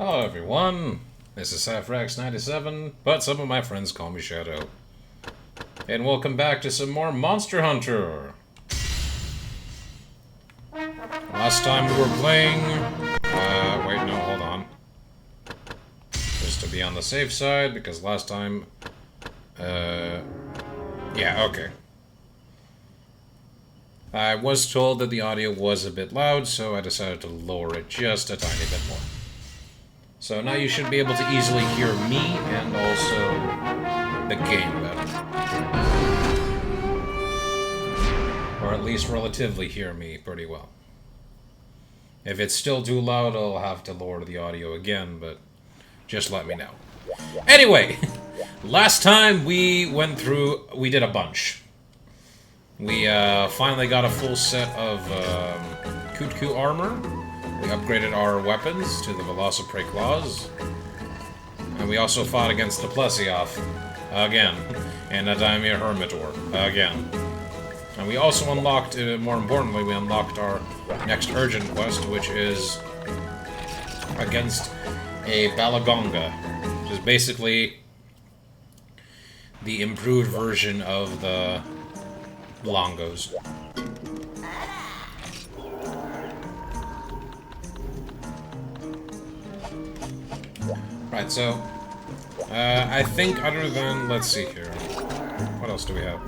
Hello everyone, this is Safrax97, but some of my friends call me Shadow. And welcome back to some more Monster Hunter! Last time we were playing... wait, no, hold on. Just to be on the safe side, because last time... yeah, okay. I was told that the audio was a bit loud, so I decided to lower it just a tiny bit more. So now you should be able to easily hear me and also the game better. Or at least relatively hear me pretty well. If it's still too loud, I'll have to lower the audio again, but just let me know. Anyway, last time we did a bunch. We finally got a full set of Kutku armor. We upgraded our weapons to the Velociprey Claws. And we also fought against the Plesioth. Again. And a Daimyo Hermitor. Again. And we also unlocked, more importantly, we unlocked our next urgent quest, which is against a Blangonga. Which is basically the improved version of the Blongos. Right, so, I think other than, let's see here, what else do we have?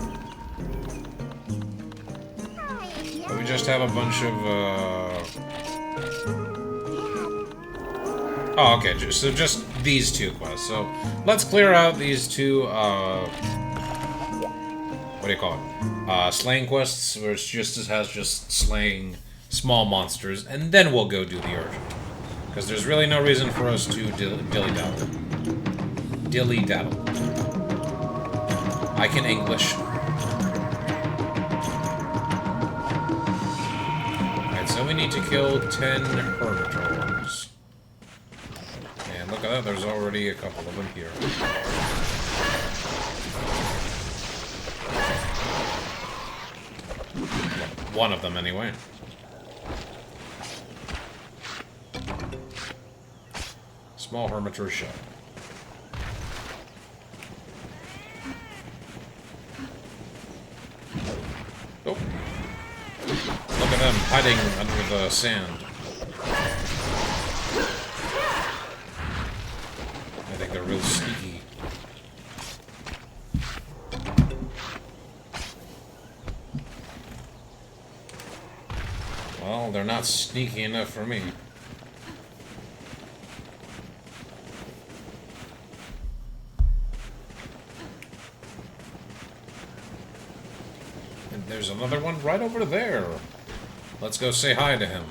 Well, we just have a bunch of, oh, okay, so just these two quests. So, let's clear out these two, what do you call it? Slaying quests, where it has just slaying small monsters, and then we'll go do the urgent. Because there's really no reason for us to dilly-daddle. Dilly-daddle. I can English. Alright, so we need to kill 10 Hermitors. And look at that, there's already a couple of them here. One of them, anyway. Small Hermitor shot. Oh. Look at them hiding under the sand. I think they're real sneaky. Well, they're not sneaky enough for me. There's another one right over there. Let's go say hi to him.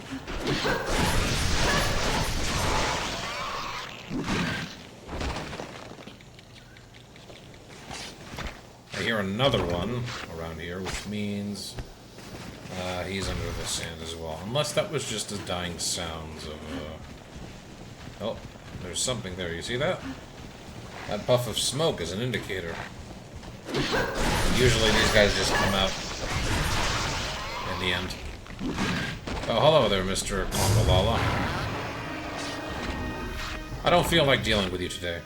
I hear another one around here, which means he's under the sand as well. Unless that was just the dying sounds of... Oh, there's something there. You see that? That puff of smoke is an indicator. Usually these guys just come out in the end. Oh, hello there, Mr. Kongalala. I don't feel like dealing with you today.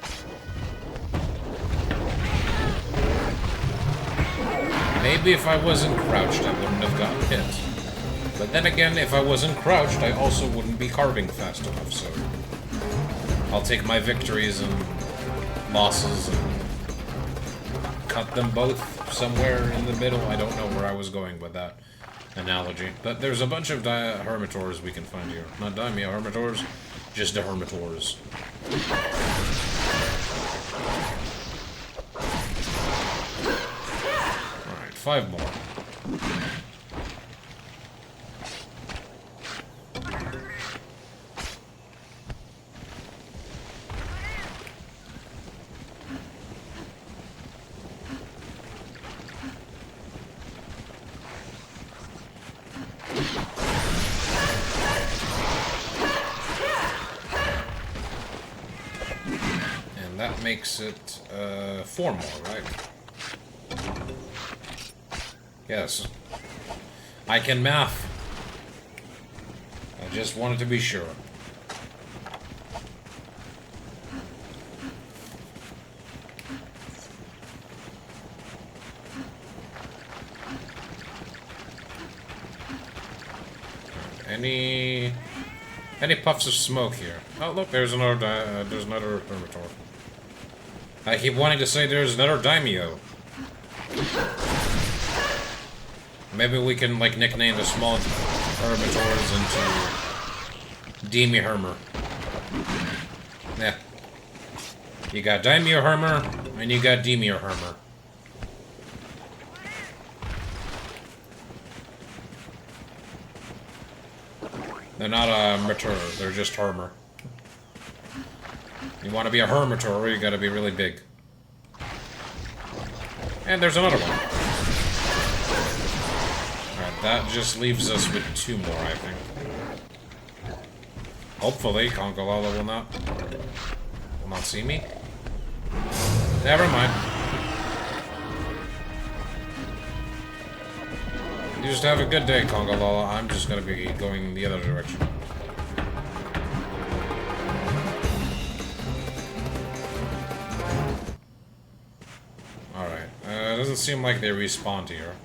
Maybe if I wasn't crouched, I wouldn't have gotten hit. But then again, if I wasn't crouched, I also wouldn't be carving fast enough, so... I'll take my victories and losses and cut them both somewhere in the middle. I don't know where I was going with that analogy. But there's a bunch of Hermitors we can find here. Not Daimyo Hermitors, just the Hermitors. Alright, 5 more. That makes it 4 more, right? Yes. I can math. I just wanted to be sure. Any puffs of smoke here? Oh, look, there's another hermitor. I keep wanting to say there's another daimyo. Maybe we can, like, nickname the small hermitors into Demi Hermer. Yeah. You got Daimyo Hermer, and you got Demir Hermer. They're not a Hermitor, they're just Hermer. You want to be a Hermitor, you gotta be really big. And there's another one. Alright, that just leaves us with 2 more, I think. Hopefully, Congalala will not see me. Never mind. You just have a good day, Congalala. I'm just gonna be going the other direction. Alright. It doesn't seem like they respawned here.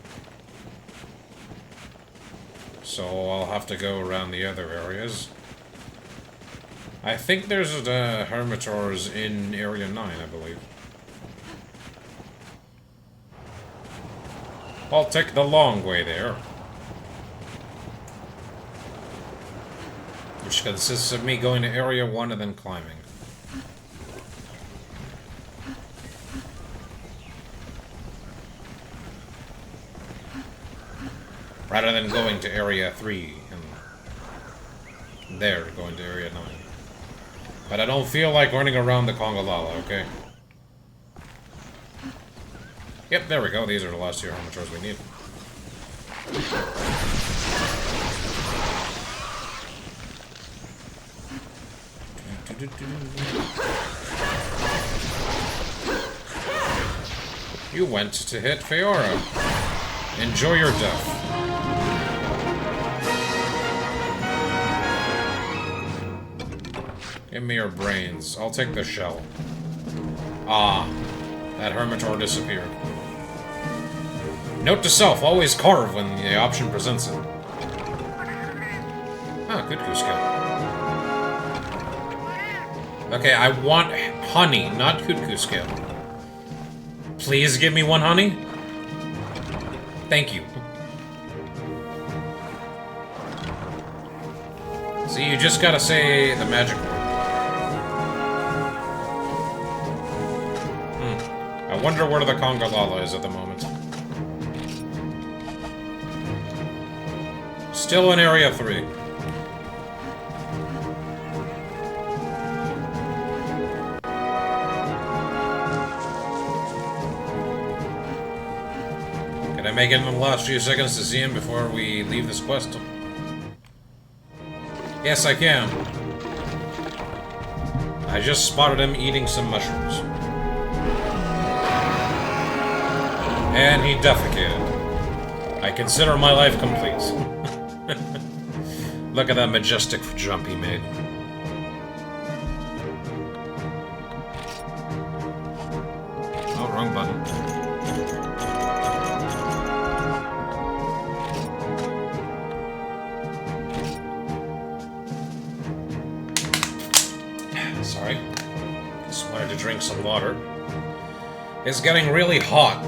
So I'll have to go around the other areas. I think there's Hermitors in Area 9, I believe. I'll take the long way there. Which consists of me going to Area 1 and then climbing. Rather than going to Area 3 and there going to Area 9. But I don't feel like running around the Congalala, okay? Yep, there we go. These are the last 2 hermitors we need. You went to hit Feora. Enjoy your death. Give me your brains. I'll take the shell. Ah, that Hermitor disappeared. Note to self, always carve when the option presents it. Ah, good goose skill. Okay, I want honey, not cuckoo skill. Please give me 1 honey? Thank you. See, you just gotta say the magic word. I wonder where the Congalala is at the moment. Still in Area 3. Can I make it in the last few seconds to see him before we leave this quest? Yes, I can. I just spotted him eating some mushrooms. And he defecated. I consider my life complete. Look at that majestic jump he made. Oh, wrong button. Sorry. Just wanted to drink some water. It's getting really hot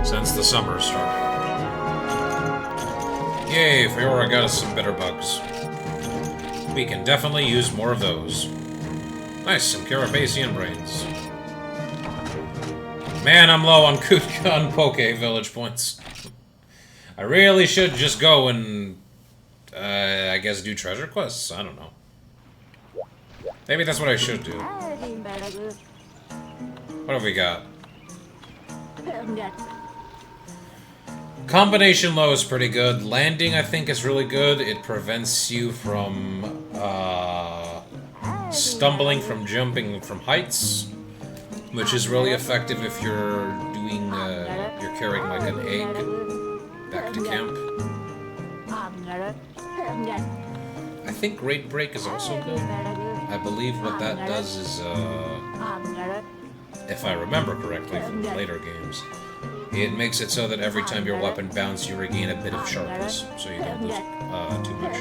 since the summer started. Yay, Feora got us some bitter bugs. We can definitely use more of those. Nice, some Carapacian brains. Man, I'm low on Poke Village points. I really should just go and, I guess do treasure quests? I don't know. Maybe that's what I should do. What have we got? Combination low is pretty good. Landing, I think, is really good. It prevents you from stumbling from jumping from heights, which is really effective if you're doing you're carrying like an egg back to camp. I think Great Break is also good. I believe what that does is, if I remember correctly from the later games, It makes it so that every time your weapon bounces, you regain a bit of sharpness, so you don't lose too much.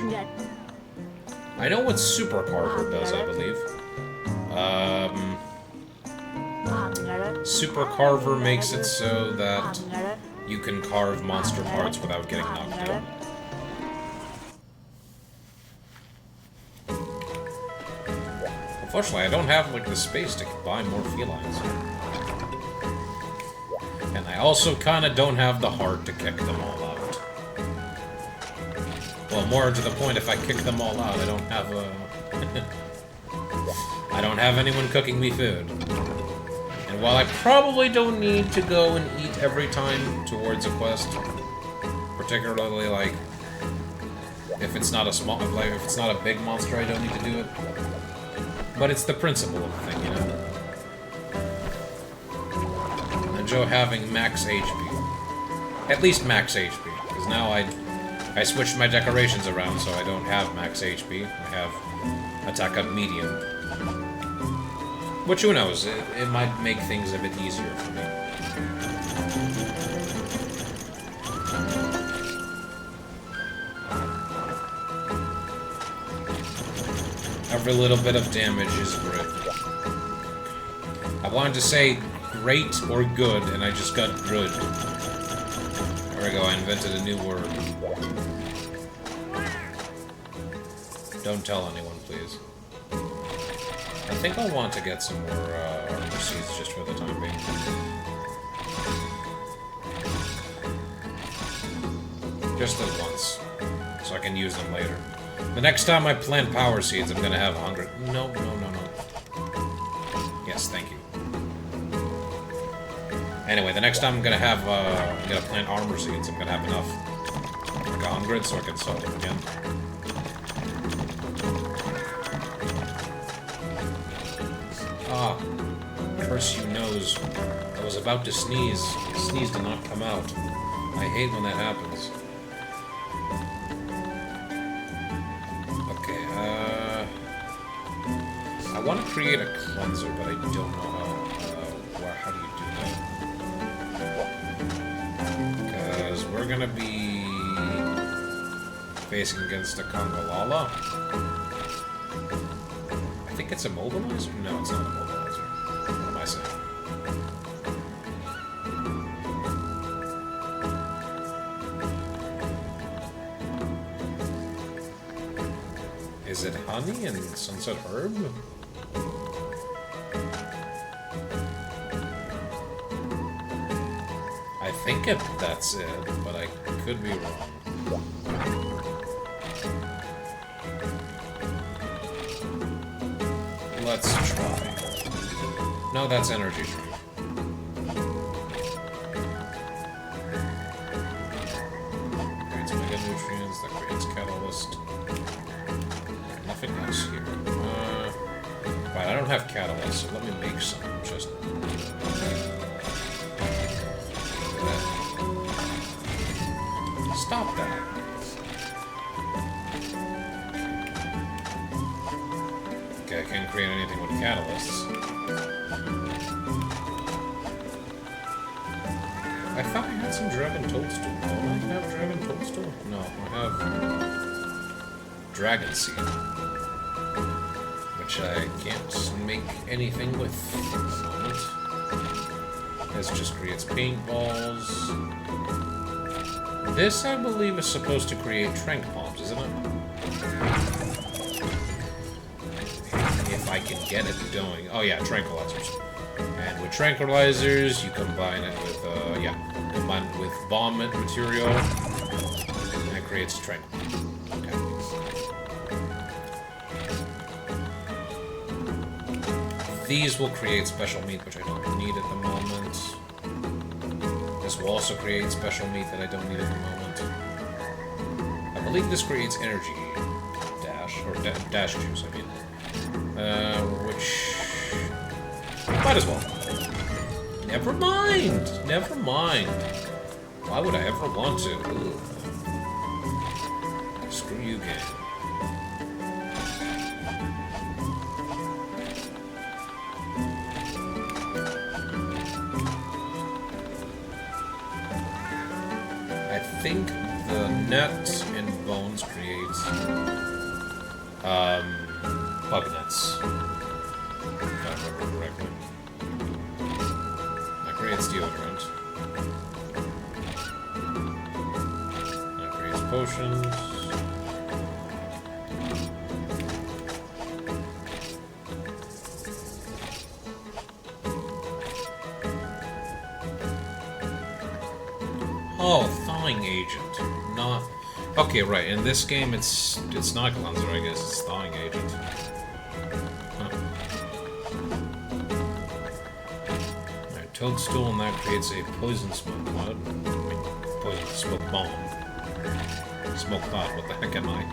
I know what Super Carver does, I believe. Super Carver makes it so that you can carve monster parts without getting knocked down. Unfortunately, I don't have, like, the space to buy more felines. And I also kind of don't have the heart to kick them all out. Well, more to the point, if I kick them all out, I don't have I don't have anyone cooking me food. And while I probably don't need to go and eat every time towards a quest, particularly, like, if it's not a small, like, if it's not a big monster, I don't need to do it. But it's the principle of the thing, you know? Enjoy having max HP. At least max HP. Because now I switched my decorations around, so I don't have max HP. I have attack up medium. Which, who knows, it might make things a bit easier for me. Every little bit of damage is great. I wanted to say great or good, and I just got good. There we go, I invented a new word. Don't tell anyone, please. I think I'll want to get some more armor seeds just for the time being. Just at once, so I can use them later. The next time I plant power seeds, I'm gonna have 100. No. Yes, thank you. Anyway, the next time I'm gonna plant armor seeds, I'm gonna have enough. Like 100, so I can sell them again. Ah, curse you nose. I was about to sneeze. The sneeze did not come out. I hate when that happens. I want to create a cleanser, but I don't know how do you do that? Because we're gonna be facing against a Congalala. I think it's a mobilizer? No, it's not a mobilizer. What am I saying? Is it honey and sunset herb? I think that's it, but I could be wrong. Let's try. No, that's energy drink. Creates mega nutrients, that creates catalyst. Nothing else here. Right, I don't have catalyst, so let me make some. Just... Stop that. Okay, I can't create anything with catalysts. I thought I had some dragon toadstool. Oh, I have dragon toadstool? No, I have dragon seed. Which I can't make anything with at the moment. This just creates paintballs. This, I believe, is supposed to create trank bombs, isn't it? If I can get it going. Oh yeah, tranquilizers. And with tranquilizers, you combine it with, combine it with bomb material, and it creates trank. Okay. These will create special meat, which I don't need at the moment. This will also create special meat that I don't need at the moment. I believe this creates energy dash, or dash juice, I mean. Which... might as well. Never mind! Never mind. Why would I ever want to? Ugh. Screw you, game. think the net and bones creates bug nets. If I remember correctly. That creates deodorant. That creates potions. Oh, thawing agent. Not... Okay, right. In this game, it's not cleanser, I guess. It's thawing agent. Huh. Alright, toadstool, and that creates a poison smoke cloud. I mean, poison smoke bomb. Smoke cloud, what the heck am I?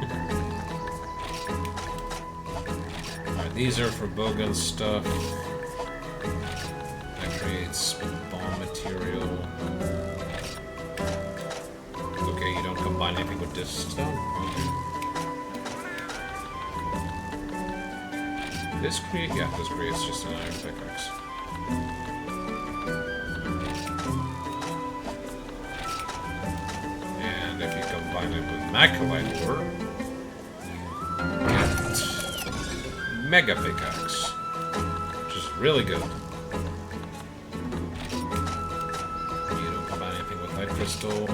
Alright, these are for bowgun stuff. That creates bomb material. Okay, you don't combine anything with this stuff? Okay. This creates... Yeah, this creates just an iron pickaxe. And if you combine it with macrolite ore, you get mega pickaxe, which is really good. You don't combine anything with light crystal.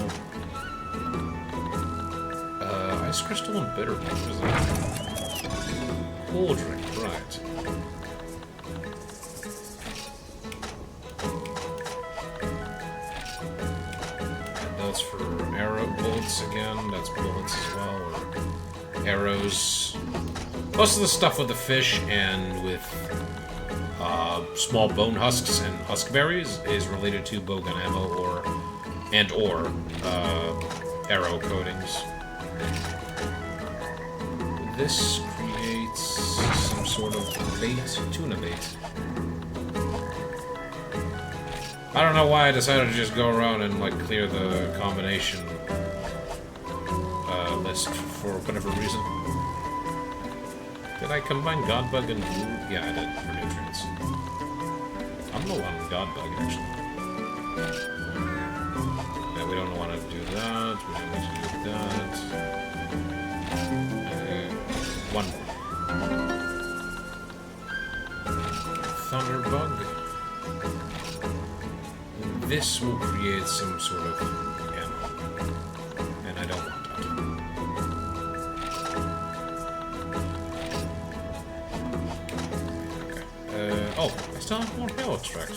Ice crystal and bitter what is that? Cool drink, right. And that's for arrow bullets again. That's bullets as well, or arrows. Most of the stuff with the fish and with small bone husks and huskberries is related to bowgun ammo or arrow coatings. This creates some sort of bait, tuna bait. I don't know why I decided to just go around and like clear the combination list for whatever reason. Did I combine Godbug and Blue? Yeah, I did, for nutrients. I'm low on Godbug, actually. Yeah, we don't want to do that. We don't need to do that. One more. Thunderbug. This will create some sort of ammo. And I don't want that. Okay. Oh, I still have more hail extract.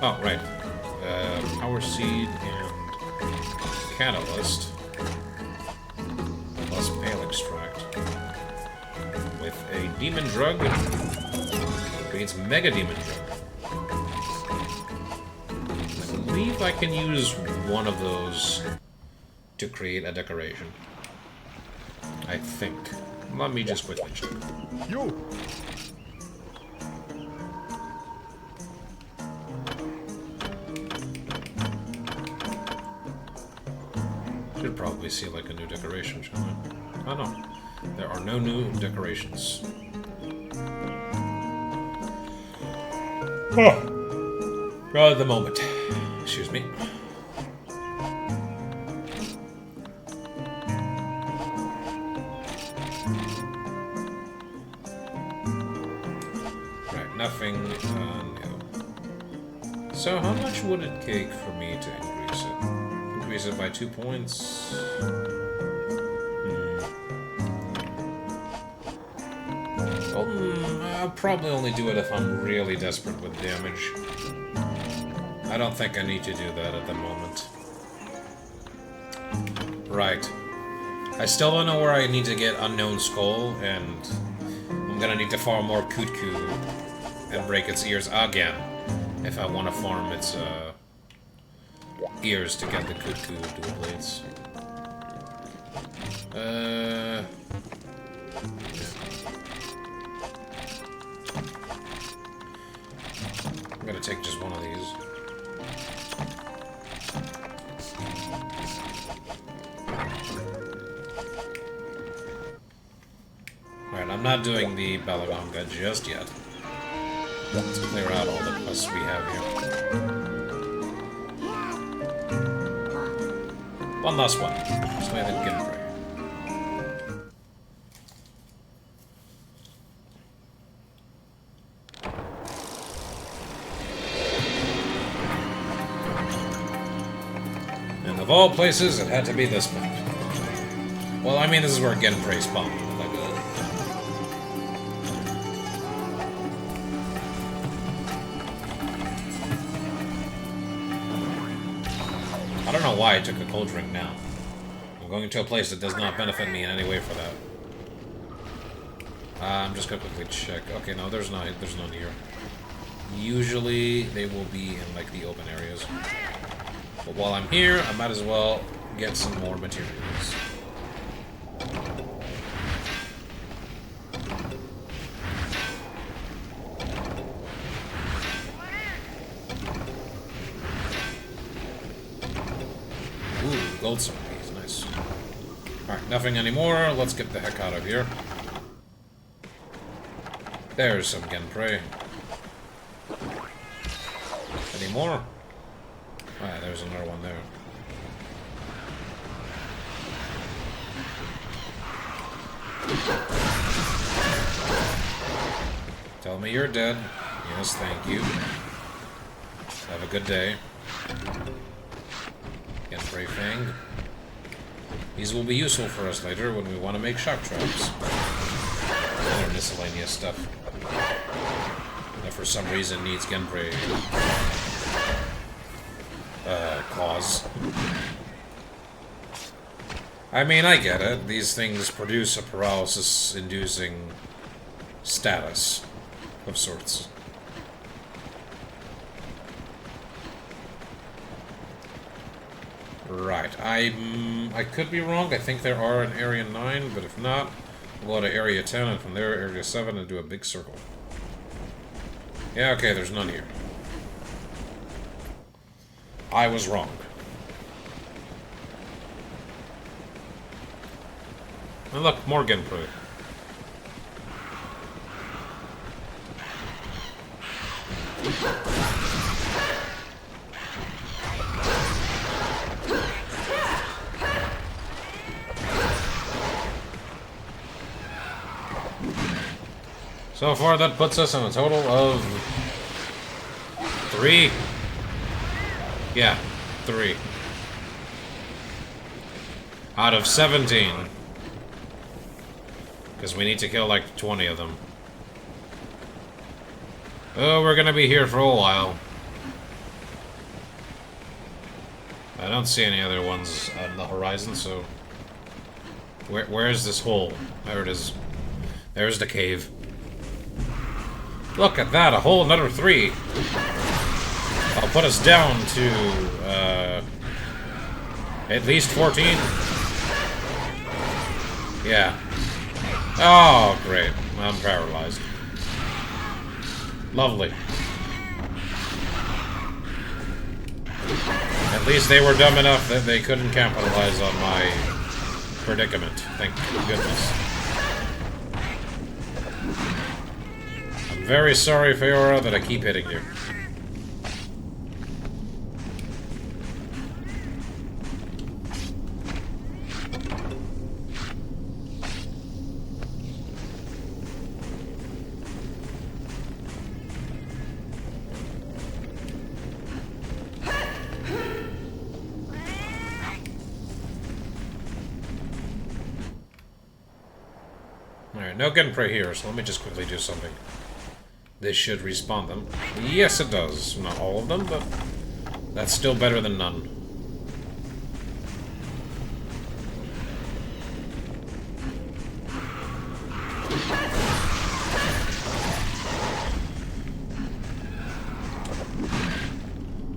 Oh, right. Power seed and catalyst. Plus pale extract. With a demon drug. Creates mega demon drug. I believe I can use one of those to create a decoration. I think. Let me just quickly check. You. Should probably see like a new decoration, shall I? Oh no. There are no new decorations. Oh. Right at the moment. Excuse me. Right, nothing. No. So how much would it take for me to increase it? Increase it by 2 points? I'll probably only do it if I'm really desperate with damage. I don't think I need to do that at the moment. Right. I still don't know where I need to get Unknown Skull, and I'm gonna need to farm more Kutku and break its ears again if I want to farm its ears to get the Kutku dual blades. I'm gonna take just one of these. Alright, I'm not doing the Blangonga just yet. Let's clear out all the quests we have here. One last one. Just let them get free. And of all places, it had to be this point. Well, I mean, this is where Genprey spawned. Like, I don't know why I took a cold drink now. I'm going to a place that does not benefit me in any way for that. I'm just gonna quickly check. Okay, no, there's none here. Usually, they will be in, like, the open areas. But while I'm here, I might as well get some more materials. Ooh, goldsmith piece, nice. Alright, nothing anymore. Let's get the heck out of here. There's some Genprey. Any more? Ah, there's another one there. Tell me you're dead. Yes, thank you. Have a good day. Genprey Fang. These will be useful for us later when we want to make shock traps. Other miscellaneous stuff. That for some reason needs Genprey claws. I mean, I get it. These things produce a paralysis-inducing status of sorts. Right. I could be wrong. I think there are in Area 9, but if not, we'll go to Area 10, and from there, Area 7, and do a big circle. Yeah, okay, there's none here. I was wrong. And look, more Genprey. So far, that puts us on a total of 3. Yeah, 3. Out of 17. Because we need to kill like 20 of them. Oh, we're gonna be here for a while. I don't see any other ones on the horizon, so... Where's this hole? There it is. There's the cave. Look at that, a whole another 3. I'll put us down to, at least 14. Yeah. Oh, great. I'm paralyzed. Lovely. At least they were dumb enough that they couldn't capitalize on my predicament. Thank goodness. I'm very sorry, Feora, that I keep hitting you. Alright, no Genprey here, so let me just quickly do something. This should respawn them. Yes, it does. Not all of them, but that's still better than none.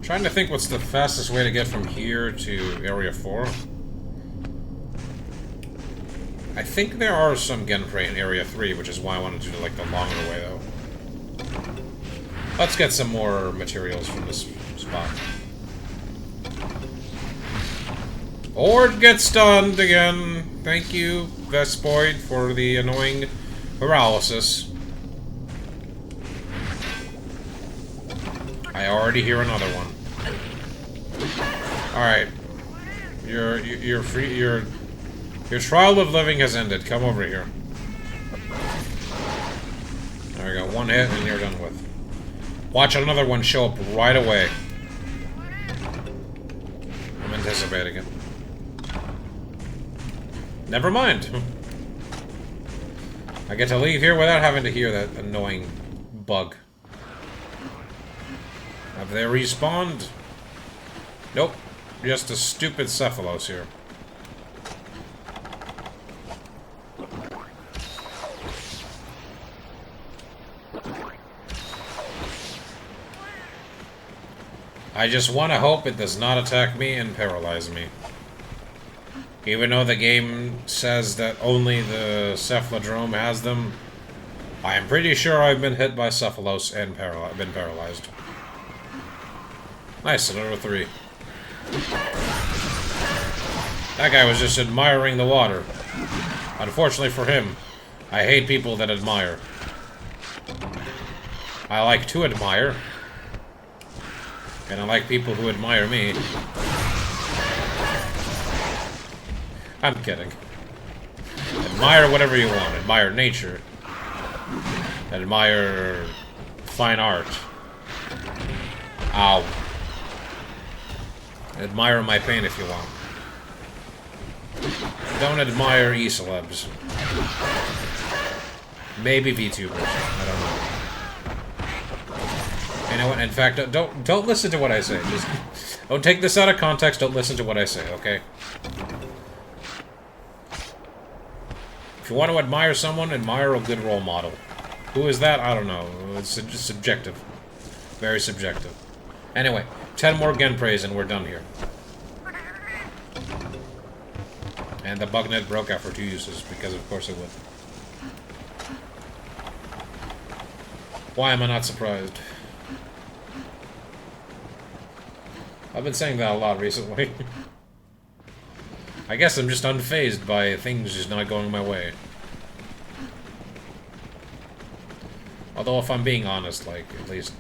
Trying to think what's the fastest way to get from here to Area 4. I think there are some Genprey in Area 3, which is why I wanted to do like the longer way, though. Let's get some more materials from this spot. Horde gets stunned again. Thank you, Vespoid, for the annoying paralysis. I already hear another one. Alright. You're free. Your trial of living has ended. Come over here. There we go. One hit and you're done with. Watch another one show up right away. I'm anticipating it. Never mind. I get to leave here without having to hear that annoying bug. Have they respawned? Nope. Just a stupid Cephalos here. I just want to hope it does not attack me and paralyze me. Even though the game says that only the Cephalodrome has them, I am pretty sure I've been hit by Cephalos and been paralyzed. Nice, another 3. That guy was just admiring the water. Unfortunately for him, I hate people that admire. I like to admire. And I like people who admire me. I'm kidding. Admire whatever you want. Admire nature. Admire fine art. Ow. Admire my pain if you want. Don't admire e-celebs. Maybe VTubers. I don't know. You know what? In fact, don't listen to what I say. Just don't take this out of context. Don't listen to what I say. Okay. If you want to admire someone, admire a good role model. Who is that? I don't know. It's just subjective. Very subjective. Anyway, 10 more Genprays and we're done here. And the bug net broke after 2 uses, because of course it would. Why am I not surprised? I've been saying that a lot recently. I guess I'm just unfazed by things just not going my way. Although, if I'm being honest, like, at least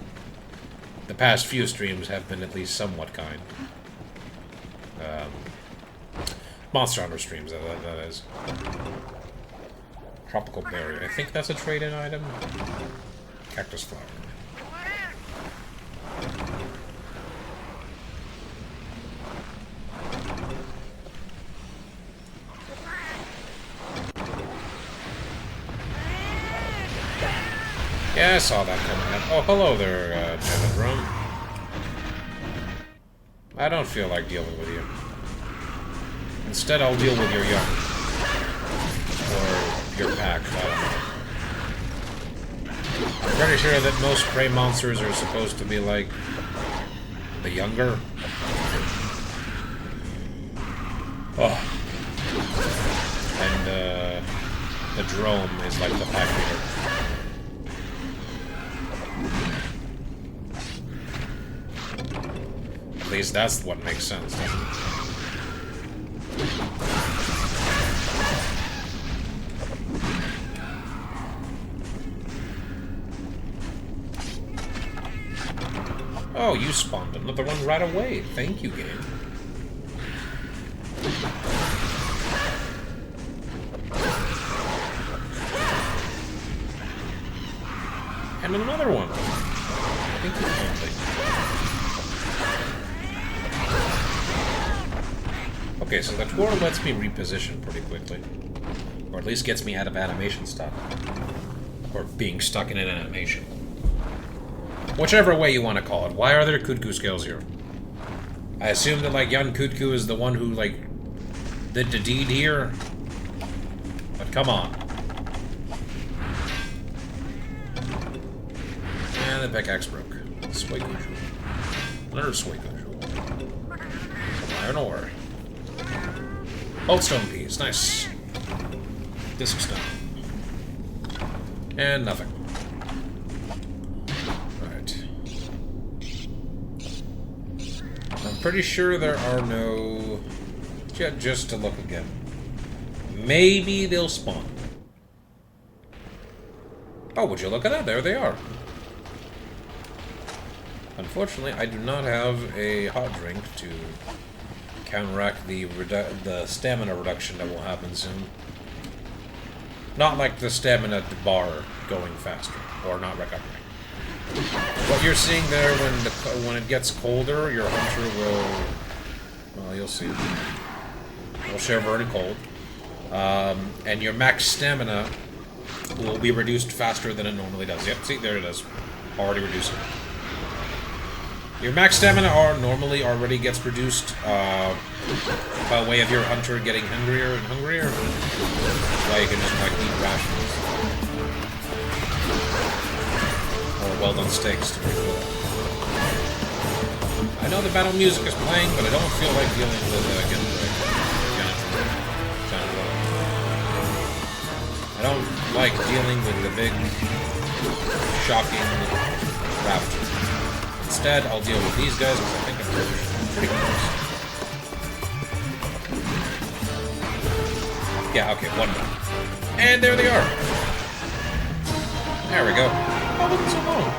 the past few streams have been at least somewhat kind. Monster Hunter streams, that is. Tropical berry. I think that's a trade-in item. Cactus flower. Yeah, I saw that coming up. Oh, hello there, David Rum. I don't feel like dealing with you. Instead, I'll deal with your young. Or your pack, I don't know. I'm pretty sure that most prey monsters are supposed to be like the younger. Oh. And the drone is like the pack leader. At least that's what makes sense, doesn't it? Oh, you spawned another one right away. Thank you, game. And another one. Thank you, kindly. Okay, so the twirl lets me reposition pretty quickly. Or at least gets me out of animation stuff. Or being stuck in an animation. Whichever way you want to call it. Why are there Kutku scales here? I assume that, like, young Kutku is the one who, like, did the deed here. But come on. And the pickaxe broke. Suikushu. Another Suikushu. Iron ore. Oldstone piece. Nice. Disc stone. And nothing. I'm pretty sure there are no... Just to look again. Maybe they'll spawn. Oh, would you look at that? There they are. Unfortunately, I do not have a hot drink to counteract the stamina reduction that will happen soon. Not like the stamina bar going faster, or not recovering. What you're seeing there when it gets colder, your hunter will... Well, you'll see. It'll share very cold. And your max stamina will be reduced faster than it normally does. Yep, see, there it is. Already reducing. Your max stamina normally already gets reduced by way of your hunter getting hungrier and hungrier. That's why you can just like eat rations. Or well-done steaks to be cool. I know the battle music is playing, but I don't feel like dealing with I don't like dealing with the big, shocking raptor. Instead, I'll deal with these guys because I think I'm pretty close. Yeah, okay, one more. And there they are. There we go. Oh, wasn't so long.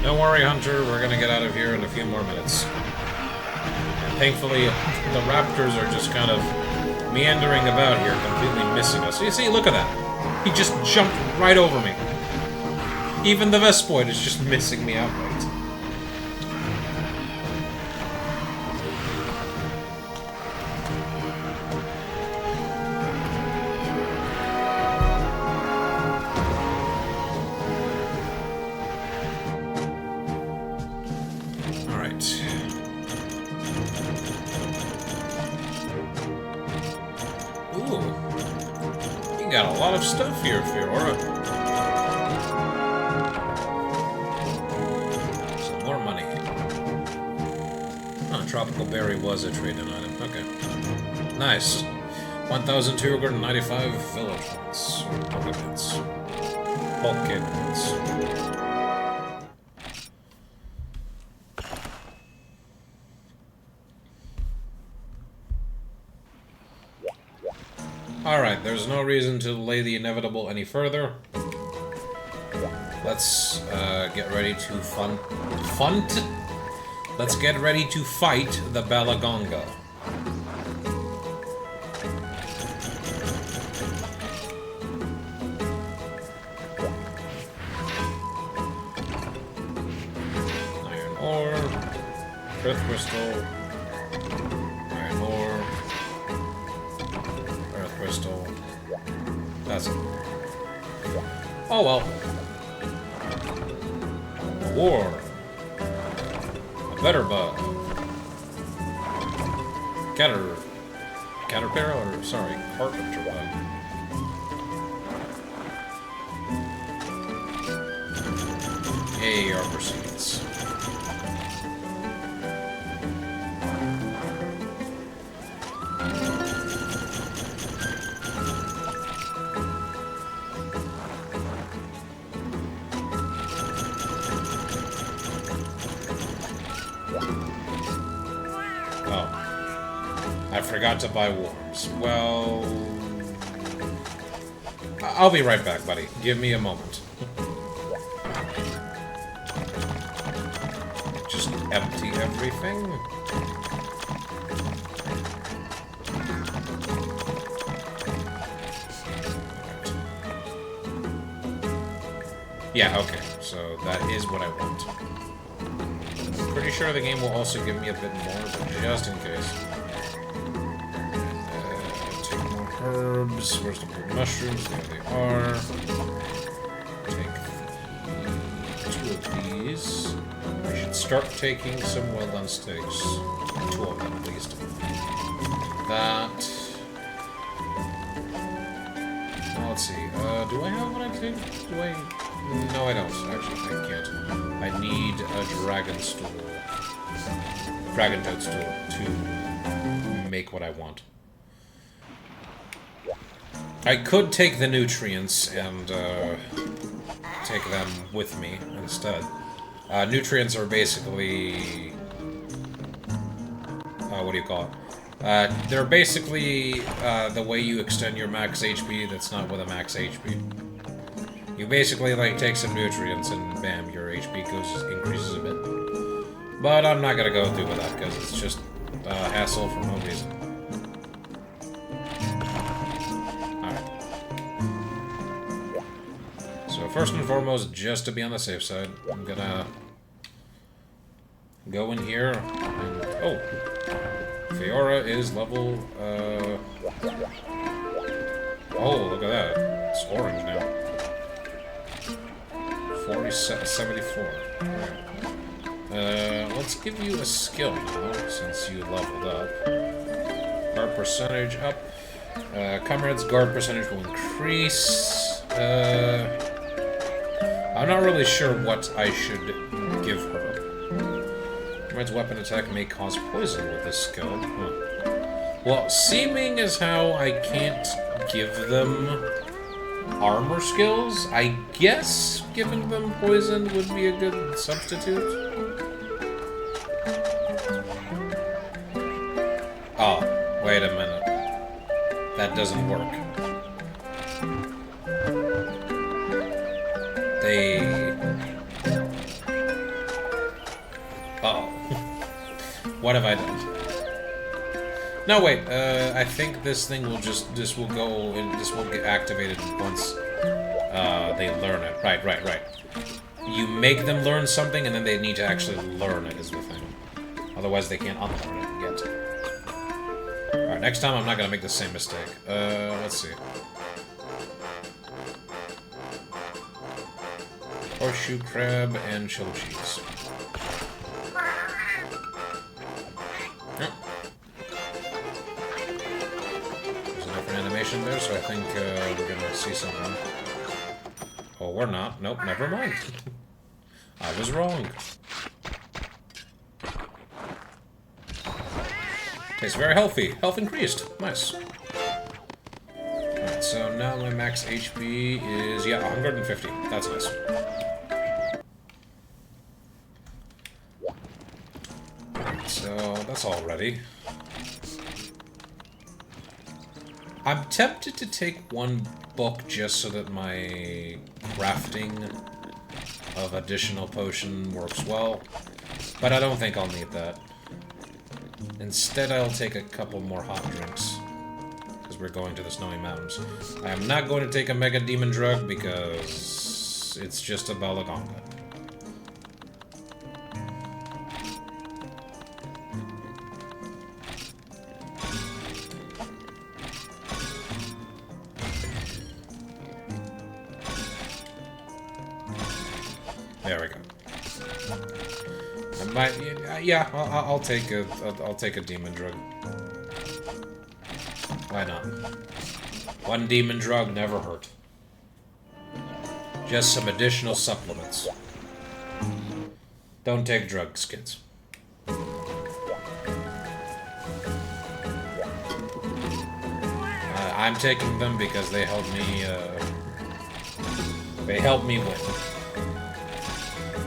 Don't worry, Hunter, we're gonna get out of here in a few more minutes. And thankfully, the raptors are just kind of meandering about here, completely missing us. You see, look at that. He just jumped right over me. Even the Vespoid is just missing me outright. Got a lot of stuff here, Fiora. Some more money. Huh, tropical berry was a trade-in item. Okay. Nice. 1,295 village points. Or pocket points. Pocket points. Alright, there's no reason to delay the inevitable any further. Let's get ready to Let's get ready to fight the Blangonga. Iron ore, earth crystal, iron ore. Crystal. That's it. Oh well. A war. A better bug. Caterpillar, or sorry, carpenter bug. Yay, arbor seeds. I forgot to buy worms. Well... I'll be right back, buddy. Give me a moment. Just empty everything. Yeah, okay. So that is what I want. I'm pretty sure the game will also give me a bit more, but just in case. Herbs. Where's the blue mushrooms? There they are. Take 2 of these. We should start taking some well-done steaks. 2 of them, at least. That. let's see. Do I have what I think? Do I... No, I don't. Actually, I can't. I need a dragon stool. Dragon toad stool to make what I want. I could take the nutrients and take them with me instead. Nutrients are basically... what do you call it? They're basically the way you extend your max HP that's not with a max HP. You basically like take some nutrients and bam, your HP increases a bit. But I'm not gonna go through with that because it's just hassle for no reason. Alright. So first and foremost, just to be on the safe side, I'm gonna go in here and... Oh! Fiora is level, Oh, look at that. It's orange now. 74. Let's give you a skill now, since you leveled up. Guard percentage up. Comrade's guard percentage will increase. I'm not really sure what I should give her. Comrade's weapon attack may cause poison with this skill. Huh. Well, seeming as how I can't give them armor skills, I guess giving them poison would be a good substitute. Oh, wait a minute. That doesn't work. Uh-oh. What have I done? No, wait, I think this thing will just... This will go... This will get activated once they learn it. Right. You make them learn something, and then they need to actually learn it, is the thing. Otherwise, they can't unlearn it yet. Alright, next time I'm not gonna make the same mistake. Let's see. Horseshoe crab and chili cheese. Yep. There's a different animation there, so I think we're gonna see something. Oh, we're not. Nope, never mind. I was wrong. Tastes very healthy. Health increased. Nice. Alright, so now my max HP is, yeah, 150. That's nice. Alright, so that's all ready. I'm tempted to take one book just so that my crafting of additional potion works well, but I don't think I'll need that. Instead, I'll take a couple more hot drinks, because we're going to the Snowy Mountains. I am not going to take a Mega Demon Drug, because it's just a Blangonga. There we go. Yeah, I'll take a demon drug. Why not? One demon drug never hurt. Just some additional supplements. Don't take drugs, kids. I'm taking them because they help me. They help me win.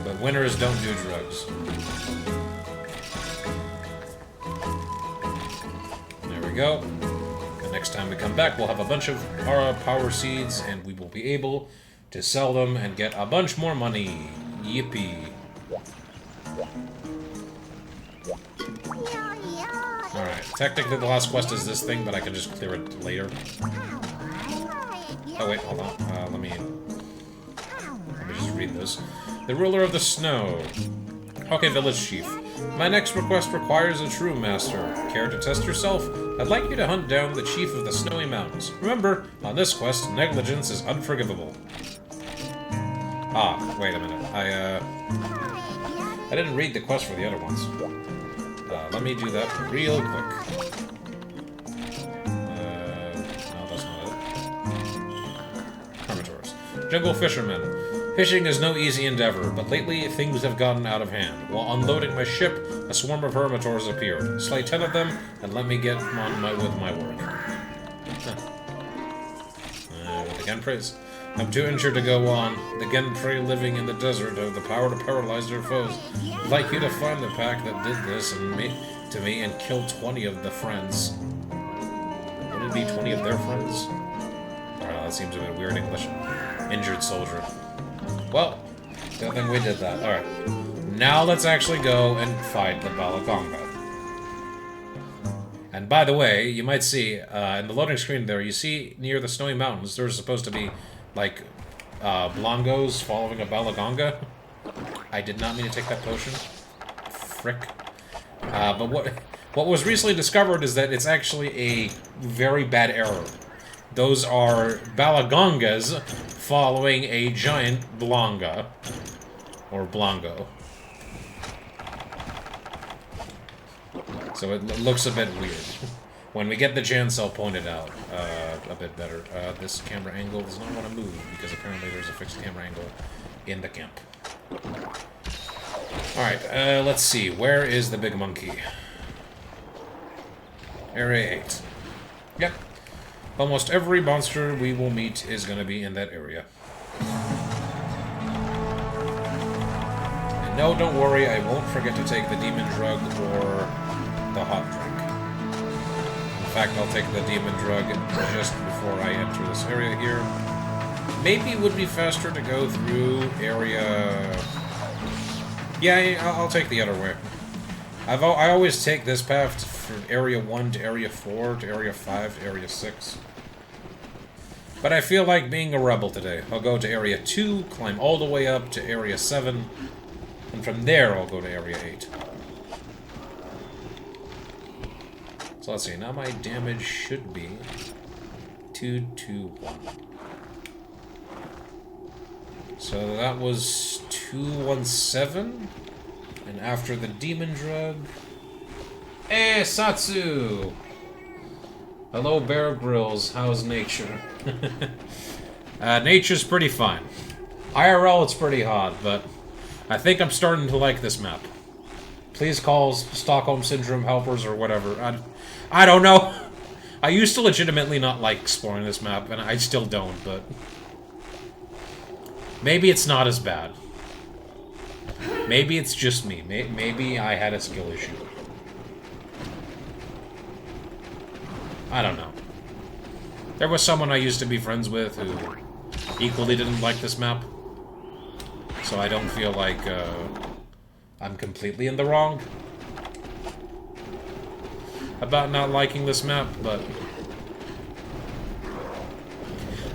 But winners don't do drugs. There we go. And next time we come back, we'll have a bunch of power seeds, and we will be able to sell them and get a bunch more money. Yippee. Alright, technically the last quest is this thing, but I can just clear it later. Oh wait, hold on. Let me just read this. The ruler of the snow. Okay, village chief. My next request requires a true master. Care to test yourself? I'd like you to hunt down the chief of the Snowy Mountains. Remember, on this quest, negligence is unforgivable. Ah, wait a minute. I didn't read the quest for the other ones. Let me do that real quick. No, that's not it. Jungle fisherman. Fishing is no easy endeavor, but lately things have gotten out of hand. While unloading my ship, a swarm of hermitors appeared. Slay 10 of them, and let me get on with my work. The Genpreys. I'm too injured to go on. The Genprey living in the desert have the power to paralyze their foes. I'd like you to find the pack that did this to me and kill 20 of the friends. Would it be 20 of their friends? That seems a bit weird English. Injured soldier. Well, good thing we did that. Alright. Now let's actually go and fight the Blangonga. And by the way, you might see, in the loading screen there, you see near the snowy mountains, there's supposed to be, like, Blongos following a Blangonga. I did not mean to take that potion. Frick. But what was recently discovered is that it's actually a very bad error. Those are Blangongas following a giant Blonga. Or Blongo. So it looks a bit weird. When we get the chance, I'll point it out a bit better. This camera angle does not want to move, because apparently there's a fixed camera angle in the camp. Alright, let's see. Where is the big monkey? Area 8. Yep. Almost every monster we will meet is going to be in that area. And no, don't worry, I won't forget to take the demon drug or the hot drink. In fact, I'll take the demon drug just before I enter this area here. Maybe it would be faster to go through area... Yeah, I'll take the other way. I always take this path from area 1 to area 4 to area 5 to area 6. But I feel like being a rebel today. I'll go to area 2, climb all the way up to area 7, and from there I'll go to area 8. So let's see, now my damage should be 221. So that was 217, and after the demon drug... Hey, Satsu! Hello, Bear Grylls. How's nature? Nature's pretty fine. IRL, it's pretty hot, but I think I'm starting to like this map. Please call Stockholm Syndrome helpers or whatever. I don't know. I used to legitimately not like exploring this map, and I still don't, but... Maybe it's not as bad. Maybe it's just me. Maybe I had a skill issue. I don't know. There was someone I used to be friends with who equally didn't like this map. So I don't feel like I'm completely in the wrong about not liking this map, but...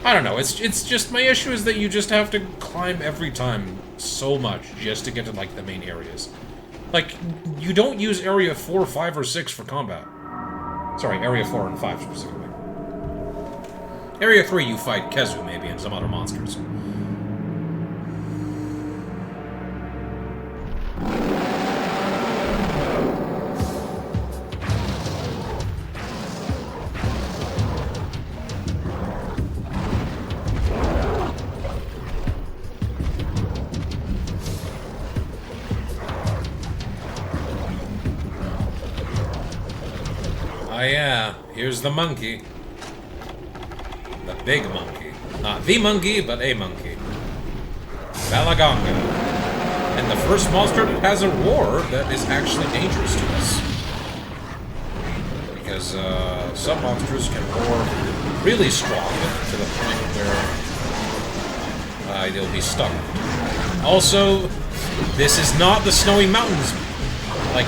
I don't know, it's just, my issue is that you just have to climb every time so much just to get to, like, the main areas. Like, you don't use Area 4, 5, or 6 for combat. Sorry, Area 4 and 5 specifically. Area 3 you fight Kezu, maybe, and some other monsters. Yeah, here's the monkey. The big monkey. Not the monkey, but a monkey. Blangonga. And the first monster that has a roar that is actually dangerous to us. Because some monsters can roar really strong to the point where they'll be stuck. Also, this is not the Snowy Mountains, like,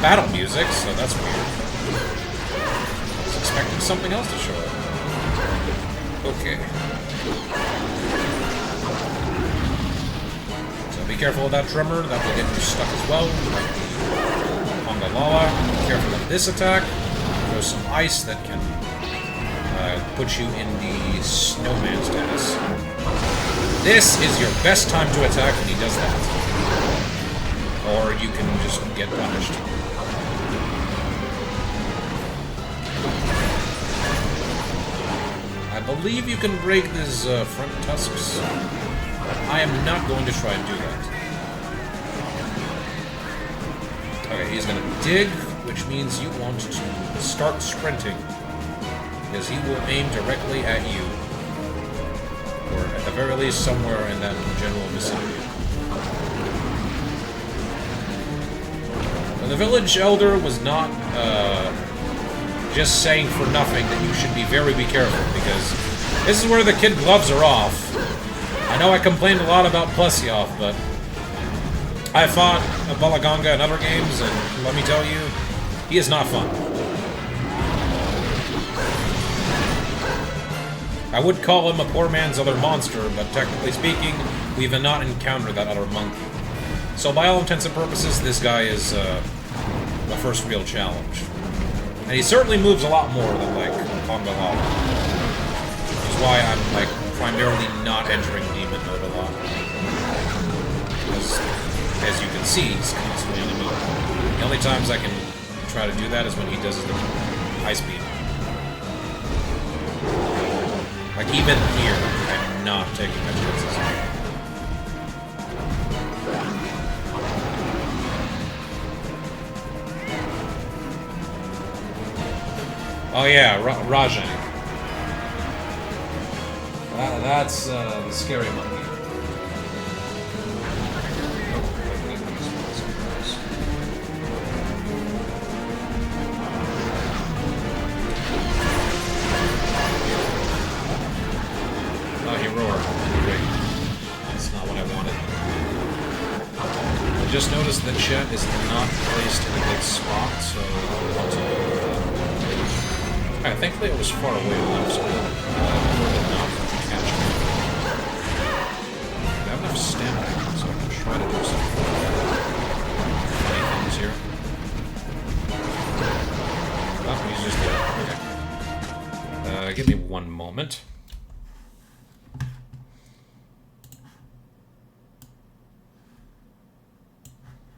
battle music, so that's weird. Expecting something else to show up. Okay. So be careful of that tremor, that will get you stuck as well, like the Pongalala. Be careful of this attack. There's some ice that can put you in the snowman status. This is your best time to attack when he does that. Or you can just get punished. I believe you can break his front tusks. I am not going to try and do that. Okay, he's going to dig, which means you want to start sprinting. Because he will aim directly at you. Or at the very least, somewhere in that general vicinity. And the village elder was not just saying for nothing that you should be careful, because this is where the kid gloves are off. I know I complained a lot about Plesioth, but I fought Blangonga in other games, and let me tell you, he is not fun. I would call him a poor man's other monster, but technically speaking, we've not encountered that other monkey. So by all intents and purposes, this guy is the first real challenge. And he certainly moves a lot more than, like, Conga Lava. Which is why I'm, like, primarily not entering Demon mode a lot. Because, as you can see, he's constantly on the move. The only times I can try to do that is when he does the high speed. Like, even here, I'm not taking my chances. Oh yeah, Rajang. That's the scary monkey. Oh, he roared. Great. That's not what I wanted. I just noticed that Chet is not placed in a good spot, so I want to... thankfully it was far away enough, so I did not catch me. I have enough stamina, so I can try to do some funny things here. Oh, he's just there. Okay. Give me one moment.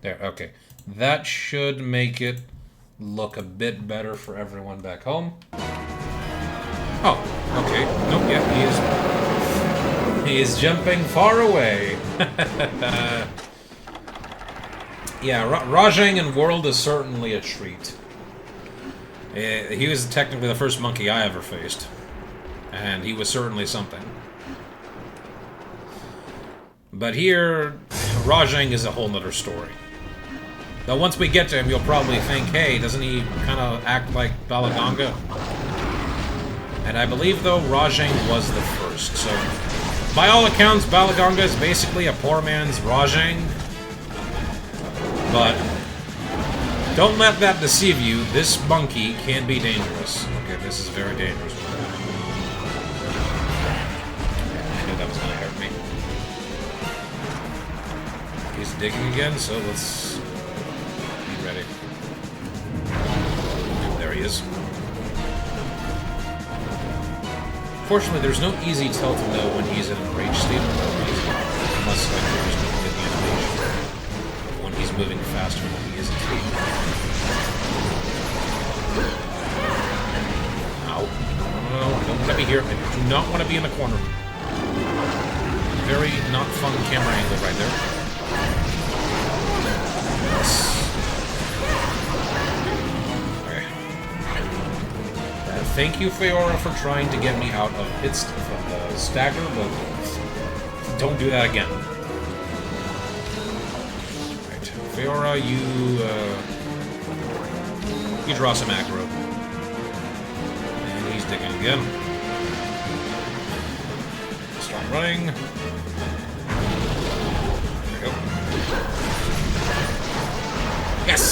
There, okay. That should make it look a bit better for everyone back home. Oh, okay. Nope, yeah, he is jumping far away. Yeah, Rajang in World is certainly a treat. He was technically the first monkey I ever faced. And he was certainly something. But here, Rajang is a whole nother story. Though once we get to him, you'll probably think, hey, doesn't he kind of act like Blangonga? And I believe, though, Rajang was the first. So, by all accounts, Blangonga is basically a poor man's Rajang. But don't let that deceive you. This monkey can be dangerous. Okay, this is very dangerous. I knew that was going to hurt me. He's digging again, so let's... ready. There he is. Fortunately, there's no easy tell to know when he's in a rage state or unless like you're just looking at the animation. When he's moving faster than he isn't. Ow. No, I don't want to be here. I do not want to be in the corner. Very not fun camera angle right there. Yes. Thank you, Feora, for trying to get me out of hits from the stagger, but don't do that again. Right, Feora, you draw some aggro. And he's digging again. Start running. There we go. Yes!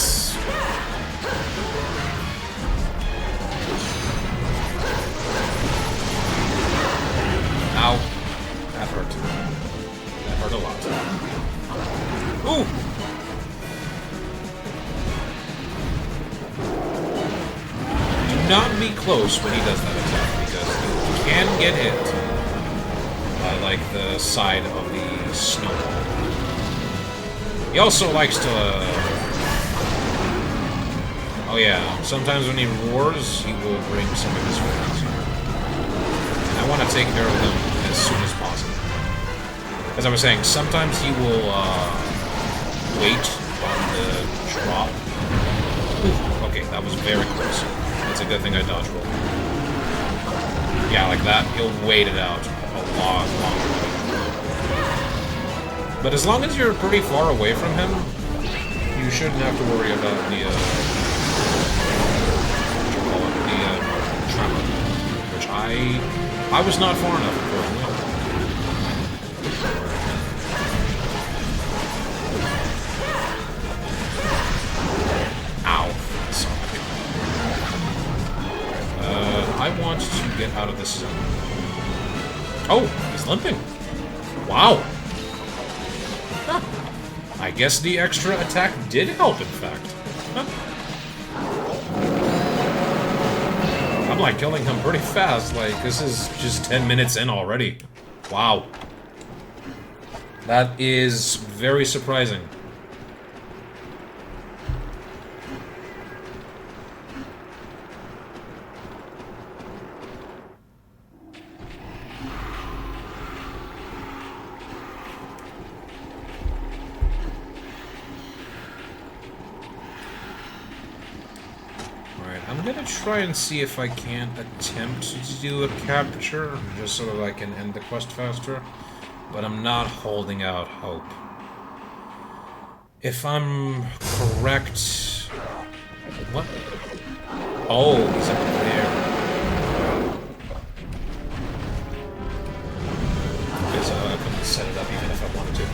Ow. That hurt. That hurt a lot. Ooh! Do not be close when he does that attack, because you can get hit by, like, the side of the snowball. He also likes to... oh yeah, sometimes when he roars, he will bring some of his friends. I want to take care of him as soon as possible. As I was saying, sometimes he will wait on the drop. Ooh, okay, that was very close. It's a good thing I dodge rolled. Yeah, like that, he'll wait it out a lot longer. But as long as you're pretty far away from him, you shouldn't have to worry about the, trapper. Which I was not far enough, unfortunately. Ow. I want to get out of this zone. Oh, he's limping. Wow. Huh. I guess the extra attack did help, in fact. Huh. I'm, like, killing him pretty fast. Like, this is just 10 minutes in already. Wow. That is very surprising. I'm gonna try and see if I can't attempt to do a capture, just so that I can end the quest faster. But I'm not holding out hope. If I'm correct... What? Oh, he's up there. Because I couldn't set it up even if I wanted to.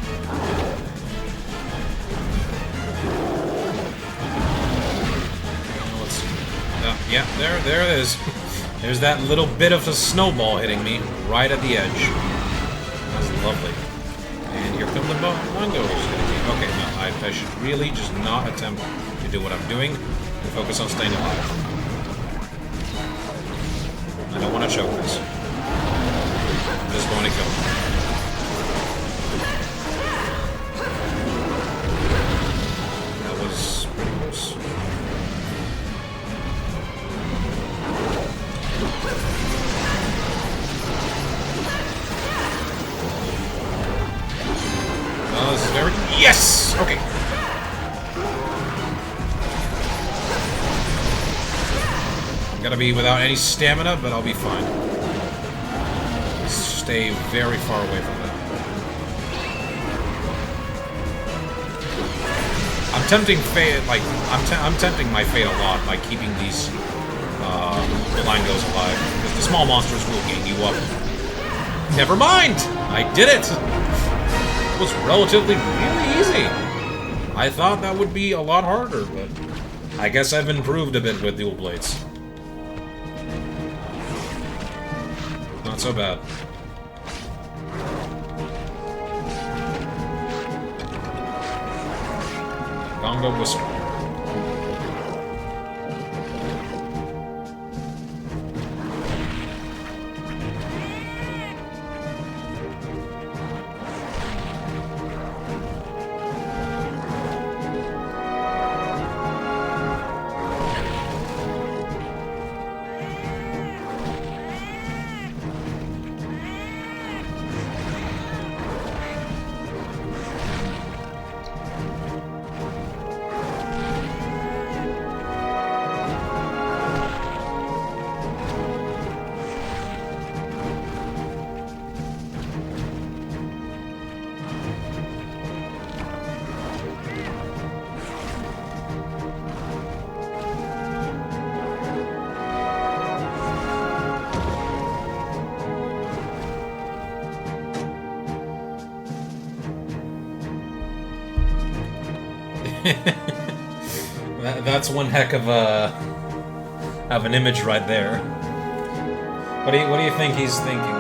Yeah, there it is. There's that little bit of a snowball hitting me right at the edge. That's lovely. And here come the Bongos hitting me. Okay, no, I should really just not attempt to do what I'm doing and focus on staying alive. I don't want to choke this. I'm just going to kill him. That was pretty close. This is very... Yes! Okay. I'm gonna be without any stamina, but I'll be fine. Stay very far away from that. I'm tempting fate, like, I'm tempting my fate a lot by keeping these Blangos alive, because the small monsters will gang you up. Never mind! I did it! It was relatively really easy. I thought that would be a lot harder, but I guess I've improved a bit with dual blades. Not so bad. Gongo whistle. That's one heck of an image right there. What do you think he's thinking?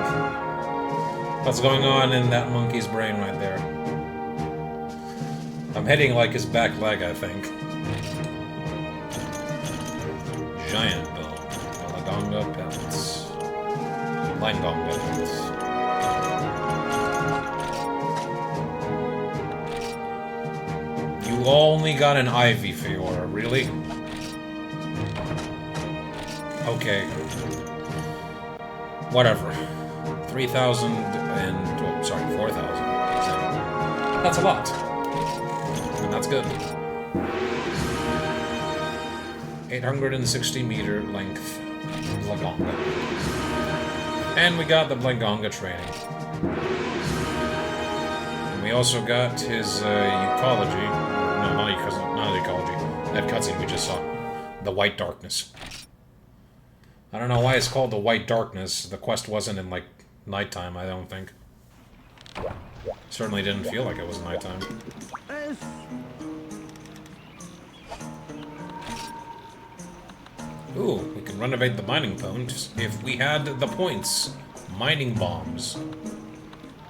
What's going on in that monkey's brain right there? I'm hitting like his back leg, I think. Giant bone. Blangonga pellets. Blangonga pellets. You only got an Ivy Fiora, really? Okay. Whatever. 3,000 and... Oh, sorry, 4,000. That's a lot. And that's good. 860 meter length Blangonga. And we got the Blangonga training. And we also got his ecology. No, not ecology. That cutscene we just saw. The White Darkness. I don't know why it's called the White Darkness. The quest wasn't in, like, nighttime, I don't think. Certainly didn't feel like it was nighttime. Ooh, we can renovate the mining point if we had the points. Mining bombs.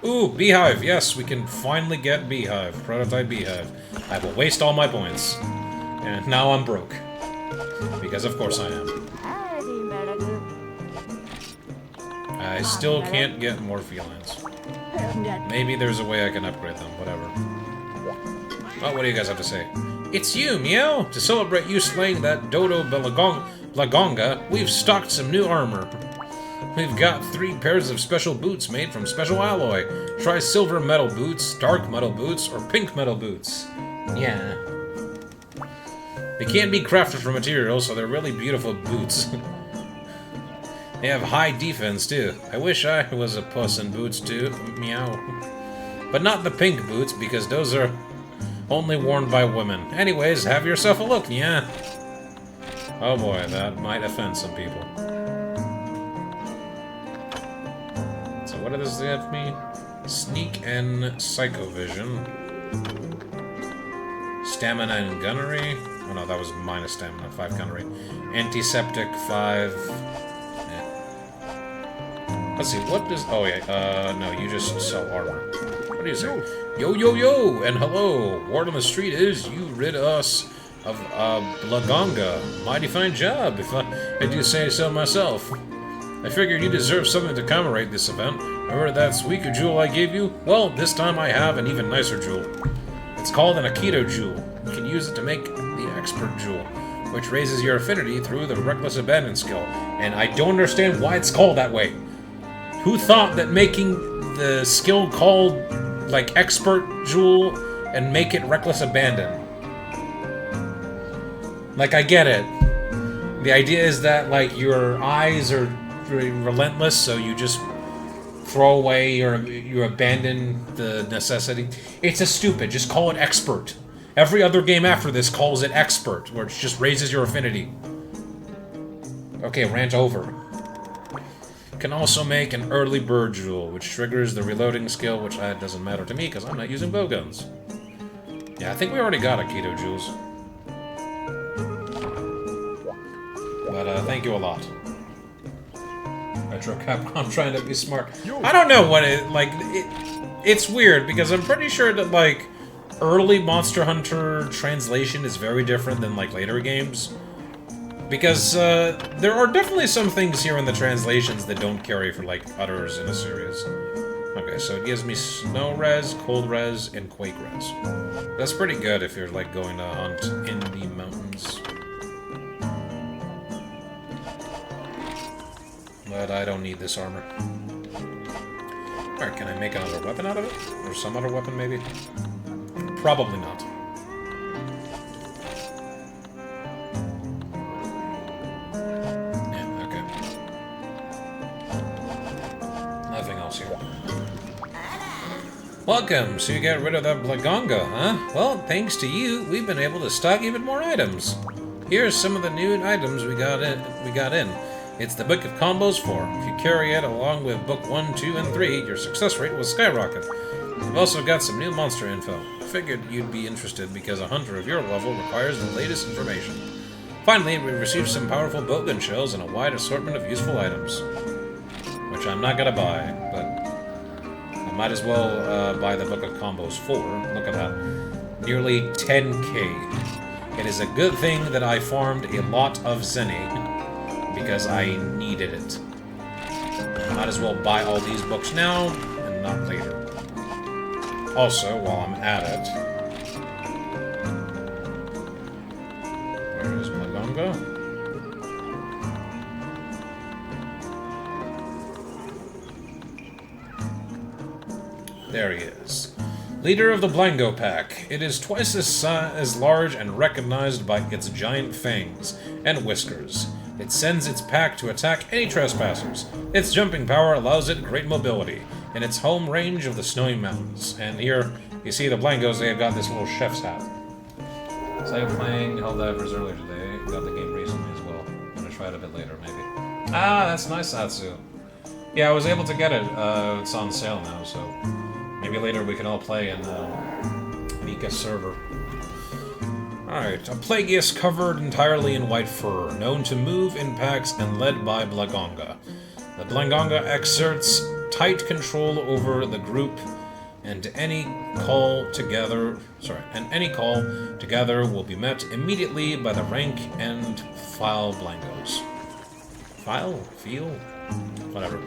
Ooh, beehive. Yes, we can finally get beehive. Prototype beehive. I will waste all my points. And now I'm broke. Because of course I am. I still can't get more felines. Maybe there's a way I can upgrade them, whatever. Well, what do you guys have to say? It's you, Meow! To celebrate you slaying that Dodo Blangonga, we've stocked some new armor. We've got 3 pairs of special boots made from special alloy. Try silver metal boots, dark metal boots, or pink metal boots. Yeah. They can't be crafted from materials, so they're really beautiful boots. They have high defense, too. I wish I was a puss in boots, too. Meow. But not the pink boots, because those are only worn by women. Anyways, have yourself a look, yeah. Oh boy, that might offend some people. So what does that have me? Sneak and Psychovision. Stamina and Gunnery. Oh no, that was minus stamina, 5 Gunnery. Antiseptic, 5... Let's see, what does... Oh, yeah, no, you just sell armor. What do you say? Yo, yo, yo, and hello. Word on the street is you rid us of Blangonga. Mighty fine job, if I do say so myself. I figured you deserve something to commemorate this event. Remember that squeaker jewel I gave you? Well, this time I have an even nicer jewel. It's called an Aikido jewel. You can use it to make the expert jewel, which raises your affinity through the reckless abandon skill. And I don't understand why it's called that way. Who thought that making the skill called, like, Expert Jewel and make it Reckless Abandon? Like, I get it. The idea is that, like, your eyes are relentless, so you just throw away or you abandon the necessity. It's a stupid. Just call it Expert. Every other game after this calls it Expert, where it just raises your affinity. Okay, rant over. Can also make an early bird jewel, which triggers the reloading skill, which doesn't matter to me because I'm not using bow guns. Yeah, I think we already got Aikido jewels. But thank you a lot. Retro Capcom trying to be smart. I don't know what it like. It's weird because I'm pretty sure that like early Monster Hunter translation is very different than like later games. Because there are definitely some things here in the translations that don't carry for, like, others in a series. Okay, so it gives me snow res, cold res, and quake res. That's pretty good if you're, like, going to hunt in the mountains. But I don't need this armor. Alright, can I make another weapon out of it? Or some other weapon, maybe? Probably not. Welcome, so you got rid of that Blangonga, huh? Well, thanks to you, we've been able to stock even more items. Here's some of the new items we got in. It's the Book of Combos 4. If you carry it along with Book 1, 2, and 3, your success rate will skyrocket. We've also got some new monster info. I figured you'd be interested because a hunter of your level requires the latest information. Finally, we received some powerful bowgun shells and a wide assortment of useful items. Which I'm not gonna buy, but I might as well buy the Book of Combos 4. Look at that. Nearly 10k. It is a good thing that I farmed a lot of Zenny, because I needed it. I might as well buy all these books now, and not later. Also, while I'm at it... Where is Blangonga? There he is. Leader of the Blango Pack. It is twice as large and recognized by its giant fangs and whiskers. It sends its pack to attack any trespassers. Its jumping power allows it great mobility in its home range of the Snowy Mountains. And here, you see the Blangos, they have got this little chef's hat. So I was playing Helldivers earlier today. Got the game recently as well. I'm gonna try it a bit later, maybe. Ah, that's nice, Satsu. Yeah, I was able to get it. It's on sale now, so maybe later we can all play in Mika's server. Alright, a Plagueis covered entirely in white fur, known to move in packs and led by Blangonga. The Blangonga exerts tight control over the group, and any call together will be met immediately by the rank and file Blangos. Feel? Whatever.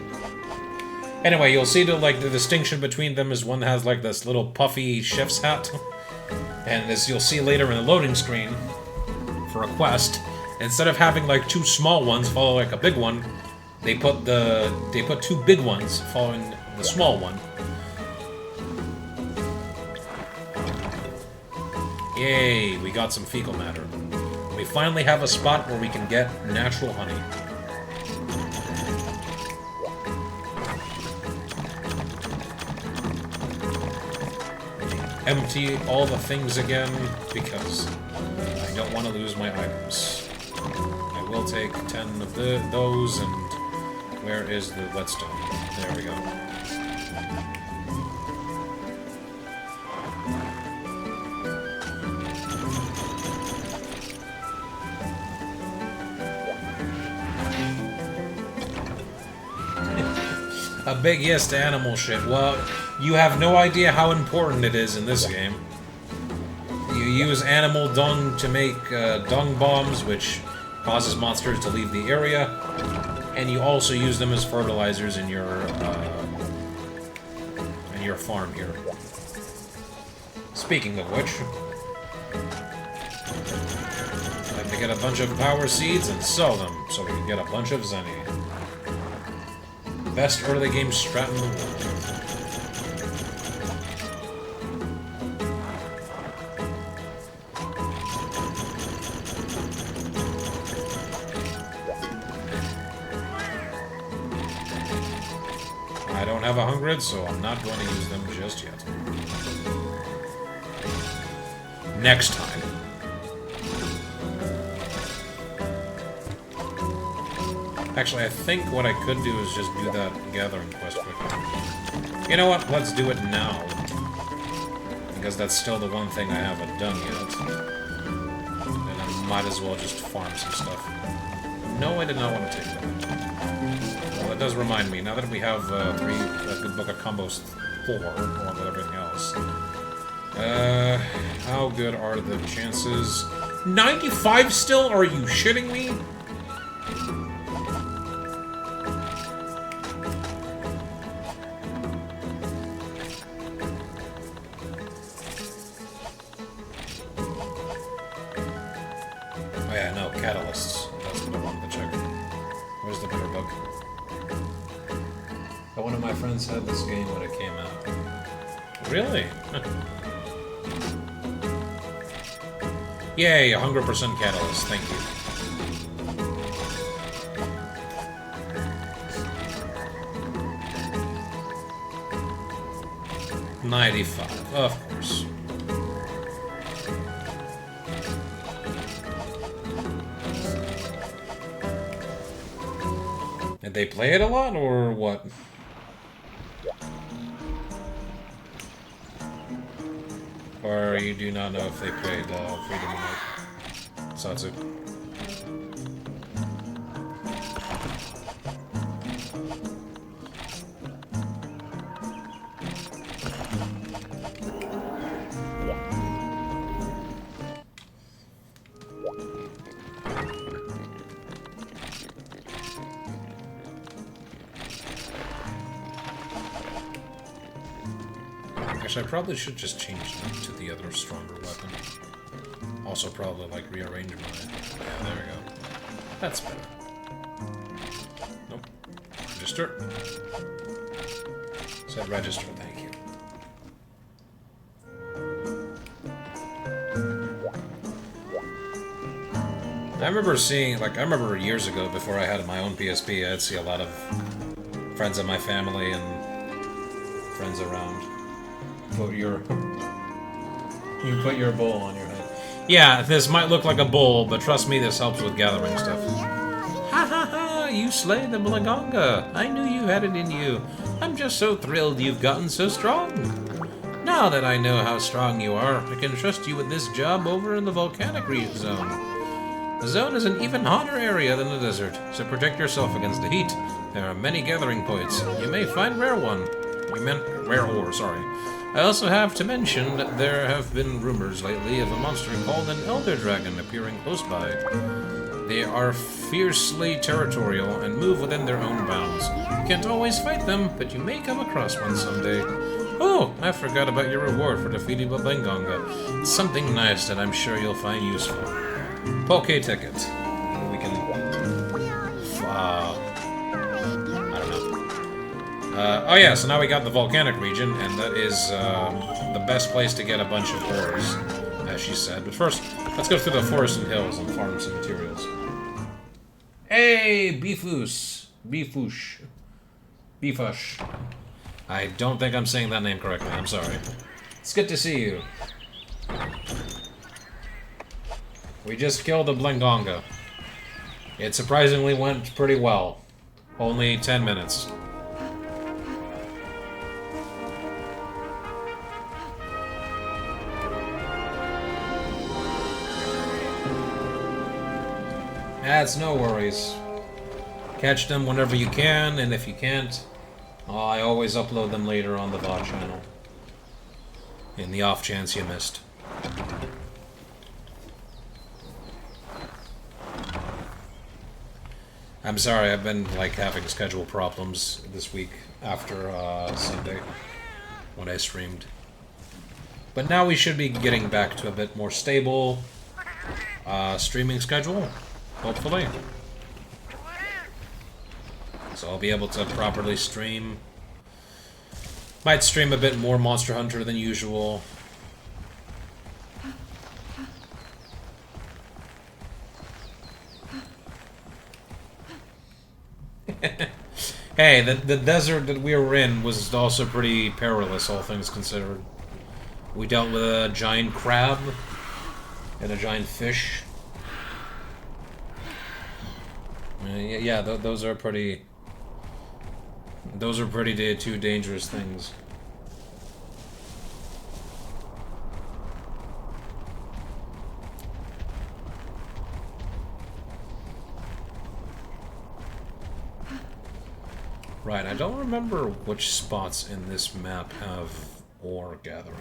Anyway, you'll see the distinction between them is one that has like this little puffy chef's hat. And as you'll see later in the loading screen for a quest, instead of having like two small ones follow like a big one, they put two big ones following the small one. Yay, we got some fecal matter. We finally have a spot where we can get natural honey. Empty all the things again, because I don't want to lose my items. I will take 10 of those, and where is the whetstone? There we go. A big yes to animal shit. Well, you have no idea how important it is in this game. You use animal dung to make dung bombs, which causes monsters to leave the area, and you also use them as fertilizers in your farm here. Speaking of which, I'd like to get a bunch of power seeds and sell them so we can get a bunch of Zenny. Best early game strat in the world. I don't have 100, so I'm not going to use them just yet. Next time. Actually, I think what I could do is just do that gathering quest quickly. You know what? Let's do it now. Because that's still the one thing I haven't done yet. And I might as well just farm some stuff. No, I did not want to take that. Well, it does remind me, now that we have a good book of combos 4, along with everything else. How good are the chances? 95 still? Are you shitting me? Catalysts. That's what I wanted to check. Where's the better bug? But one of my friends had this game when it came out. Really? Yay, 100% catalyst. Thank you. 95, of course. Did they play it a lot, or what? Or you do not know if they played Freedom Unite? Satsu. Actually, I probably should just change them to the other stronger weapon. Also probably, like, rearrange my... Yeah, there we go. That's better. Nope. Register. Said register, thank you. I remember seeing, like, I remember years ago, before I had my own PSP, I'd see a lot of friends of my family and friends around. You put your bowl on your head. Yeah, this might look like a bowl, but trust me, this helps with gathering stuff. Ha ha ha! You slay the Blangonga! I knew you had it in you. I'm just so thrilled you've gotten so strong. Now that I know how strong you are, I can trust you with this job over in the volcanic zone. The zone is an even hotter area than the desert, so protect yourself against the heat. There are many gathering points. You may find rare ore, sorry. I also have to mention that there have been rumors lately of a monster called an elder dragon appearing close by. They are fiercely territorial and move within their own bounds. You can't always fight them, but you may come across one someday. Oh, I forgot about your reward for defeating the Blangonga. It's something nice that I'm sure you'll find useful. Poke ticket. We can... I don't know. Oh yeah, so now we got the volcanic region, and that is the best place to get a bunch of ores, as she said. But first, let's go through the forest and hills and farm some materials. Hey, Beefoosh. Beefush. I don't think I'm saying that name correctly, I'm sorry. It's good to see you. We just killed the Blangonga. It surprisingly went pretty well. Only 10 minutes. That's no worries. Catch them whenever you can, and if you can't, I always upload them later on the VOD channel. In the off chance you missed. I'm sorry, I've been like having schedule problems this week after Sunday when I streamed. But now we should be getting back to a bit more stable streaming schedule, hopefully. So I'll be able to properly stream. Might stream a bit more Monster Hunter than usual. Hey, the desert that we were in was also pretty perilous, all things considered. We dealt with a giant crab and a giant fish. Yeah, those are pretty... Those are pretty two dangerous things. Right, I don't remember which spots in this map have ore gathering.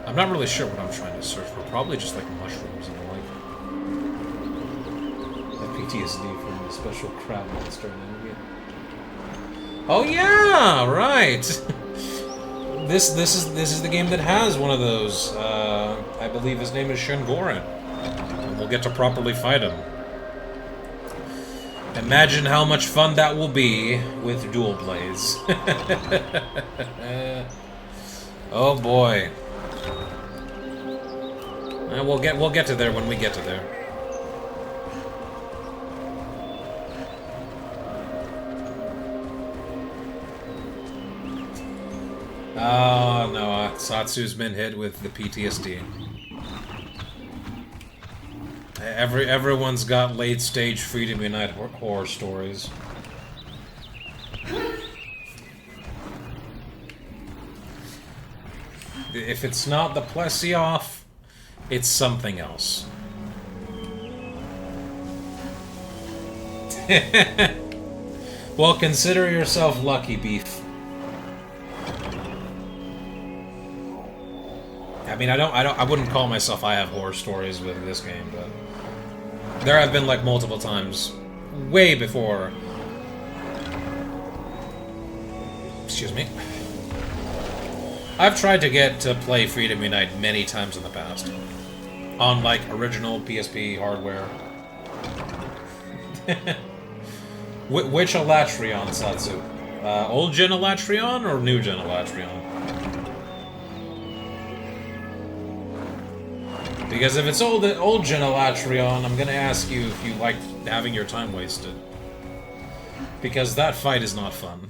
I'm not really sure what I'm trying to search for. Probably just like mushrooms and the like. PTSD from the special crab monster enemy. Oh yeah, right. This is the game that has one of those. I believe his name is Shengoran. And we'll get to properly fight him. Imagine how much fun that will be with dual blades. Oh boy. We'll get to there when we get to there. Oh no, Satsu's been hit with the PTSD. Everyone's got late-stage Freedom Unite horror stories. If it's not the Plesioff, it's something else. Well, consider yourself lucky, Beef. I mean, I wouldn't call myself I have horror stories with this game, but there have been like multiple times, way before. Excuse me. I've tried to get to play Freedom Unite many times in the past, on like original PSP hardware. Which Elatrion, Satsu? Old gen Elatrion or new gen Elatrion? Because if it's old Gen Elatrion, I'm gonna ask you if you like having your time wasted. Because that fight is not fun.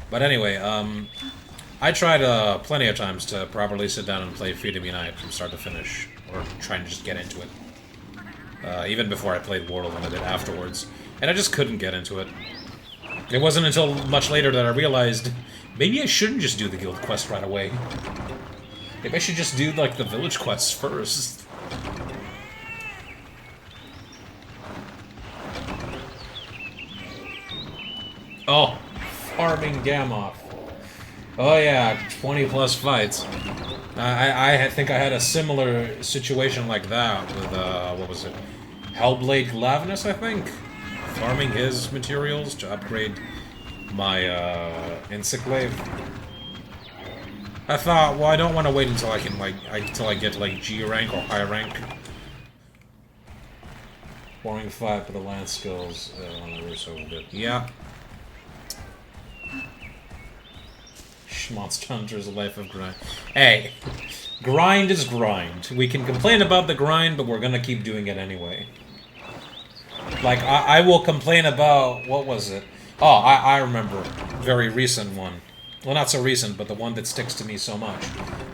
But anyway, I tried plenty of times to properly sit down and play Freedom Unite from start to finish, or try and just get into it. Even before I played World and I did afterwards. And I just couldn't get into it. It wasn't until much later that I realized, maybe I shouldn't just do the guild quest right away. Maybe I should just do, like, the village quests first. Oh, farming Gamoth. Oh yeah, 20 plus fights. I think I had a similar situation like that with, what was it? Hellblade Glavenus, I think? Farming his materials to upgrade my, Encyclave. I thought, well, I don't want to wait until I can, like, until I get, like, G rank or high rank. Boring fight for the land skills on the Russo bit. Yeah. Monster Hunter's a life of grind. Hey, grind is grind. We can complain about the grind, but we're gonna keep doing it anyway. Like, I will complain about... What was it? Oh, I remember. Very recent one. Well, not so recent, but the one that sticks to me so much.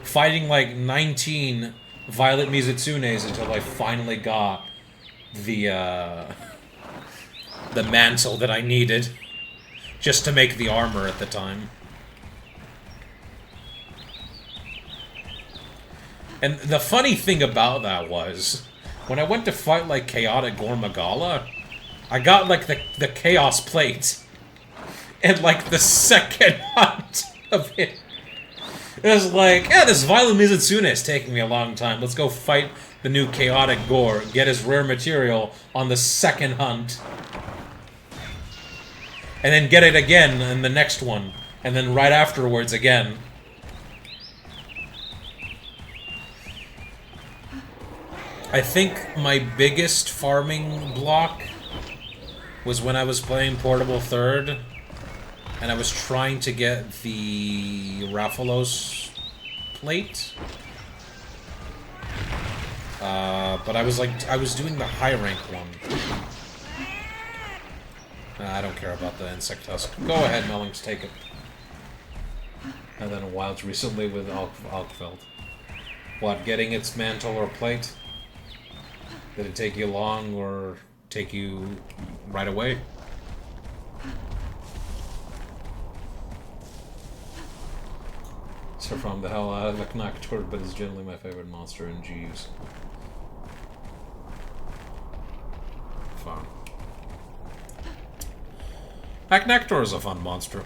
Fighting, like, 19 Violet Mizutsunes until I finally got the mantle that I needed. Just to make the armor at the time. And the funny thing about that was, when I went to fight, like, Chaotic Gormagala, I got, like, the Chaos Plate. And, like, the second hunt of it. It was like, yeah, this Violet Mizutsune is taking me a long time. Let's go fight the new Chaotic Gore, get his rare material on the second hunt. And then get it again in the next one. And then right afterwards again. I think my biggest farming block was when I was playing Portable Third, and I was trying to get the Raphalos plate. But I was doing the high rank one. I don't care about the insect husk. Go ahead, Mellings, take it. And then Wilds recently with Alkfeld. What, getting its mantle or plate? Did it take you long, or take you right away? So from the hell out of the Knactor, but it's generally my favorite monster in Jeeves. Fun. Knactor is a fun monster.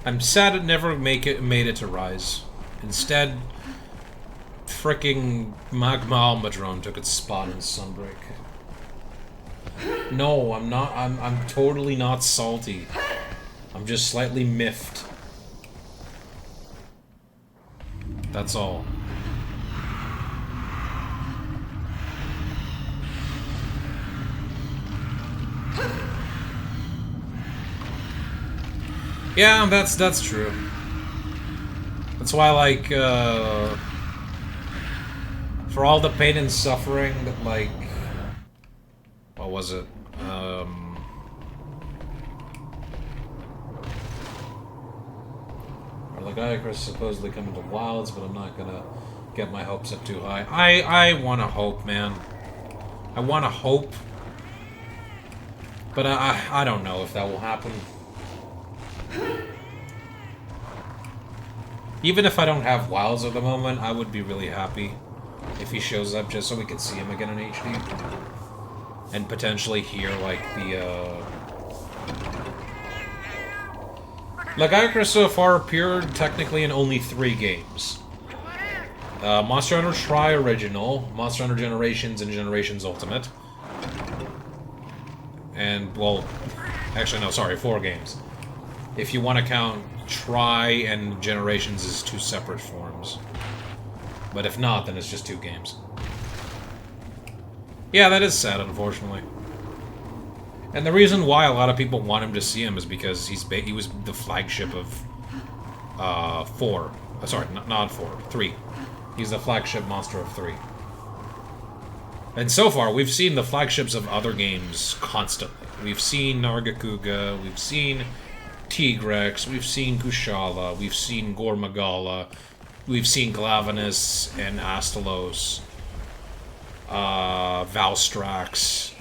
I'm sad it never made it to Rise. Instead, fricking Magma Almadrone took its spot in Sunbreak. No, I'm not. I'm totally not salty. I'm just slightly miffed. That's all. Yeah, that's true. That's why, like, for all the pain and suffering that, like, what was it? Or like, Icarus supposedly coming to Wilds, but I'm not gonna get my hopes up too high. I want to hope, man. I want to hope. But I don't know if that will happen. Even if I don't have Wilds at the moment, I would be really happy if he shows up just so we could see him again in HD. And potentially hear, like, the, Like, Icarus so far appeared technically in only 3 games. Monster Hunter Tri-Original, Monster Hunter Generations, and Generations Ultimate. And, well, actually, no, sorry, 4 games. If you want to count Tri and Generations as 2 separate forms. But if not, then it's just 2 games. Yeah, that is sad, unfortunately. And the reason why a lot of people want him to see him is because he was the flagship of 4. Sorry, not 4. 3. He's the flagship monster of 3. And so far, we've seen the flagships of other games constantly. We've seen Nargacuga, we've seen Tigrex, we've seen Kushala, we've seen Gormagala, we've seen Glavenus and Astalos, Valstrax.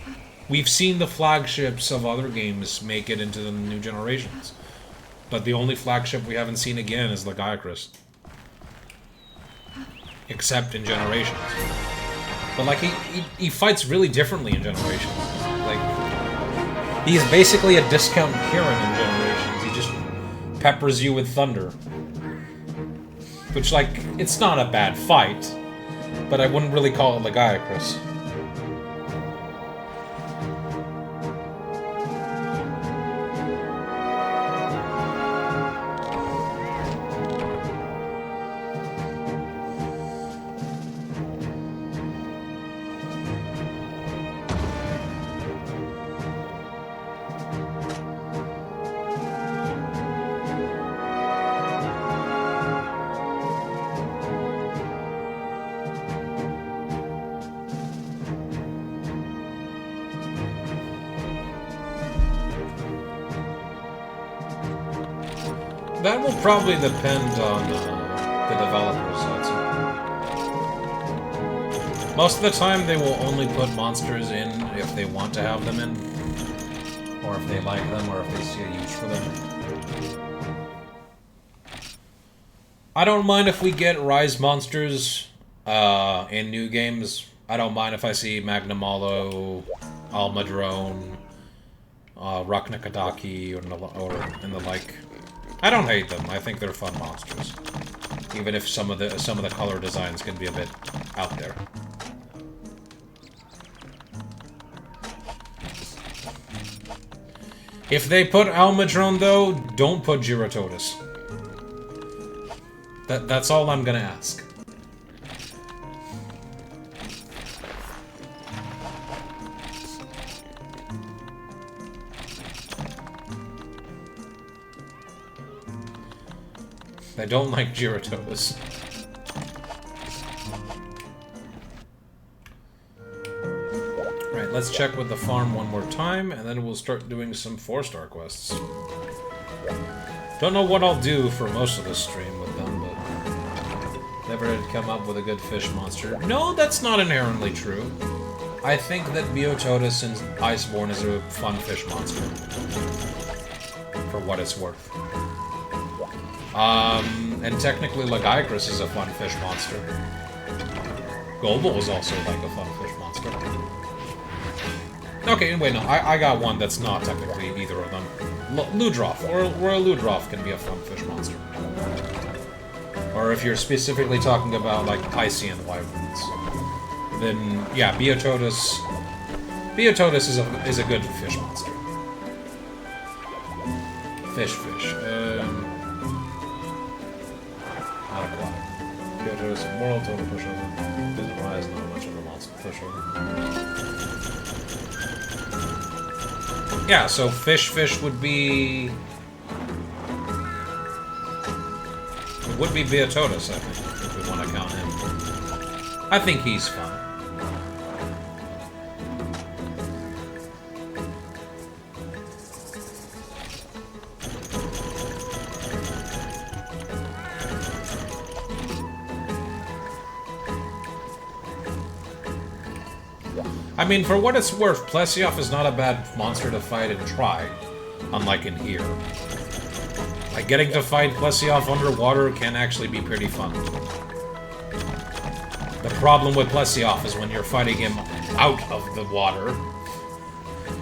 We've seen the flagships of other games make it into the new generations. But the only flagship we haven't seen again is Lagiacrus. Except in Generations. But, like, he fights really differently in Generations. Like, he's basically a discount Kieran in Generations. He just peppers you with thunder. Which, like, it's not a bad fight, but I wouldn't really call it Lagiacrus. That will probably depend on the developers, I'd say. Most of the time, they will only put monsters in if they want to have them in, or if they like them, or if they see a use for them. I don't mind if we get Rise monsters in new games. I don't mind if I see Magnamalo, Almadrone, Raknakadaki, or and the like. I don't hate them. I think they're fun monsters, even if some of the color designs can be a bit out there. If they put Almadrone, though, don't put Giratotus. That's all I'm gonna ask. I don't like Giratotus. Right, let's check with the farm one more time, and then we'll start doing some 4-star quests. Don't know what I'll do for most of this stream with them, but never had come up with a good fish monster. No, that's not inherently true. I think that Biototus in Iceborne is a fun fish monster. For what it's worth. And technically Lagiacrus is a fun fish monster. Golbal is also like a fun fish monster. Okay, wait, no, I got one that's not technically either of them. Ludroth, or a Ludroth can be a fun fish monster. Or if you're specifically talking about, like, Piscean wyverns, then, yeah, Biototus is a good fish monster. Fish. Not aquatic. Biototus, a moral total pushover. Doesn't rise, not much of a monster pushover. Yeah, so fish would be... It would be Biototus, I think, if we want to count him. I think he's fun. I mean, for what it's worth, Plesioth is not a bad monster to fight and try, unlike in here. Like, getting to fight Plesioth underwater can actually be pretty fun. The problem with Plesioth is when you're fighting him out of the water,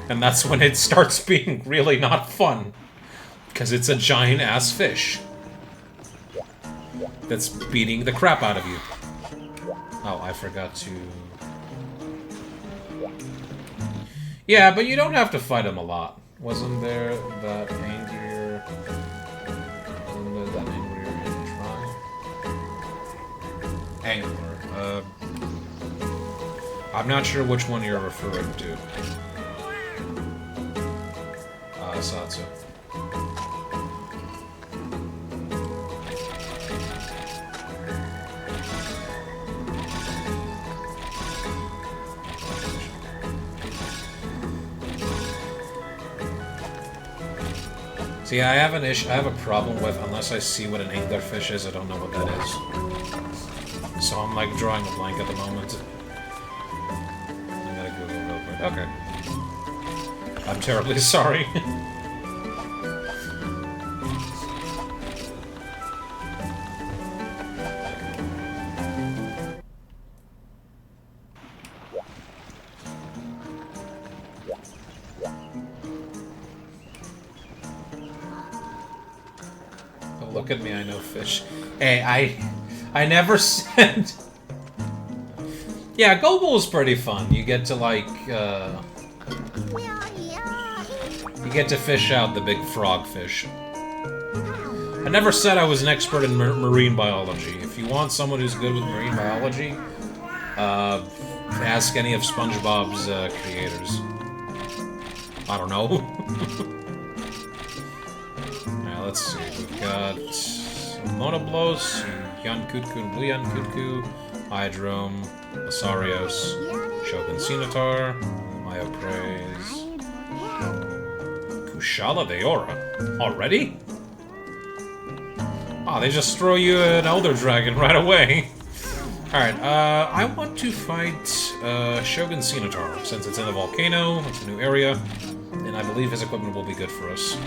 and that's when it starts being really not fun, because it's a giant-ass fish that's beating the crap out of you. Oh, I forgot to... Yeah, but you don't have to fight him a lot. Wasn't there that angrier... Wasn't there that angrier in try? Angler. I'm not sure which one you're referring to. Satsu. See, I have an issue. I have a problem with unless I see what an anglerfish is, I don't know what that is. So I'm like drawing a blank at the moment. I gotta Google real quick. Okay. I'm terribly sorry. Look at me, I know fish. Hey, I never said... Yeah, Gobo is pretty fun. You get to, like, you get to fish out the big frogfish. I never said I was an expert in marine biology. If you want someone who's good with marine biology, ask any of SpongeBob's creators. I don't know. Let's see, we've got Monoblos, Yankutku and Blue Yankutku, Hydrome, Asarios, Shogun Cenotar, Myopraise, Kushala Deora. Already? Oh, they just throw you an Elder Dragon right away. Alright, I want to fight Shogun Cenotar, since it's in a volcano, it's a new area, and I believe his equipment will be good for us.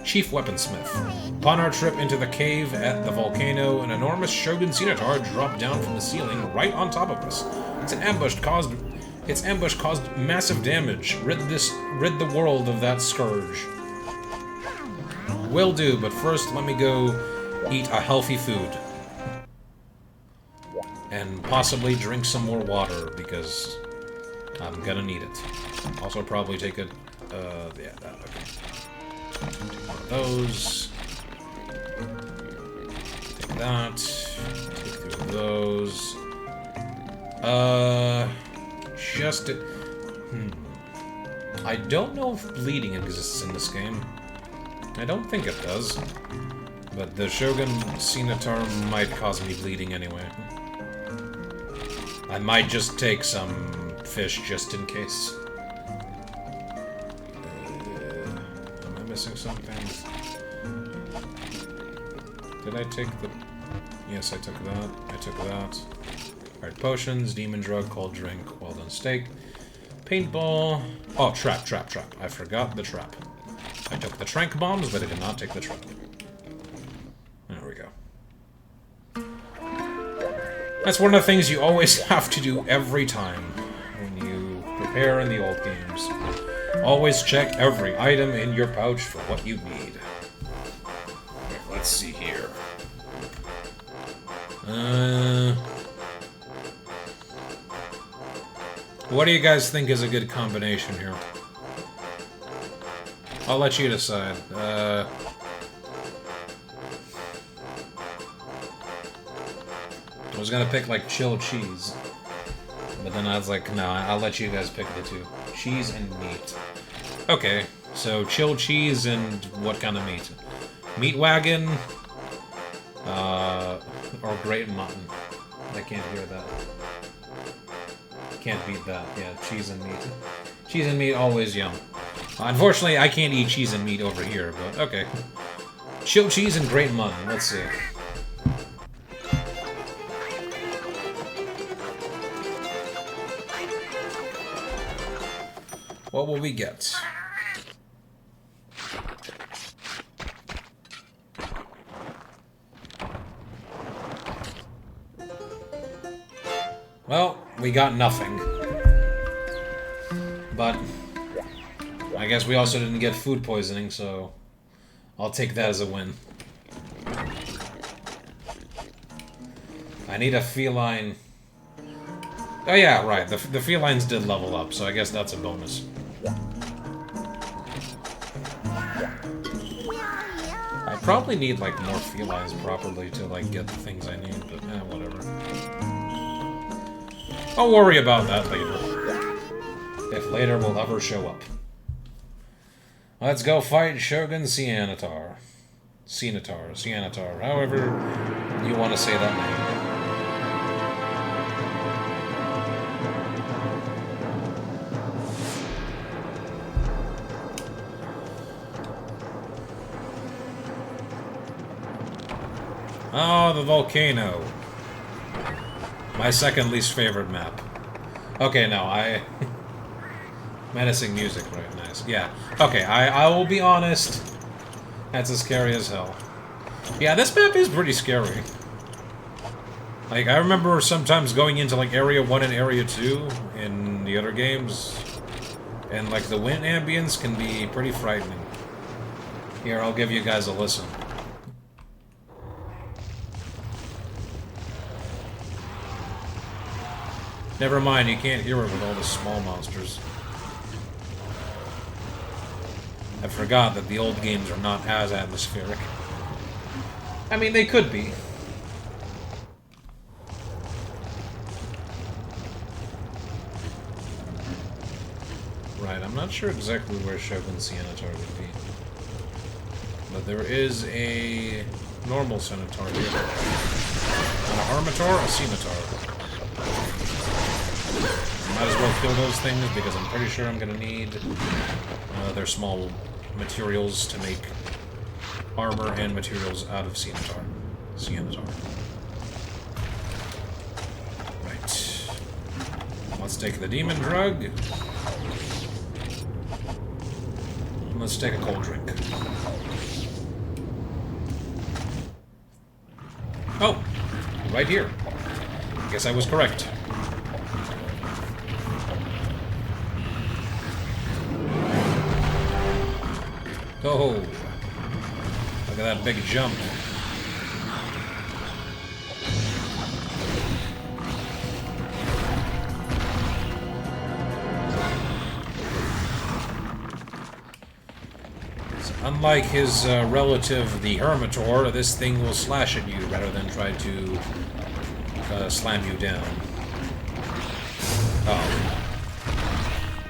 Chief Weaponsmith. Upon our trip into the cave at the volcano, an enormous Shogun Cenotar dropped down from the ceiling right on top of us. Its ambush caused massive damage. Rid the world of that scourge. Will do, but first let me go eat a healthy food. And possibly drink some more water, because I'm gonna need it. Also probably take a, yeah, that, okay. Take one of those. Take that. Take 2 of those. Just... I don't know if bleeding exists in this game. I don't think it does. But the Shogun Cenotar might cause me bleeding anyway. I might just take some fish just in case. Missing something. Did I take the... Yes, I took that. I took that. Alright, potions, demon drug, cold drink, well done steak. Paintball... Oh, trap. I forgot the trap. I took the trank bombs, but I did not take the trap. There we go. That's one of the things you always have to do every time when you prepare in the old games. Always check every item in your pouch for what you need. Okay, let's see here. What do you guys think is a good combination here? I'll let you decide. I was gonna pick, like, chilled cheese. But then I was like, no, I'll let you guys pick the 2. Cheese and meat. Okay, so chilled cheese and what kind of meat? Meat wagon, or grated mutton. I can't hear that. Can't beat that. Yeah, cheese and meat. Cheese and meat, always yum. Unfortunately, I can't eat cheese and meat over here, but okay. Chilled cheese and grated mutton. Let's see. What will we get? Well, we got nothing. But I guess we also didn't get food poisoning, so I'll take that as a win. I need a feline... Oh yeah, right, the felines did level up, so I guess that's a bonus. I probably need, like, more felines properly to, like, get the things I need, but whatever. I'll worry about that later. If later will ever show up. Let's go fight Shogun Cenotar. Cenotar, however you want to say that name. the volcano. My second least favorite map. Okay, no, menacing music, right? Nice. Yeah. Okay, I will be honest. That's as scary as hell. Yeah, this map is pretty scary. Like, I remember sometimes going into, like, Area 1 and Area 2 in the other games, and, like, the wind ambience can be pretty frightening. Here, I'll give you guys a listen. Never mind, you can't hear it with all the small monsters. I forgot that the old games are not as atmospheric. I mean, they could be. Right, I'm not sure exactly where Shogun Senator would be. But there is a normal Centaur here. Not a Armator, a Scimitar. Might as well kill those things because I'm pretty sure I'm gonna need their small materials to make armor and materials out of Scimitar. Right. Let's take the demon drug. And let's take a cold drink. Oh! Right here. Guess I was correct. Oh! Look at that big jump. Unlike his relative, the Hermitor, this thing will slash at you rather than try to slam you down. Oh.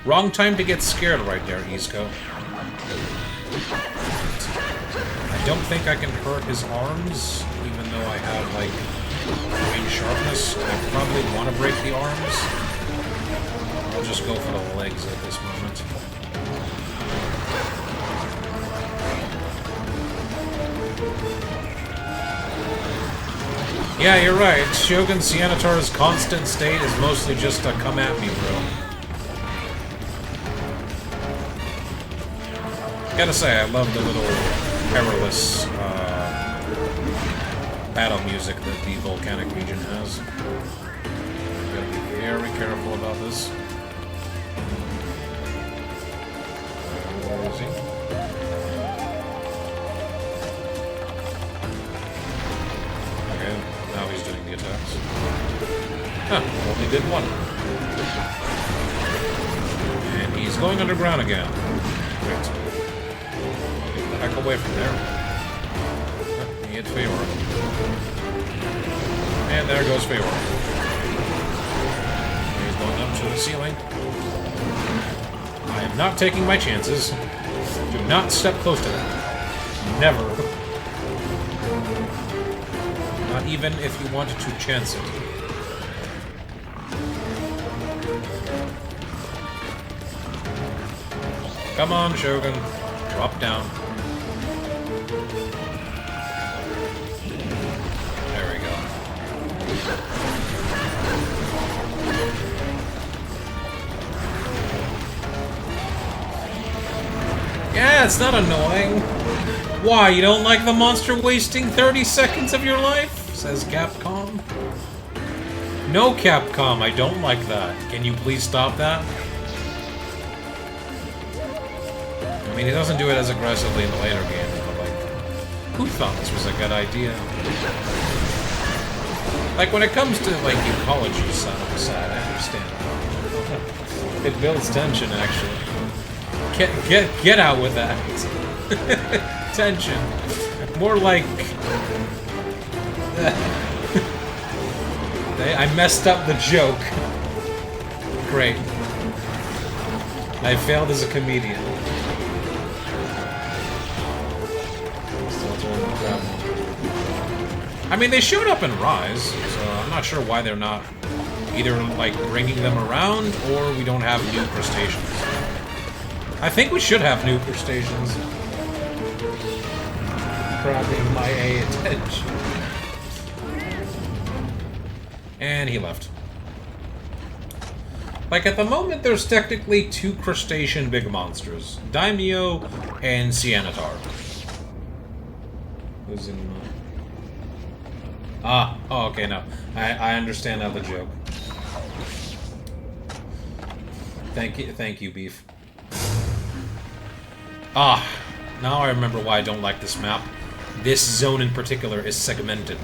Wrong time to get scared right there, Isco. I don't think I can hurt his arms, even though I have, like, range sharpness. I probably want to break the arms. I'll just go for the legs at this moment. Yeah, you're right. Shogun Senator's constant state is mostly just a come at me, bro. Gotta say, I love the little perilous battle music that the volcanic region has. Gotta be very careful about this. Where is he? Now he's doing the attacks. Huh, only did one. And he's going underground again. Great. Get the heck away from there. He hit Feyor. And there goes Feyor. He's going up to the ceiling. I am not taking my chances. Do not step close to that. Never. Not even if you wanted to chance it. Come on, Shogun. Drop down. There we go. Yeah, it's not annoying. Why, you don't like the monster wasting 30 seconds of your life? Says Capcom. No, Capcom, I don't like that. Can you please stop that? I mean, he doesn't do it as aggressively in the later games, but like, who thought this was a good idea? Like, when it comes to, like, ecology side, I understand. It builds tension, actually. Get out with that. Tension. More like... I messed up the joke. Great. I failed as a comedian. I mean, they showed up in Rise, so I'm not sure why they're not either, like, bringing them around, or we don't have new crustaceans. I think we should have new crustaceans. Grabbing my attention. And he left. Like, at the moment, there's technically 2 crustacean big monsters. Daimyo and Cianatar. Who's in... Ah, oh, okay, no. I understand now the joke. Thank you, Beef. Ah, now I remember why I don't like this map. This zone in particular is segmented.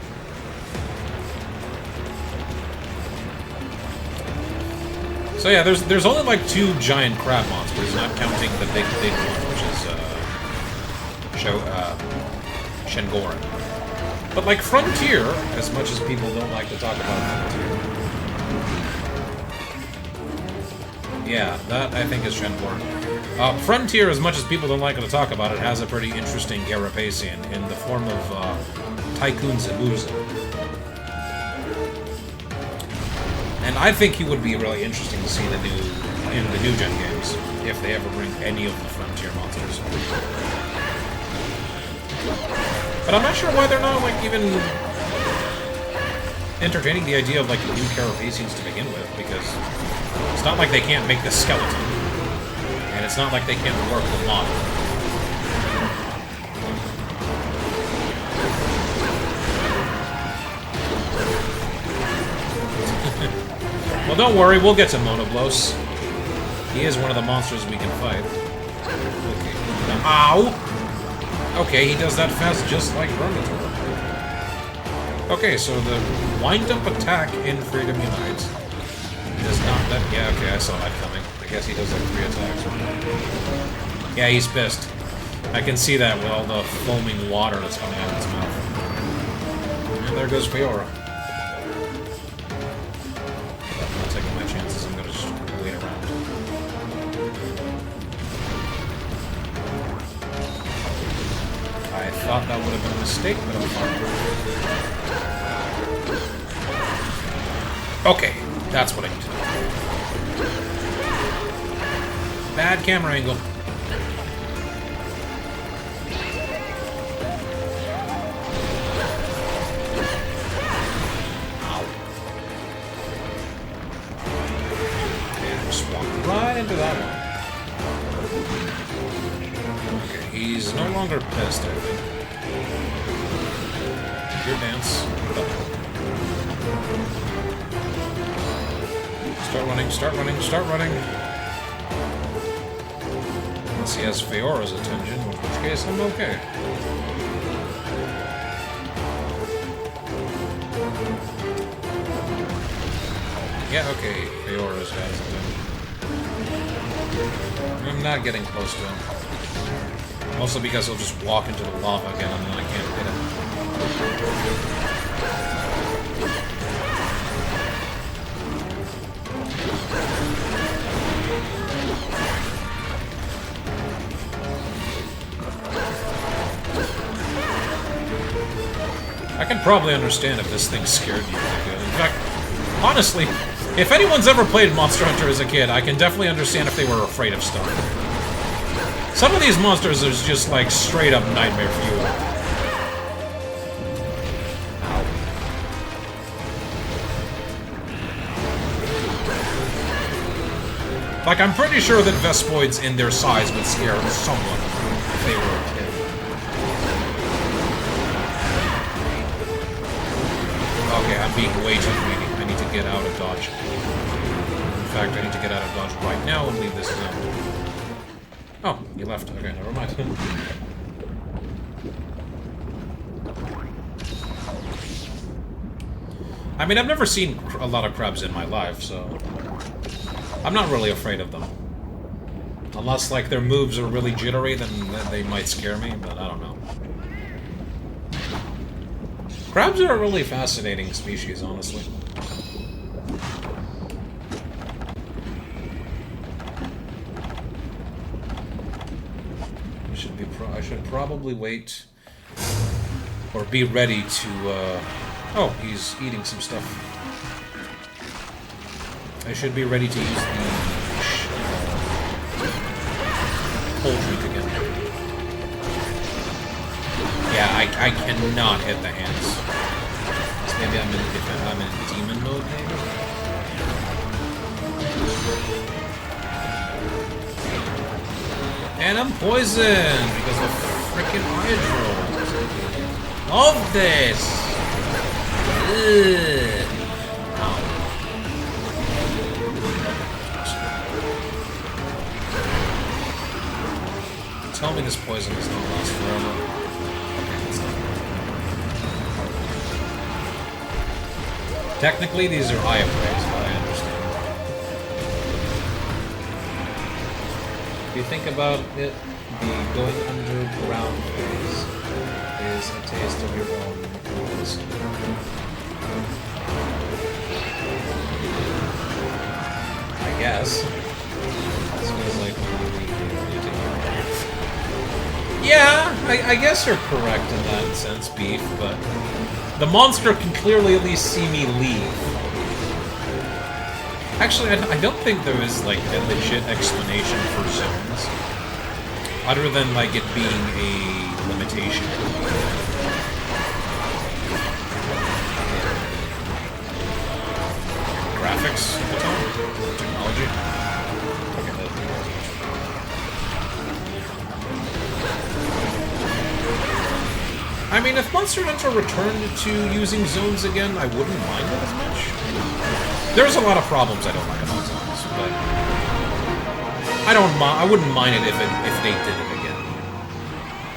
So yeah, there's only like 2 giant crab monsters, not counting the big one, which is Shengoran. But like Frontier, as much as people don't like to talk about Frontier. Yeah, that I think is Shengoran. Frontier, as much as people don't like to talk about it, has a pretty interesting Carapacian in the form of Tycoon Zabuza. And I think he would be really interesting to see in the new gen games, if they ever bring any of the Frontier monsters. But I'm not sure why they're not, like, even entertaining the idea of, like, new Carapacians to begin with, because it's not like they can't make the skeleton. And it's not like they can't work the model. Well, don't worry, we'll get to Monoblos. He is one of the monsters we can fight. Okay. Ow! Okay, he does that fast just like Vermithor. Okay, so the wind-up attack in Freedom Unites is not that... Yeah, okay, I saw that coming. I guess he does like 3 attacks. Yeah, he's pissed. I can see that with all the foaming water that's coming out of his mouth. And there goes Fiora. I'm not taking my chances, I'm gonna just wait around. I thought that would have been a mistake, but I'm fine. Okay, that's what I need to do. Bad camera angle. Ow. And just walk right into that one. Okay, he's no longer pissed, I think. Your dance. Start running, start running, start running. Unless he has Feora's attention, in which case I'm okay. Yeah, okay, Feora's got his attention. I'm not getting close to him. Also because he'll just walk into the lava again and then I can't hit him. I can probably understand if this thing scared you really good. In fact, honestly, if anyone's ever played Monster Hunter as a kid, I can definitely understand if they were afraid of stuff. Some of these monsters is just like straight up nightmare fuel. Like, I'm pretty sure that Vespoids in their size would scare someone if they were a kid. Okay, I'm being way too greedy. I need to get out of dodge. In fact, I need to get out of dodge right now and leave this zone. Oh, you left. Okay, never mind. I mean, I've never seen a lot of crabs in my life, so... I'm not really afraid of them. Unless, like, their moves are really jittery, then they might scare me, but I don't know. Crabs are a really fascinating species, honestly. I should probably wait, or be ready to, oh, he's eating some stuff. I should be ready to use the cold drink again. Yeah, I cannot hit the hands. So maybe I'm in demon mode am poisoned because of freaking hydro. Love this. Ugh. Tell me this poison does not last forever. Okay, that's not. Technically, these are eye sprays, but I understand. If you think about it, the going underground phase is a taste of your own wounds. I guess. This feels like when you leave here, you take your breath. Yeah, I guess you're correct in that sense, Beef, but the monster can clearly at least see me leave. Actually, I don't think there is, like, a legit explanation for zones. Other than, like, it being a limitation. Graphics at the time? Technology? Okay, that. I mean, if Monster Hunter returned to using zones again, I wouldn't mind it as much. There's a lot of problems I don't like about zones, but I wouldn't mind it if they did it again.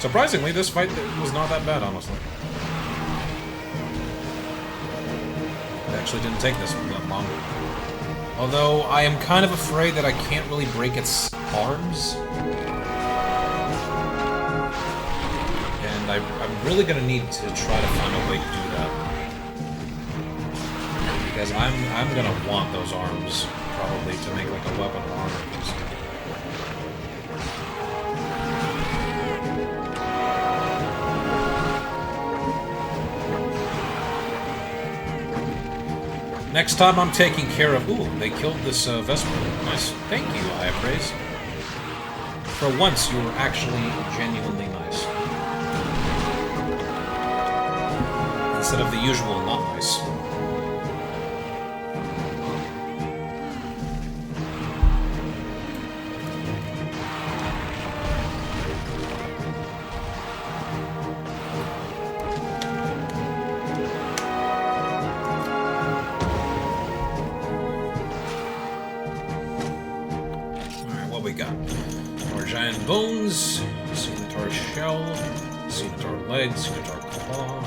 Surprisingly, this fight was not that bad, honestly. It actually didn't take this that long. Although I am kind of afraid that I can't really break its arms. And I'm really gonna need to try to find a way to do that. Because I'm gonna want those arms, probably, to make like a weapon or armor use. Next time I'm taking care of... Ooh, they killed this Vesper. Nice. Thank you, I appraise. For once, you were actually genuinely nice. Instead of the usual not nice. Bones, Scimitar shell, Scimitar legs, Scimitar claw.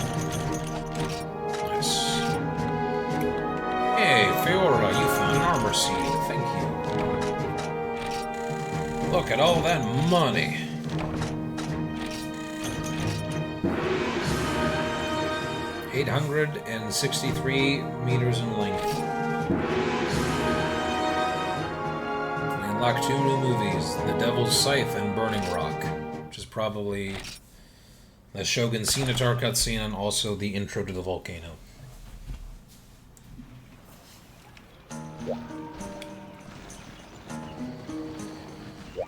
Nice. Hey, Fiora, you found an armor seed. Thank you. Look at all that money. $863 meters in length. Unlock 2 new movies, The Devil's Scythe and Burning Rock, which is probably the Shogun Scimitar cutscene and also the intro to the volcano.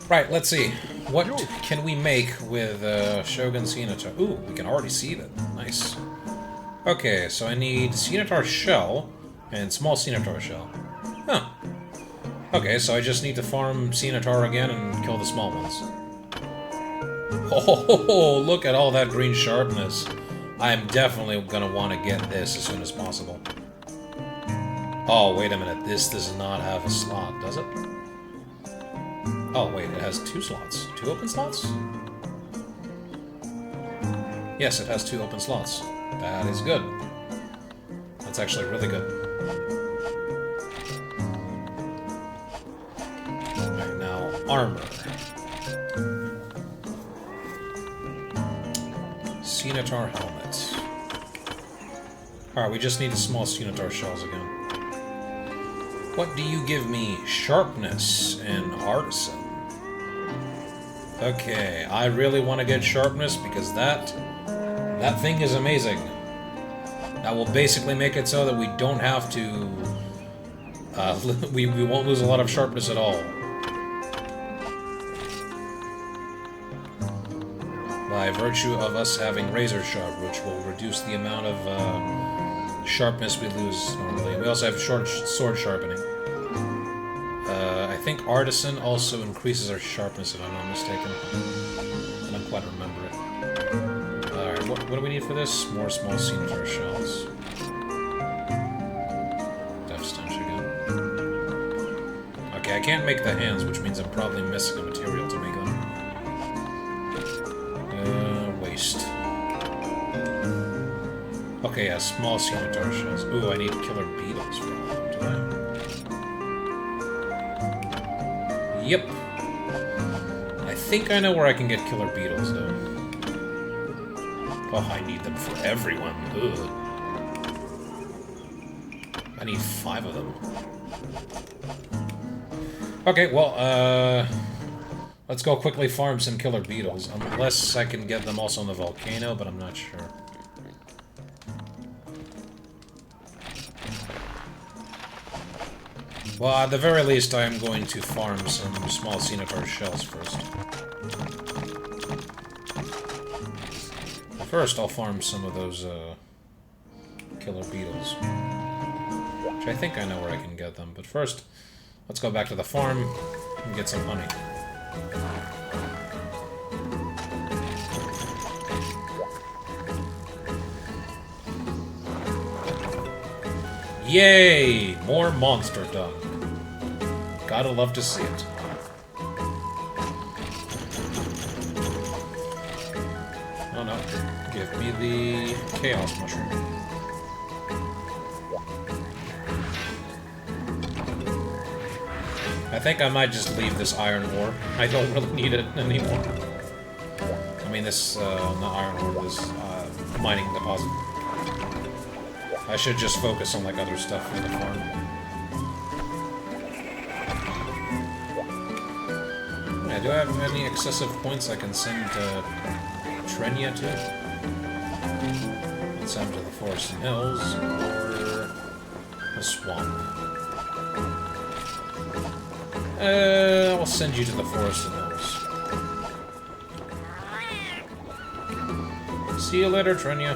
Right, let's see. What can we make with Shogun Scimitar? Ooh, we can already see that. Nice. Okay, so I need Scimitar shell and small Scimitar shell. Huh. Okay, so I just need to farm Scimitar again and kill the small ones. Oh, look at all that green sharpness. I am definitely going to want to get this as soon as possible. Oh, wait a minute. This does not have a slot, does it? Oh, wait, it has 2 slots. 2 open slots? Yes, it has 2 open slots. That is good. That's actually really good. Armor. Scimitar helmet. Alright, we just need small Scimitar shells again. What do you give me? Sharpness and artisan. Okay, I really want to get sharpness because that thing is amazing. That will basically make it so that we don't have to... we won't lose a lot of sharpness at all. By virtue of us having Razor Sharp, which will reduce the amount of sharpness we lose normally. We also have sword sharpening. I think Artisan also increases our sharpness, if I'm not mistaken. I don't quite remember it. Alright, what do we need for this? More small scimitar shells. Death stench again. Okay, I can't make the hands, which means I'm probably missing a material to make them. Waste. Okay, yeah, small scimitar shells. Ooh, I need killer beetles for all of them, do I? Yep. I think I know where I can get killer beetles, though. Oh, I need them for everyone. Ugh. I need 5 of them. Okay, well, let's go quickly farm some killer beetles. Unless I can get them also on the volcano, but I'm not sure. Well, at the very least, I am going to farm some small scimitar shells first. First, I'll farm some of those, killer beetles. Which I think I know where I can get them, but first, let's go back to the farm and get some honey. Yay! More monster dung. Gotta love to see it. Oh no. Give me the Chaos Mushroom. I think I might just leave this iron ore. I don't really need it anymore. I mean, this, not iron ore, this, mining deposit. I should just focus on, like, other stuff for the farm. Yeah, do I have any excessive points I can send Trenya to? Let's send him to the Forest and Hills, or the Swamp. I'll send you to the Forest and Hills. See you later, Trenya.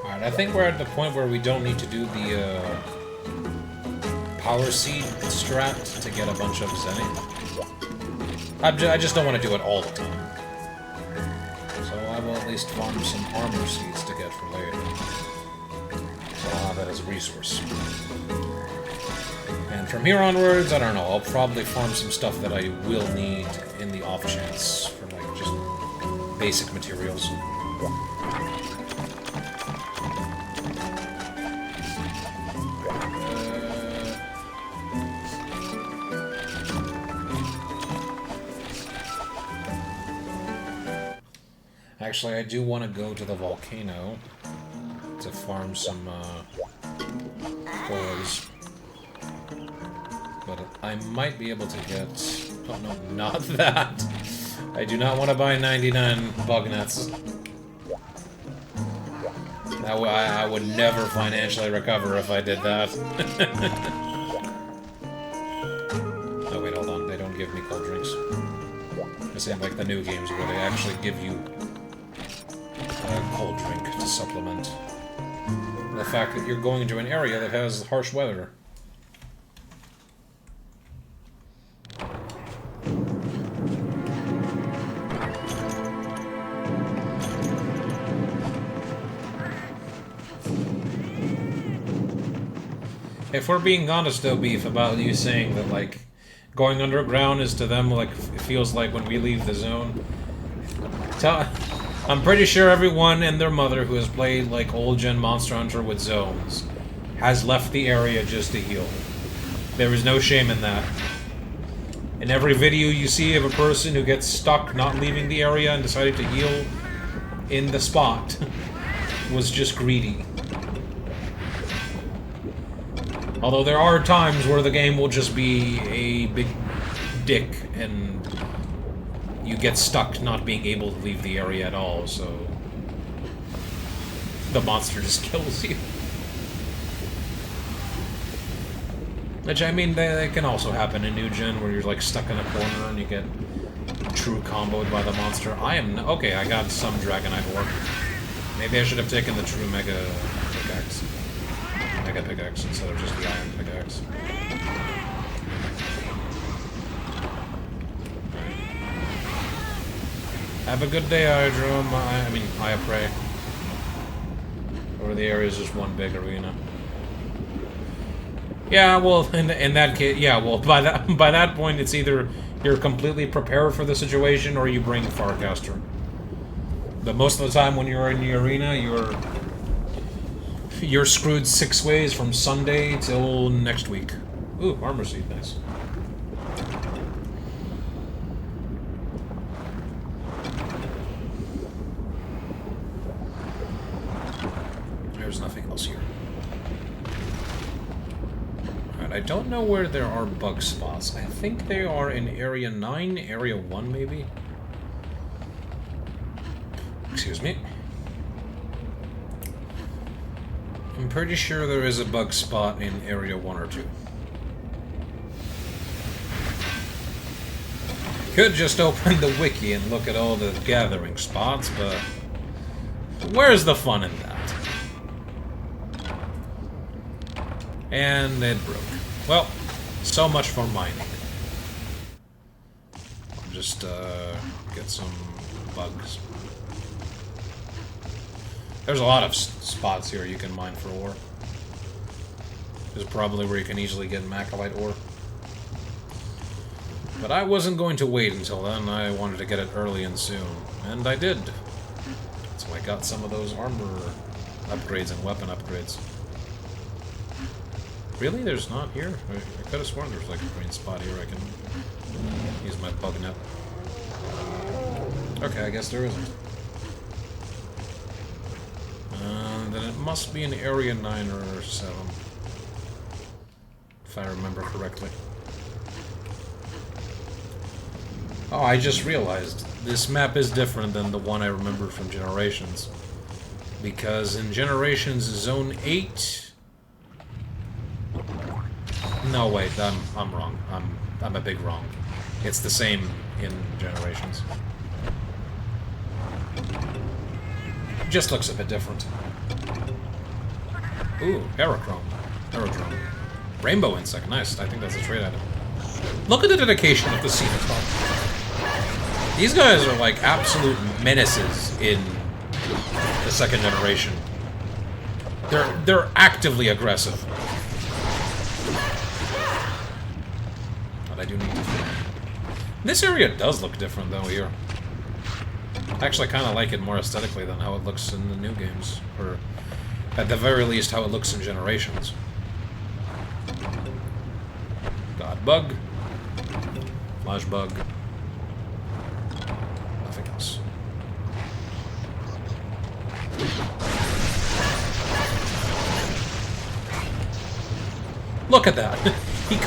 Alright, I think we're at the point where we don't need to do the, Power Seed strat to get a bunch of Zenith. I just don't want to do it all the time. So I will at least farm some armor seeds to get for later. So I'll have that as a resource. And from here onwards, I don't know, I'll probably farm some stuff that I will need in the off chance for, like, just basic materials. Actually, I do want to go to the volcano to farm some ores. But I might be able to get... Oh no, not that! I do not want to buy 99 bug nets. That way I would never financially recover if I did that. Oh wait, hold on. They don't give me cold drinks. This ain't like the new games where they actually give you a cold drink to supplement the fact that you're going to an area that has harsh weather. If we're being honest, though, Beef, about you saying that, like, going underground is to them, like, it feels like when we leave the zone. I'm pretty sure everyone and their mother who has played, like, old-gen Monster Hunter with zones has left the area just to heal. There is no shame in that. In every video you see of a person who gets stuck not leaving the area and decided to heal in the spot was just greedy. Although there are times where the game will just be a big dick and you get stuck not being able to leave the area at all, so the monster just kills you. Which, I mean, they can also happen in New Gen, where you're, like, stuck in a corner and you get true comboed by the monster. Okay, I got some Dragonite ore. Maybe I should have taken the true Mega Pickaxe. Mega Pickaxe instead of just the Iron Pickaxe. Have a good day, Hydrum. I mean, Prey. Or the area is just one big arena. Yeah, well, in that case, yeah, well, by that point, it's either you're completely prepared for the situation or you bring Farcaster. But most of the time, when you're in the arena, you're screwed 6 ways from Sunday till next week. Ooh, armor seed, nice. There's nothing else here. Alright, I don't know where there are bug spots. I think they are in Area 9, Area 1 maybe? Excuse me. I'm pretty sure there is a bug spot in Area 1 or 2. Could just open the wiki and look at all the gathering spots, but where's the fun in that? And it broke. Well, so much for mining. I'll just get some bugs. There's a lot of spots here you can mine for ore. This is probably where you can easily get Macalite ore. But I wasn't going to wait until then. I wanted to get it early and soon. And I did. So I got some of those armor upgrades and weapon upgrades. Really? There's not here? I could have sworn there's like a green spot here I can use my bug net. Okay, I guess there isn't. Then it must be in Area 9 or 7. If I remember correctly. Oh, I just realized. This map is different than the one I remember from Generations. Because in Generations, Zone 8... No, wait, I'm wrong. I'm a big wrong. It's the same in Generations. Just looks a bit different. Ooh, Aerodrome. Rainbow insect, nice. I think that's a trade item. Look at the dedication of the Xenotop. These guys are like absolute menaces in the second generation. They're actively aggressive. But I do need to. This area does look different though here. I actually kind of like it more aesthetically than how it looks in the new games, or at the very least how it looks in Generations. God bug, flash bug, nothing else. Look at that! He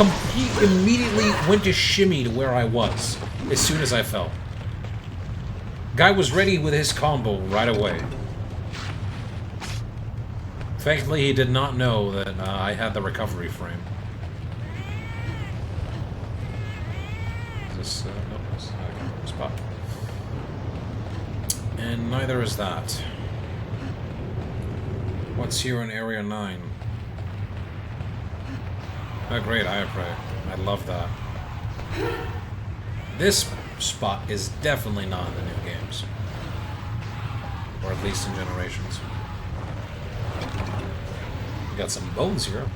immediately went to shimmy to where I was as soon as I fell. Guy was ready with his combo right away. Thankfully, he did not know that I had the recovery frame. Is this, no, it's not a recovery spot. And neither is that. What's here in Area 9? Oh, great, Prey. I love that. This spot is definitely not in the new games. Or at least in Generations. We got some bones here.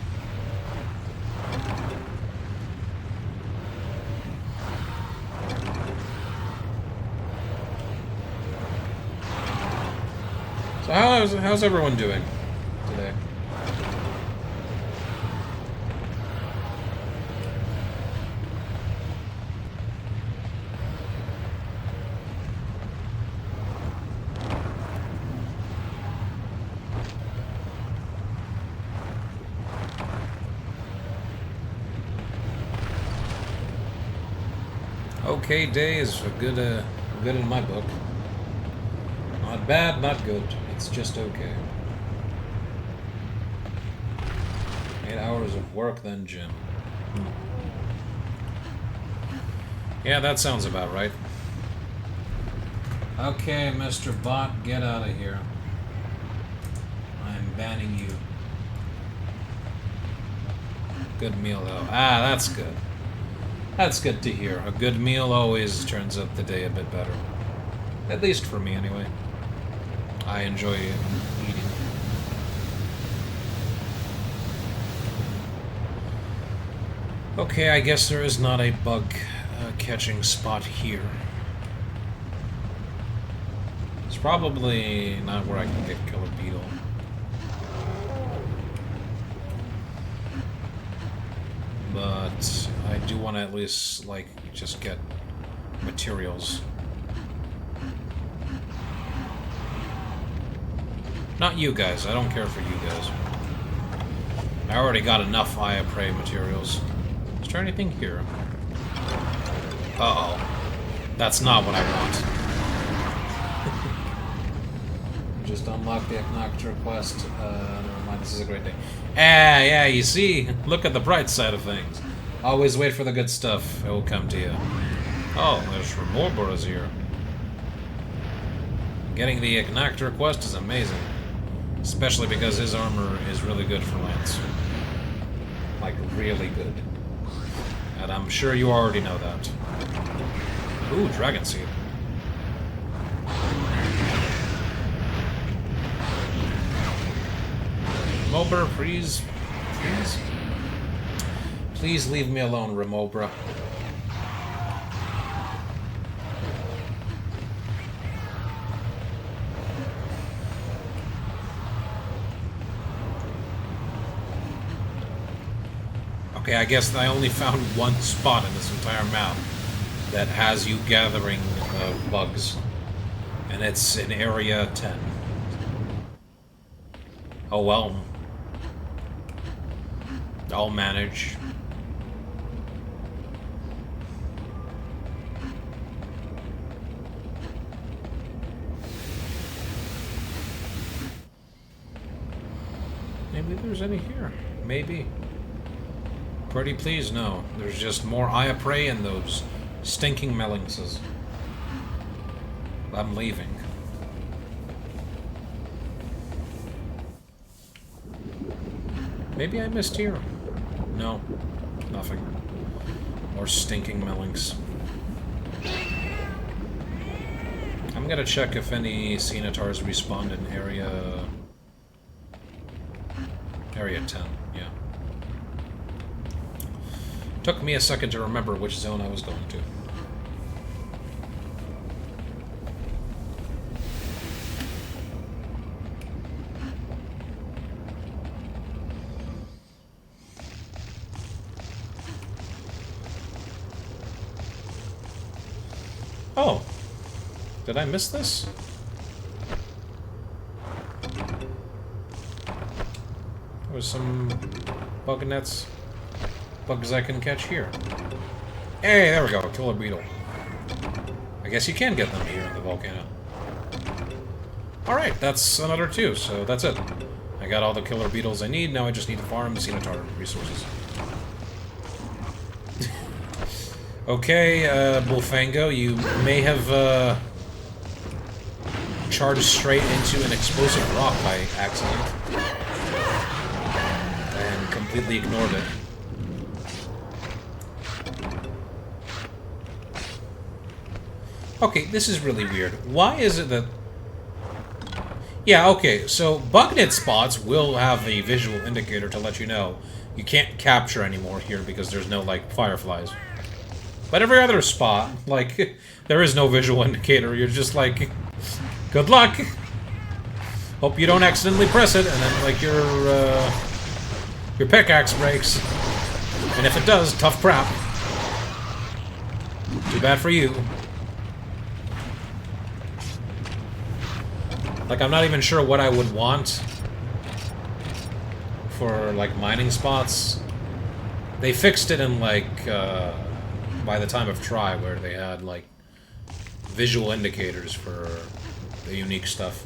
So how's everyone doing today? Okay day is good in my book. Not bad, not good. It's just okay. 8 hours of work, then gym. Yeah, that sounds about right. Okay, Mr. Bot, get out of here. I'm banning you. Good meal, though. Ah, that's good. That's good to hear. A good meal always turns up the day a bit better. At least for me, anyway. I enjoy eating. Okay, I guess there is not a bug catching spot here. It's probably not where I can get killer beetle. But I do want to at least, like, just get materials. Not you guys. I don't care for you guys. I already got enough Eye of Prey materials. Is there anything here? Uh-oh. That's not what I want. Just unlock the Eknoctra quest. Never mind, this is a great day. Ah, yeah, you see? Look at the bright side of things. Always wait for the good stuff. It will come to you. Oh, there's Remorbora's here. Getting the Eknoctra quest is amazing. Especially because his armor is really good for Lance. Like, really good. And I'm sure you already know that. Ooh, Dragon Seed. Remobra, please. Please? Please leave me alone, Remobra. Okay, I guess I only found one spot in this entire map that has you gathering bugs. And it's in Area 10. Oh well. I'll manage. Maybe there's any here. Maybe. Pretty please, no. There's just more Eye of Prey and those stinking Mellingses. I'm leaving. Maybe I missed here. No. Nothing. More stinking Mellings. I'm gonna check if any Cenotars respawned in Area 10, yeah. Took me a second to remember which zone I was going to. Oh! Did I miss this? There was some bug nets. Bugs I can catch here. Hey, there we go. Killer beetle. I guess you can get them here in the volcano. Alright, that's another 2, so that's it. I got all the killer beetles I need, now I just need to farm Cenotar resources. Okay, Bullfango, you may have charged straight into an explosive rock by accident. And completely ignored it. Okay, this is really weird. Why is it that... Yeah, okay, so bugnet spots will have a visual indicator to let you know you can't capture anymore here because there's no, like, fireflies. But every other spot, like, there is no visual indicator. You're just like, good luck! Hope you don't accidentally press it, and then, like, your pickaxe breaks. And if it does, tough crap. Too bad for you. Like, I'm not even sure what I would want for, like, mining spots. They fixed it in, like, by the time of Try, where they had, like, visual indicators for the unique stuff.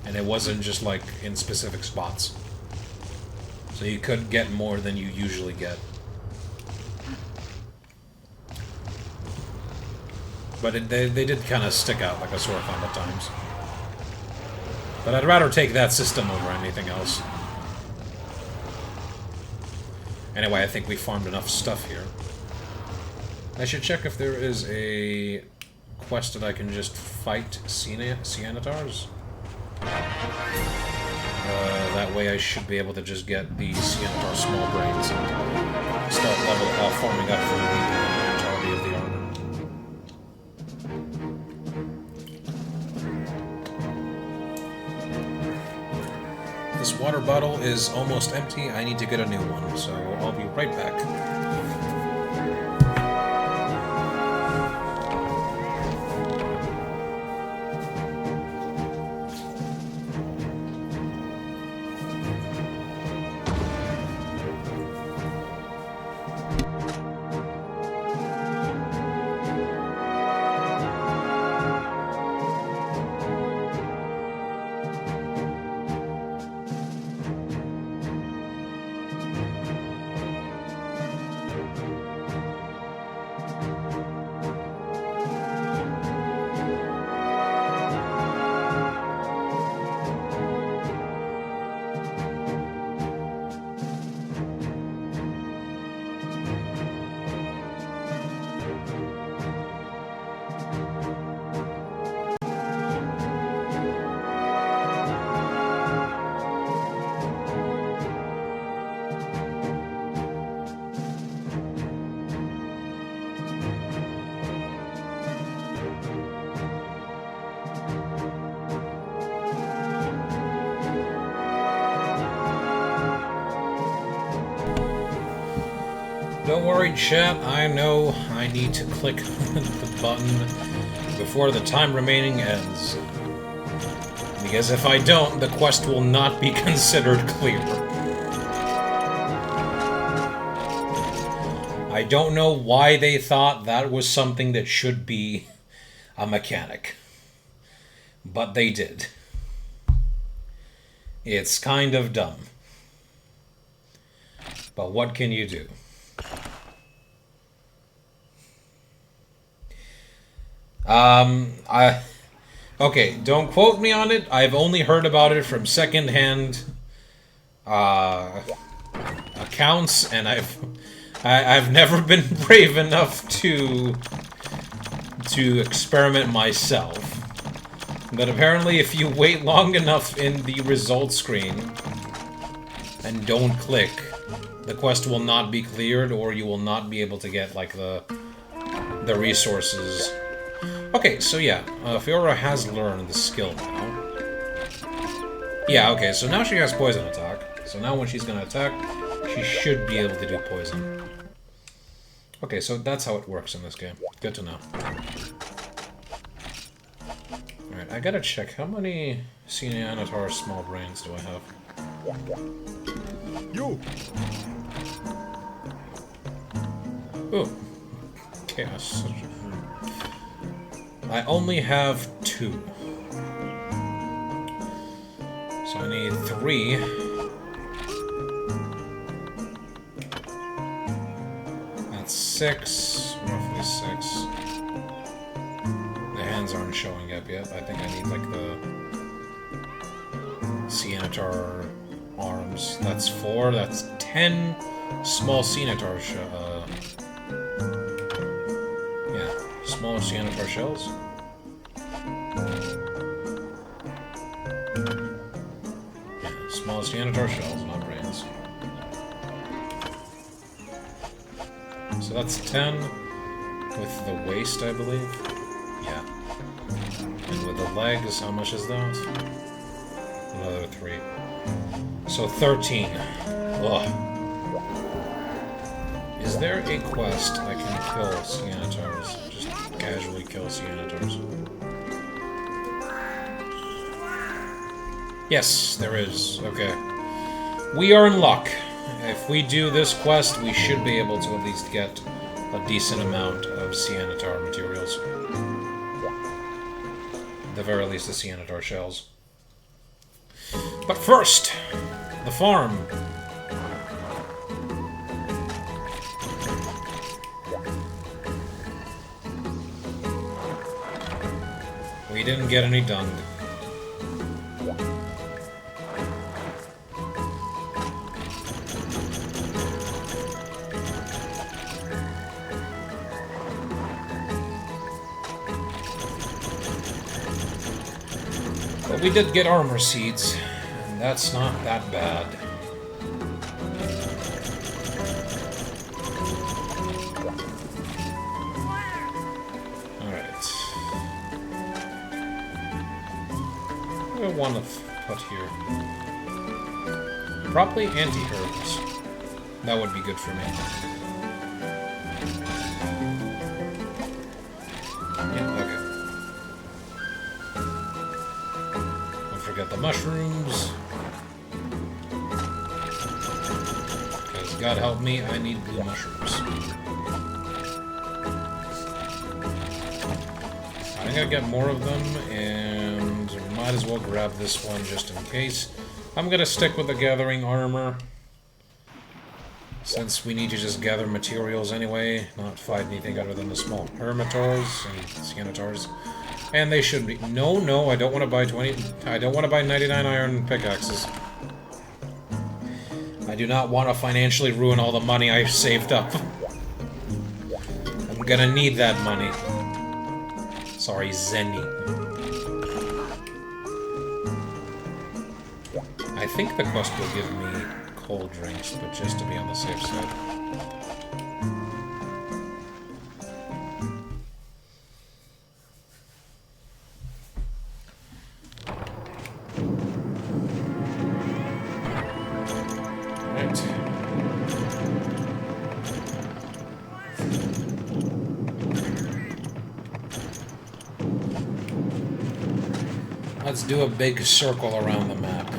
And it wasn't just, like, in specific spots. So you could get more than you usually get. But they did kind of stick out like a sore thumb at times. But I'd rather take that system over anything else. Anyway, I think we farmed enough stuff here. I should check if there is a quest that I can just fight Cianatars. That way I should be able to just get the Cianatar small brains and start farming up for the entirety of the armor. This water bottle is almost empty. I need to get a new one, so I'll be right back. Don't worry, chat. I know I need to click the button before the time remaining ends. Because if I don't, the quest will not be considered clear. I don't know why they thought that was something that should be a mechanic. But they did. It's kind of dumb. But what can you do? Okay, don't quote me on it. I've only heard about it from second-hand accounts, and I've never been brave enough to experiment myself. But apparently, if you wait long enough in the results screen and don't click, the quest will not be cleared, or you will not be able to get like the resources. Okay, so yeah, Fiora has learned the skill now. Yeah, okay, so now she has poison attack. So now when she's gonna attack, she should be able to do poison. Okay, so that's how it works in this game. Good to know. Alright, I gotta check. How many Cianatar small brains do I have? You! Ooh. Chaos. I only have 2. So I need 3. That's 6. Roughly 6. The hands aren't showing up yet. I think I need, like, the Cianatar arms. That's 4. That's 10 small Cianatar small Cianatar shells. Yeah, small Cianatar shells, not brains. So that's 10 with the waist, I believe. Yeah. And with the legs, how much is that? Another 3. So 13. Ugh. Is there a quest I can kill Cianatars? Just casually kill Cianatars. Yes, there is. Okay. We are in luck. If we do this quest, we should be able to at least get a decent amount of Cianatar materials. At the very least, the Cianatar shells. But first, the farm. We didn't get any done. But we did get armor seeds, and that's not that bad. I want to put here? Probably anti-herbs. That would be good for me. Yeah, okay. Don't forget the mushrooms. Because God help me, I need blue mushrooms. I'm gonna get more of them, and might as well grab this one just in case. I'm gonna stick with the gathering armor, since we need to just gather materials anyway, not fight anything other than the small hermitars and scienitars. And they should be. No, I don't want to buy 20. I don't want to buy 99 iron pickaxes. I do not want to financially ruin all the money I've saved up. I'm gonna need that money. Sorry, Zenny. I think the quest will give me cold drinks, but just to be on the safe side. Alright. Let's do a big circle around the map.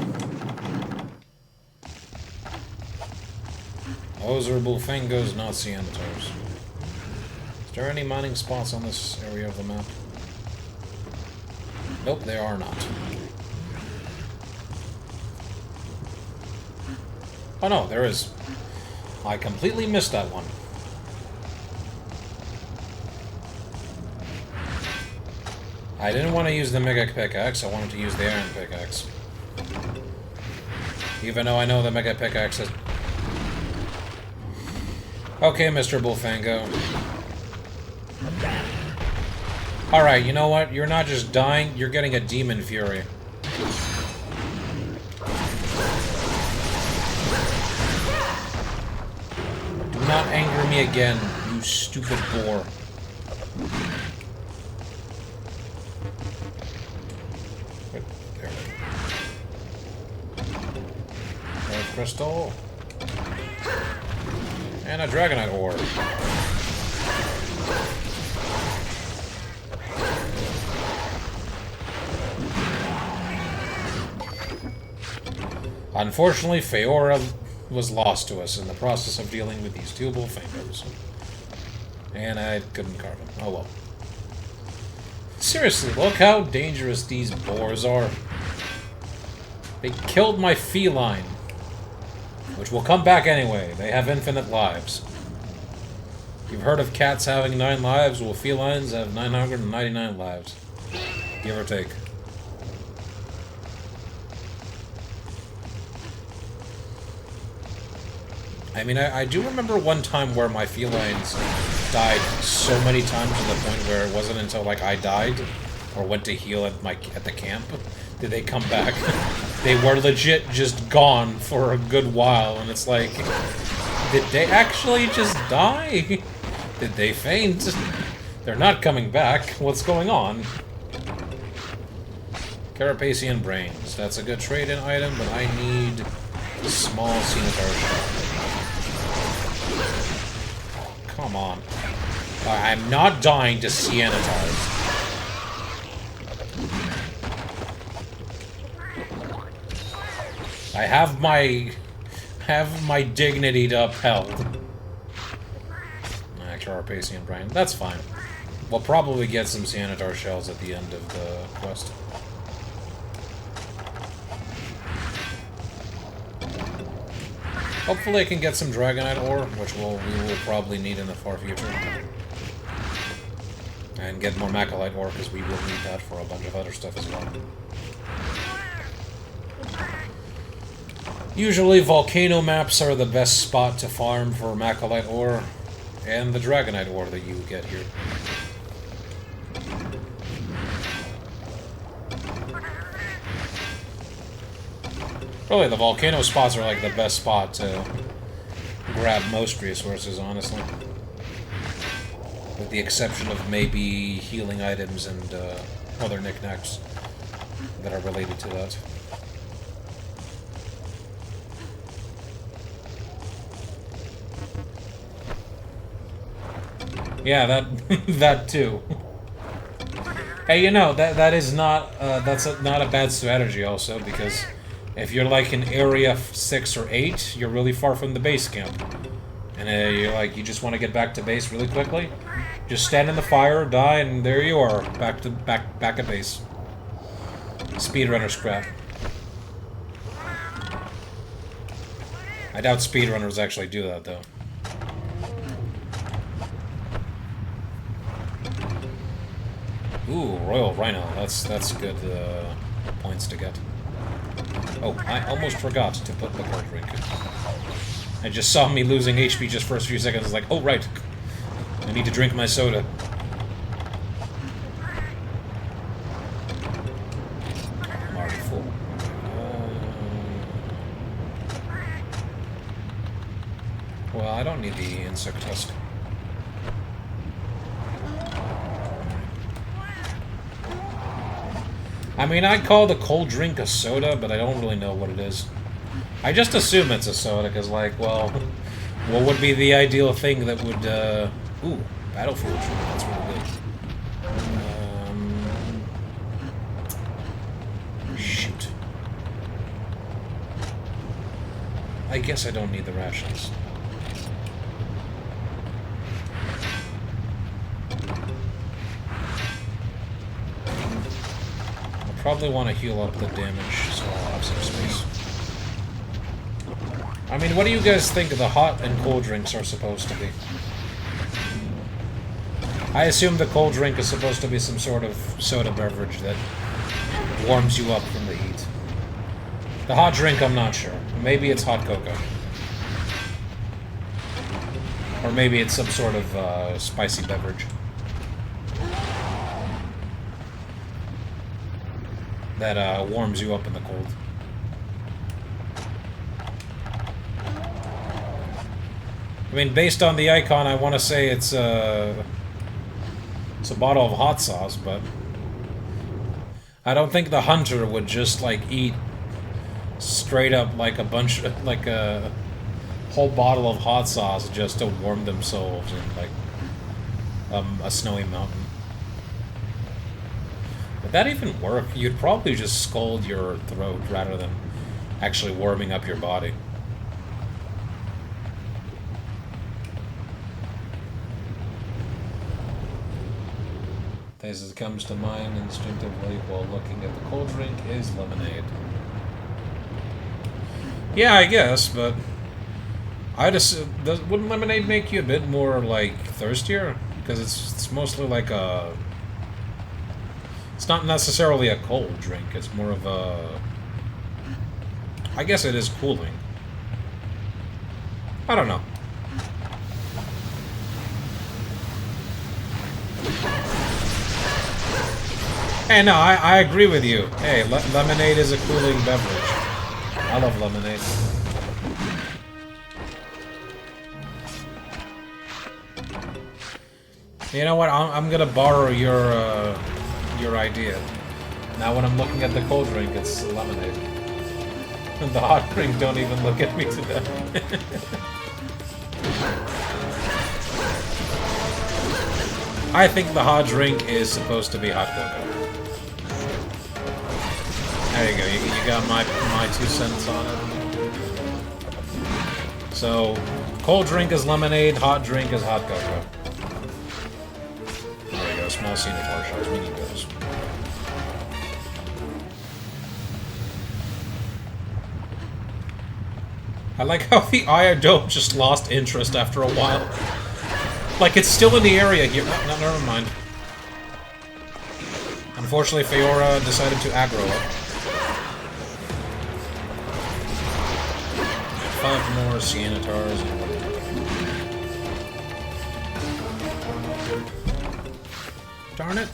Those are Blangongas, not scienitars. Is there any mining spots on this area of the map? Nope, there are not. Oh no, there is. I completely missed that one. I didn't want to use the mega pickaxe, I wanted to use the iron pickaxe. Even though I know the mega pickaxe is... Okay, Mr. Blangonga. Alright, you know what? You're not just dying, you're getting a demon fury. Do not anger me again, you stupid boar. There. Red crystal. And a dragonite ore. Unfortunately, Feora was lost to us in the process of dealing with these two Blangongas. And I couldn't carve them. Oh well. Seriously, look how dangerous these boars are. They killed my feline. Which will come back anyway. They have infinite lives. You've heard of cats having 9 lives? Well, felines have 999 lives. Give or take. I mean, I do remember one time where my felines died so many times to the point where it wasn't until, like, I died or went to heal at the camp did they come back. They were legit just gone for a good while, and it's like, did they actually just die? Did they faint? They're not coming back. What's going on? Carapacian brains. That's a good trade-in item, but I need a small scimitar shot. Come on. I'm not dying to cyanitars. I have my dignity to upheld. Carapacian brain. That's fine. We'll probably get some Sanitar shells at the end of the quest. Hopefully I can get some Dragonite ore, which we will probably need in the far future. And get more Macalite ore, because we will need that for a bunch of other stuff as well. Usually volcano maps are the best spot to farm for Macalite ore and the Dragonite ore that you get here. Really, the volcano spots are like the best spot to grab most resources, honestly. With the exception of maybe healing items and other knickknacks that are related to that. Yeah, that too. Hey, you know, that is not not a bad strategy also, because if you're like in area 6 or 8, you're really far from the base camp. And you just want to get back to base really quickly. Just stand in the fire, die, and there you are, back at base. Speedrunner scrap. I doubt speedrunners actually do that though. Ooh, Royal Rhino. That's good points to get. Oh, I almost forgot to put the cold drink in. I just saw me losing HP just for a few seconds. I was like, oh right, I need to drink my soda. I'm already full. Well, I don't need the insect husk. I mean, I'd call the cold drink a soda, but I don't really know what it is. I just assume it's a soda, because, like, well, what would be the ideal thing that would, ooh, battlefield sugar, that's really good. Shoot. I guess I don't need the rations. I'll probably want to heal up the damage, so I'll have some space. I mean, what do you guys think the hot and cold drinks are supposed to be? I assume the cold drink is supposed to be some sort of soda beverage that warms you up from the heat. The hot drink, I'm not sure. Maybe it's hot cocoa. Or maybe it's some sort of spicy beverage that warms you up in the cold. I mean, based on the icon, I want to say it's a bottle of hot sauce, but I don't think the hunter would just like eat straight up like a whole bottle of hot sauce just to warm themselves in like a snowy mountain. Would that even work? You'd probably just scald your throat rather than actually warming up your body. As it comes to mind instinctively while looking at the cold drink is lemonade. Yeah, I guess, but I just wouldn't lemonade make you a bit more like thirstier? Because it's mostly like a. It's not necessarily a cold drink. It's more of a. I guess it is cooling. I don't know. Hey, no, I agree with you. Hey, lemonade is a cooling beverage. I love lemonade. You know what? I'm gonna borrow your idea. Now when I'm looking at the cold drink, it's lemonade. The hot drink don't even look at me today. I think the hot drink is supposed to be hot cocoa. There you go, you got my 2 cents on it. So, cold drink is lemonade, hot drink is hot cocoa. There you go, small scenic workshops, we need those. I like how the Iodome just lost interest after a while. Like, it's still in the area here. No, never mind. Unfortunately, Fiora decided to aggro it. 5 more Cyanitars and darn it.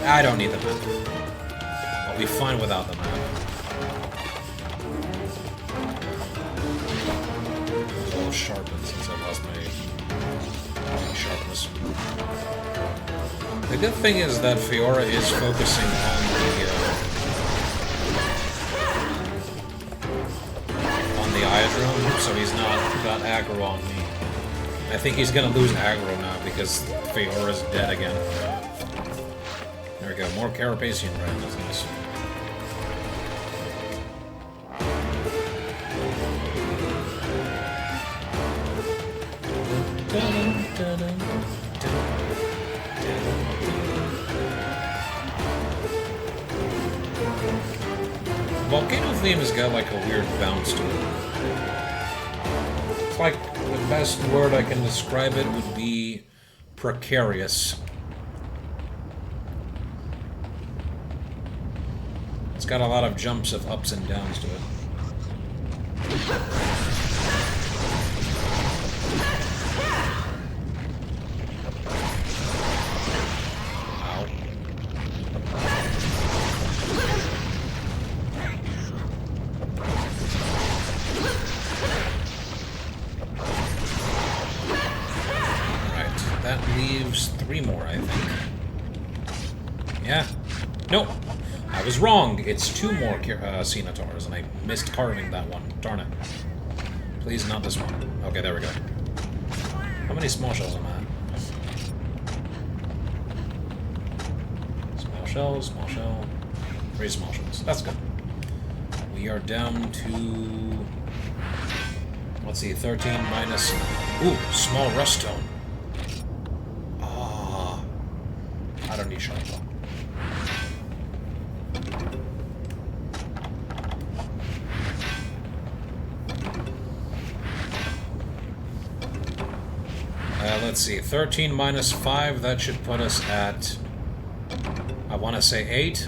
I don't need the map. I'll be fine without the map. It's all sharpened since I lost my sharpness. The good thing is that Fiora is focusing on the Iodrome, so he's not got aggro on me. I think he's gonna lose aggro now because Fiora's dead again. There we go, more Carapacian Brand, that's nice. Volcano Theme has got like a weird bounce to it. It's like the best word I can describe it would be precarious. It's got a lot of jumps of ups and downs to it. Leaves 3 more, I think. Yeah. Nope. I was wrong. It's 2 more Cyanitars, and I missed carving that one. Darn it. Please, not this one. Okay, there we go. How many small shells am I at? Small shell. 3 small shells. That's good. We are down to... let's see, 13 minus... Ooh, small rust stone. I don't need sharp one. Let's see, 13 minus 5, that should put us at, I want to say 8?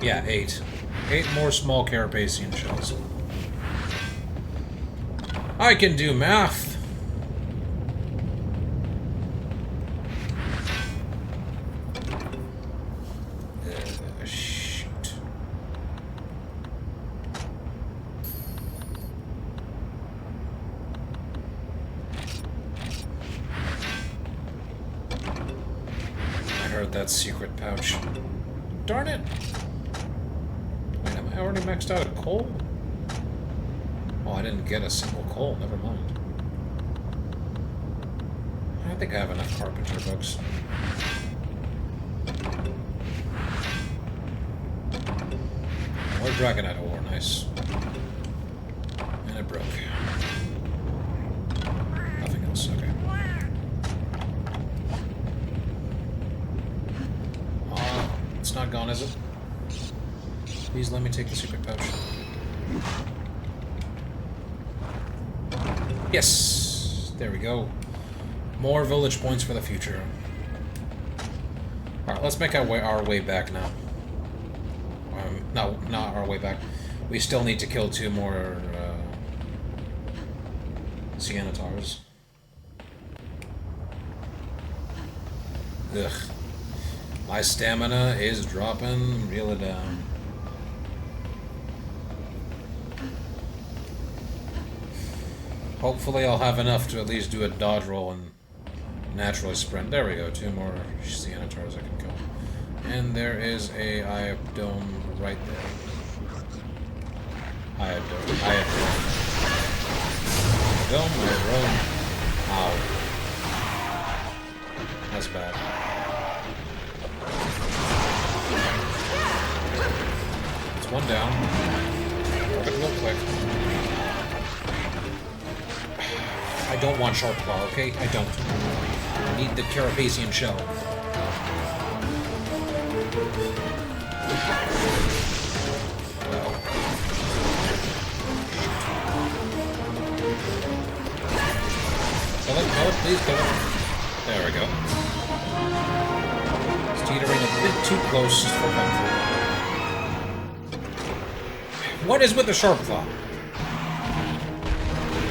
Yeah, 8. 8 more small Carapacian shells. I can do math! That secret pouch. Darn it! Wait, am I already maxed out at coal? Oh, I didn't get a single coal. Never mind. I think I have enough carpenter books. More dragonite ore. Nice. And it broke. Nothing else. Okay. It's not gone, is it? Please let me take the secret pouch. Yes! There we go. More village points for the future. Alright, let's make our way back now. No, not our way back. We still need to kill 2 more Cyanitars. Ugh. My stamina is dropping really down. Hopefully I'll have enough to at least do a dodge roll and naturally sprint. There we go, 2 more Cyanitars I can kill. And there is a Iodome right there. Iodome. Ow. That's bad. One down. Work it real quick. I don't want Sharp Claw, okay? I don't. I need the Carapacian shell. Kill it, please kill it. too close for comfort. What is with the sharp claw?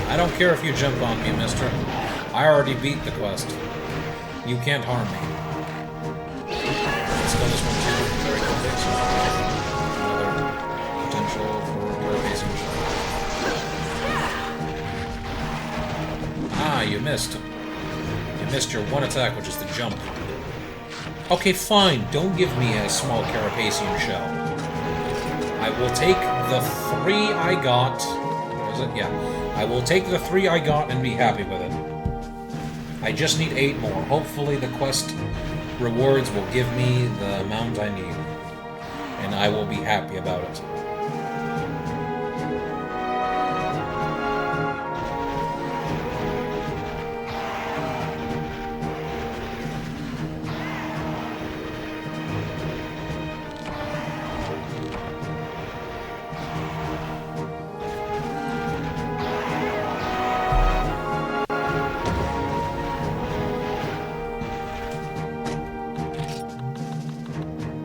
I don't care if you jump on me, mister. I already beat the quest. You can't harm me. Let's go this one too. Very good. Another potential for carapace shot. Ah, you missed. You missed your one attack, which is the jump. Okay, fine. Don't give me a small carapacean shell. I will take the 3 I got. What is it? Yeah. I will take the 3 I got and be happy with it. I just need 8 more. Hopefully the quest rewards will give me the amount I need. And I will be happy about it.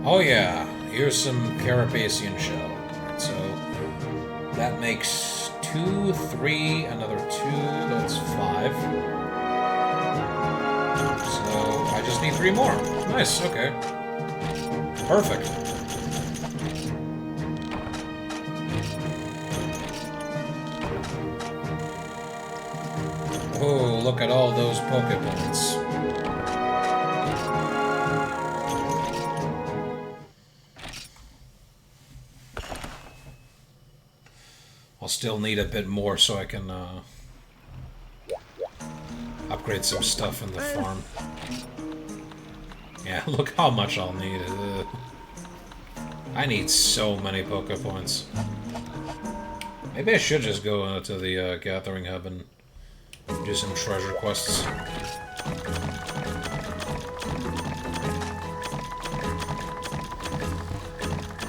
Oh yeah, here's some carapacean shell. Right, so that makes 2, 3, another 2, that's 5. So I just need 3 more. Nice, okay. Perfect. Oh, look at all those Pokeballs. I'll still need a bit more so I can upgrade some stuff in the farm. Yeah, look how much I'll need. I need so many Poke Points. Maybe I should just go to the Gathering Hub and do some treasure quests.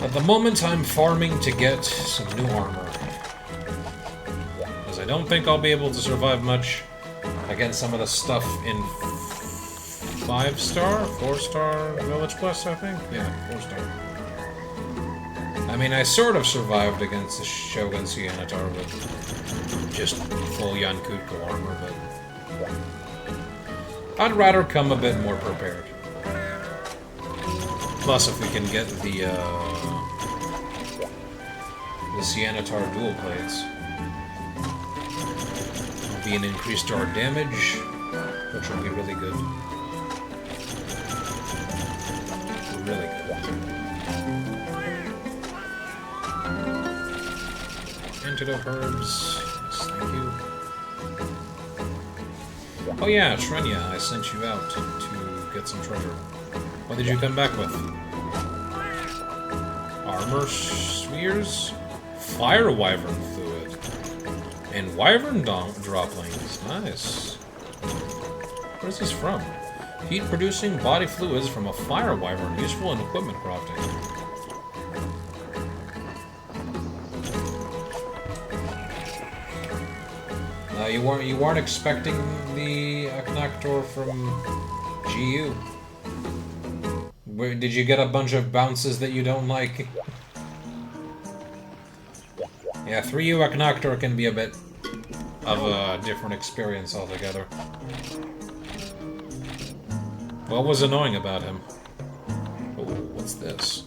At the moment, I'm farming to get some new armor. I don't think I'll be able to survive much against some of the stuff in 5-star, 4-star village quests, I think? Yeah, 4-star. I mean, I sort of survived against the Shogun Cianatar with just full Yankutko armor, but I'd rather come a bit more prepared. Plus, if we can get the Cianatar dual plates, be an increased our damage, which will be really good. Really good. Antidote herbs. Yes, thank you. Oh yeah, Shrenya, I sent you out to get some treasure. What did you come back with? Armor spheres? Fire wyvern fluid. And wyvern droplings. Nice. Where is this from? Heat-producing body fluids from a fire wyvern, useful in equipment crafting. You weren't expecting the Aknaktor from GU. Did you get a bunch of bounces that you don't like? Yeah, 3U Aknaktor can be a bit of a different experience altogether. What was annoying about him? Oh, what's this?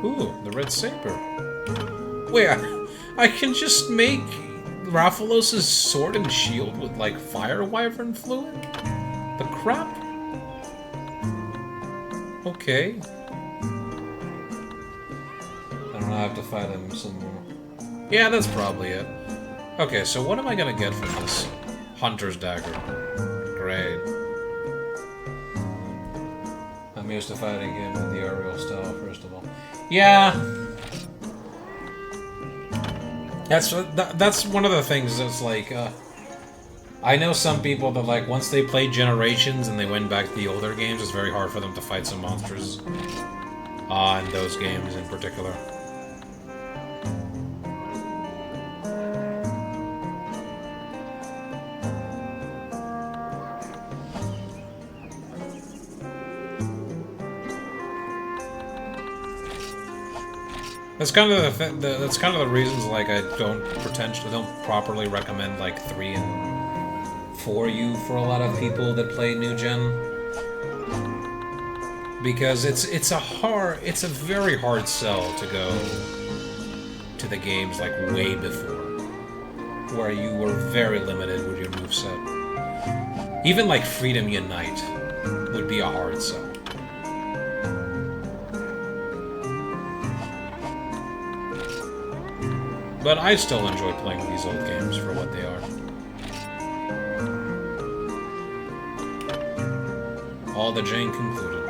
Ooh, the red saber. Wait, I can just make Raphalos' sword and shield with, like, fire wyvern fluid? The crap? Okay. I don't know, I have to fight him some more. Yeah, that's probably it. Okay, so what am I gonna get from this? Hunter's Dagger. Great. I'm used to fighting him in the aerial style, first of all. Yeah. That's one of the things that's like, I know some people that, like, once they played Generations and they went back to the older games, it's very hard for them to fight some monsters. In those games in particular. That's kind of that's kind of the reasons like I don't properly recommend like 3 and 4U for a lot of people that play new gen, because it's a very hard sell to go to the games like way before, where you were very limited with your moveset. Even like Freedom Unite would be a hard sell. But I still enjoy playing these old games for what they are. All the Jane concluded.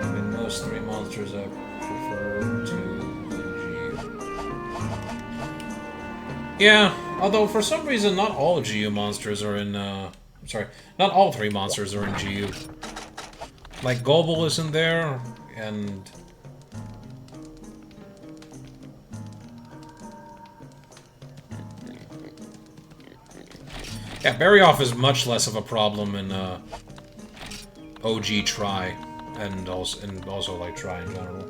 I mean, most 3 monsters I prefer to GU. Yeah, although for some reason not all GU monsters are in, not all 3 monsters are in GU. Like, Gobble isn't there, and... yeah, Bury-Off is much less of a problem in OG Try, and also like Try in general.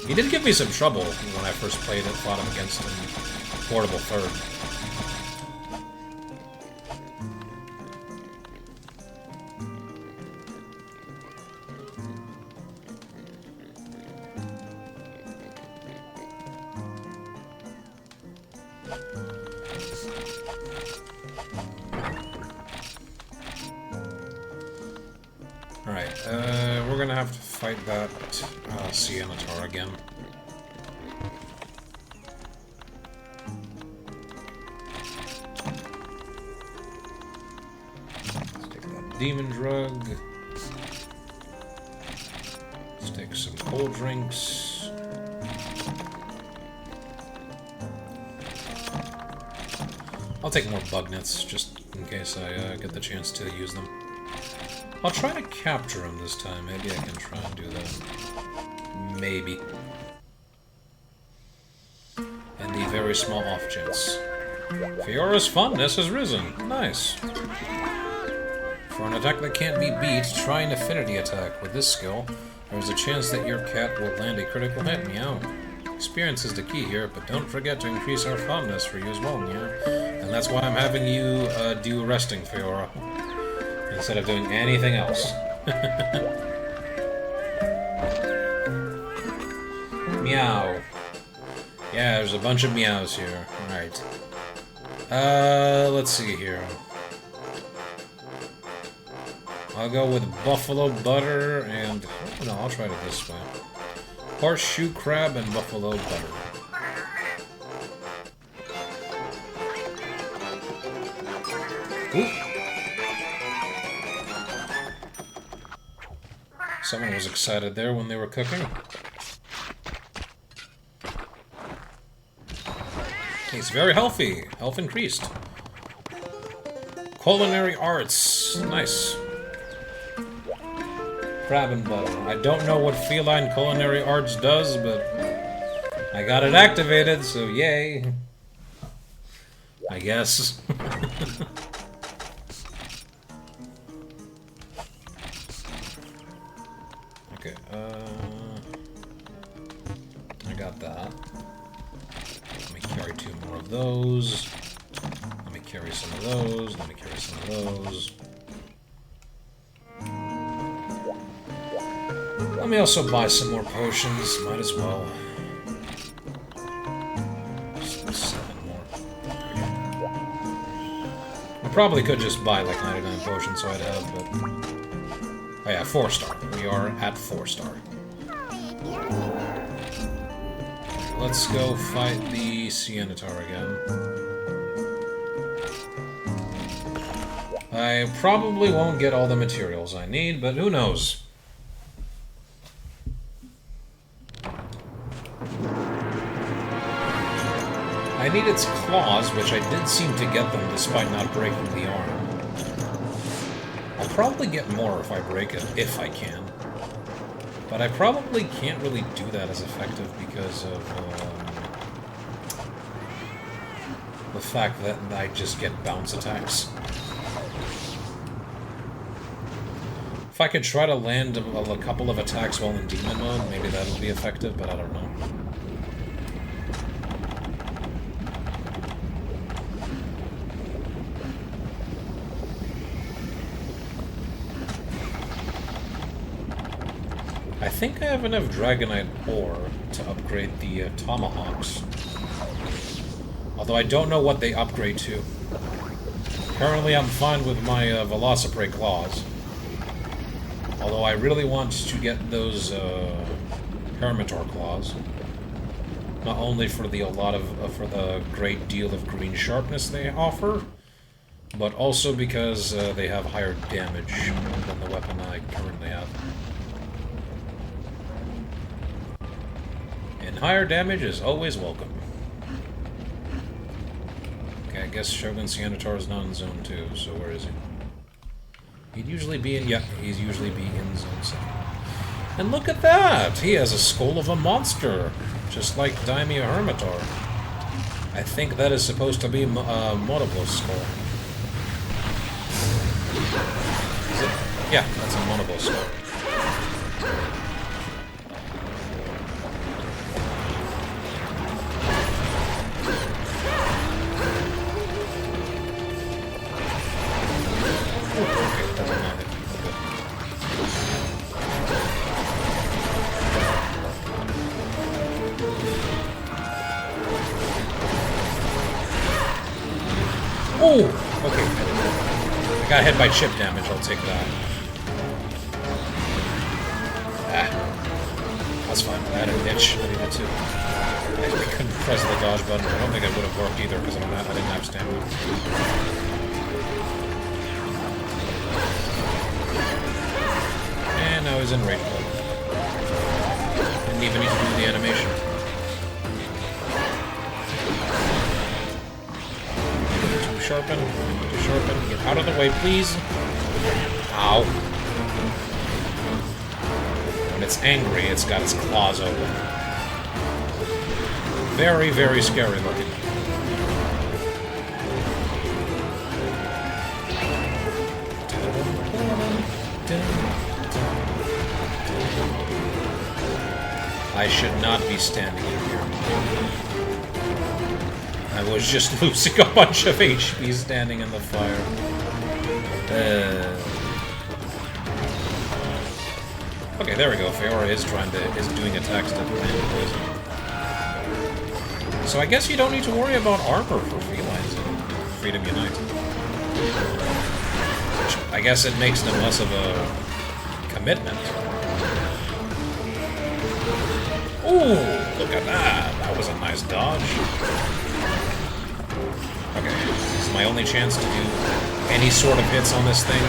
He did give me some trouble when I first played it, fought him against him Portable 3rd. We're gonna have to fight that Siennatar again. Let's take that demon drug. Let's take some cold drinks. I'll take more bug nets, just in case I get the chance to use them. I'll try to capture him this time. Maybe I can try and do that. Maybe. And the very small off chance. Fiora's fondness has risen. Nice. For an attack that can't be beat, try an affinity attack. With this skill, there's a chance that your cat will land a critical hit. Meow. Experience is the key here, but don't forget to increase our fondness for you as well, meow. And that's why I'm having you do resting, Fiora. Instead of doing anything else. Meow. Yeah, there's a bunch of meows here. Alright. Let's see here. I'll go with buffalo butter and... oh, no, I'll try it this way. Horseshoe crab and buffalo butter. Oop. Someone was excited there when they were cooking. He's very healthy. Health increased. Culinary arts. Nice. Crab and butter. I don't know what feline culinary arts does, but I got it activated, so yay. I guess. Okay, I got that. Let me carry 2 more of those. Let me carry some of those. Let me carry some of those. Let me also buy some more potions. Might as well. Just 7 more. I probably could just buy like 99 potions so I'd have, but... oh yeah, 4-star. We are at 4-star. Let's go fight the Siennatar again. I probably won't get all the materials I need, but who knows? I need its claws, which I did seem to get them despite not breaking the arm. I'll probably get more if I break it, if I can. But I probably can't really do that as effective because of the fact that I just get bounce attacks. If I could try to land a couple of attacks while in demon mode, maybe that'll be effective, but I don't know. I think I have enough Dragonite ore to upgrade the Tomahawks. Although I don't know what they upgrade to. Currently I'm fine with my Velociprey Claws. Although I really want to get those Hermitor Claws. Not only for the for the great deal of green sharpness they offer, but also because they have higher damage than the weapon I currently have. And higher damage is always welcome. Okay, I guess Shogun Sianatar is not in Zone 2, so where is he? He'd usually be in... yeah, he's usually be in Zone 7. And look at that! He has a skull of a monster, just like Daimyo Hermitor. I think that is supposed to be Monoblo's skull. Is it? Yeah, that's a Monoblo skull. Oh! Okay. I got hit by chip damage, I'll take that. Ah. That's fine. I had a niche. I needed to. I couldn't press the dodge button. I don't think it would have worked either because I didn't have stamina. And now he's in rage mode. Didn't even need to do the animation. Sharpen, to sharpen, get out of the way, please. Ow. When it's angry, it's got its claws open. Very, very scary looking. I should not be standing in here. I was just losing a bunch of HP standing in the fire. Okay, there we go. Feora is doing attacks to land poison. So I guess you don't need to worry about armor for felines in Freedom Unite. Which I guess it makes them less of a commitment. Ooh, look at that. That was a nice dodge. Okay, this is my only chance to do any sort of hits on this thing.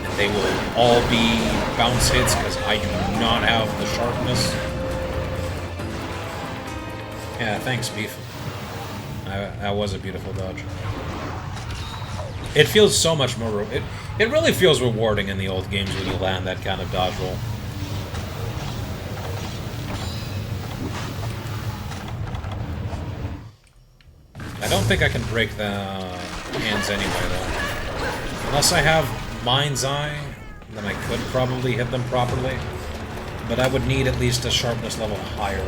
And they will all be bounce hits because I do not have the sharpness. Yeah, thanks, Beef. That was a beautiful dodge. It feels so much more... It really feels rewarding in the old games when you land that kind of dodge roll. I don't think I can break the hands anyway, though. Unless I have Mind's Eye, then I could probably hit them properly. But I would need at least a sharpness level higher.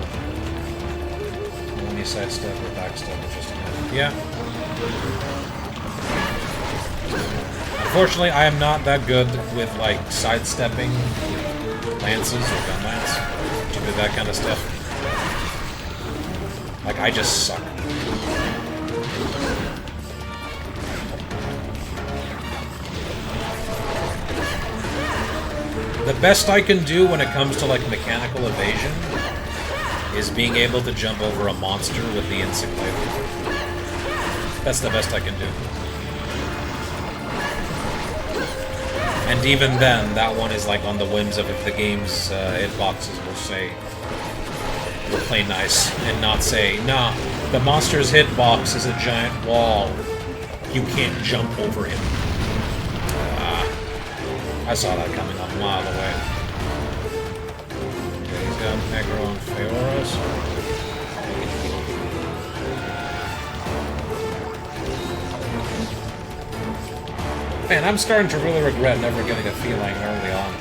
Let me sidestep or backstep or just hit. Yeah. Unfortunately, I am not that good with, like, sidestepping lances or gun lance. To do that kind of stuff. Like, I just suck. The best I can do when it comes to, like, mechanical evasion is being able to jump over a monster with the insect blade. That's the best I can do. And even then, that one is, like, on the whims of if the game's hitboxes will say, will play nice, and not say, nah, the monster's hitbox is a giant wall. You can't jump over him. I saw that coming a mile away. Okay, he's got aggro on Feoras. Man, I'm starting to really regret never getting a feline early on.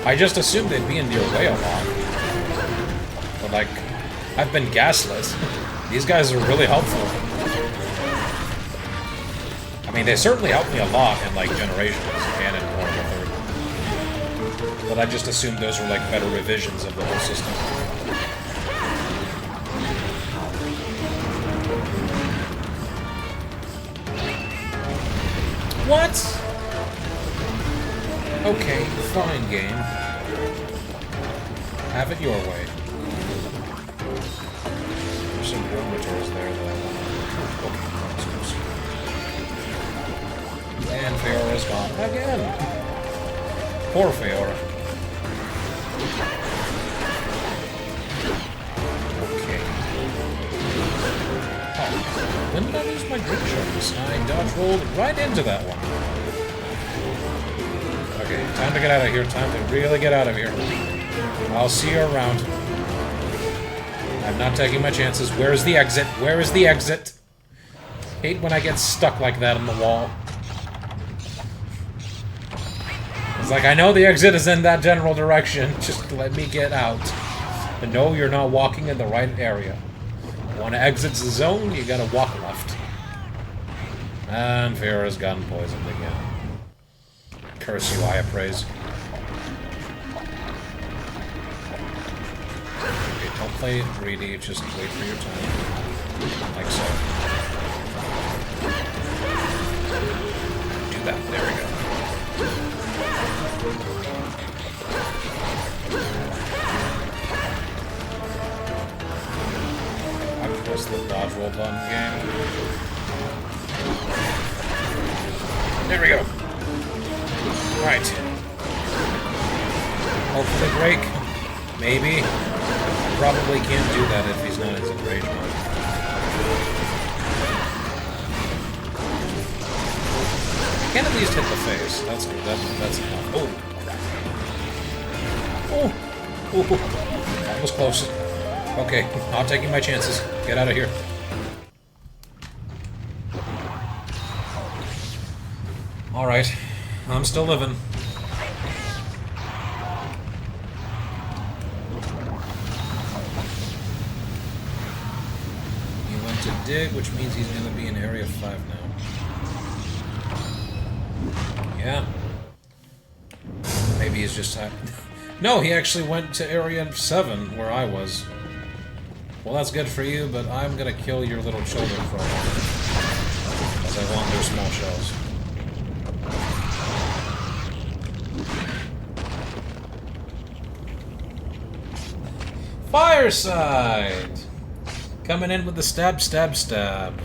I just assumed they'd be in your way a lot. But, like, I've been gaslit. These guys are really helpful. I mean, they certainly helped me a lot in, like, Generations and in Warhammer 3rd. But I just assumed those were, like, better revisions of the whole system. What? Okay, fine, game. Have it your way. There's some dormitories there that I want to and Feora's gone again. Poor Feora. Okay. Oh, when did I lose my grip sharpness? I dodge rolled right into that one. Okay, time to get out of here. Time to really get out of here. I'll see you around. I'm not taking my chances. Where is the exit? Where is the exit? Hate when I get stuck like that on the wall. It's like, I know the exit is in that general direction. Just let me get out. And no, you're not walking in the right area. You want to exit the zone, you gotta walk left. And Feora's gotten poisoned again. Curse you, I appraise. Okay, don't play it greedy, just wait for your time. Like so. Do that, there we go. I press the dodge roll button again. There we go. Right. Hopefully break. Maybe. I probably can't do that if he's not in rage mode. I can at least hit the face. That's good. That's enough. Oh, crap. Oh. Oh. That was close. Okay, not taking my chances. Get out of here. Alright. I'm still living. He went to dig, which means he's going to be in Area 5 now. Yeah. Maybe he's just... No, he actually went to Area 7, where I was. Well, that's good for you, but I'm going to kill your little children for a moment. Because I want their small shells. Fireside! Coming in with the stab, stab, stab.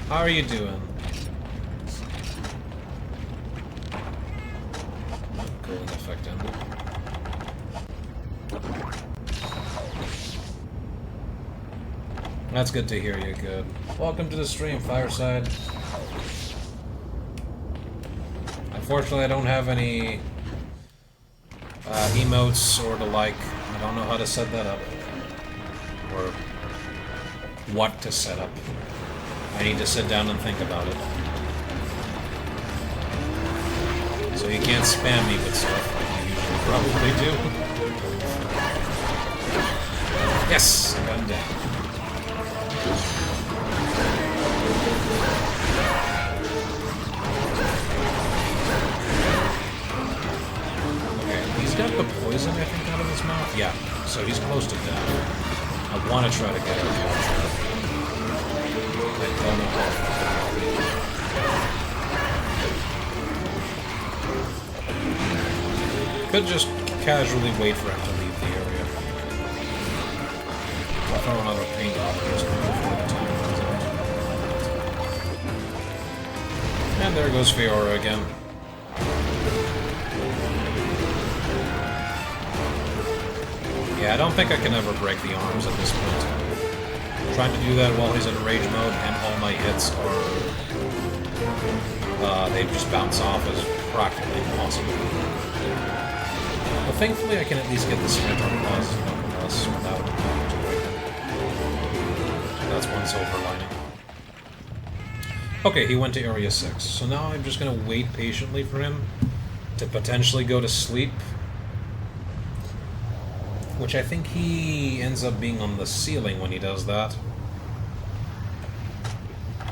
How are you doing? Cooling effect in. That's good to hear you, good. Welcome to the stream, Fireside. Unfortunately, I don't have any emotes or the like. I don't know how to set that up. Or what to set up. I need to sit down and think about it. So you can't spam me with stuff like you usually probably do. Yes! Gun down. Okay, he's got the poison, I think, out of his mouth. Yeah, so he's close to death. I want to try to get out of here. I don't know how far. Could just casually wait for him to leave the area. I'll throw another paint on just before the time runs out. And there goes Feora again. Yeah, I don't think I can ever break the arms at this point. I'm trying to do that while he's in rage mode, and all my hits are... they just bounce off as practically impossible. But thankfully I can at least get the scimitar claws nonetheless without having to wait. That's one silver lining. Okay, he went to Area 6. So now I'm just gonna wait patiently for him to potentially go to sleep. Which I think he ends up being on the ceiling when he does that.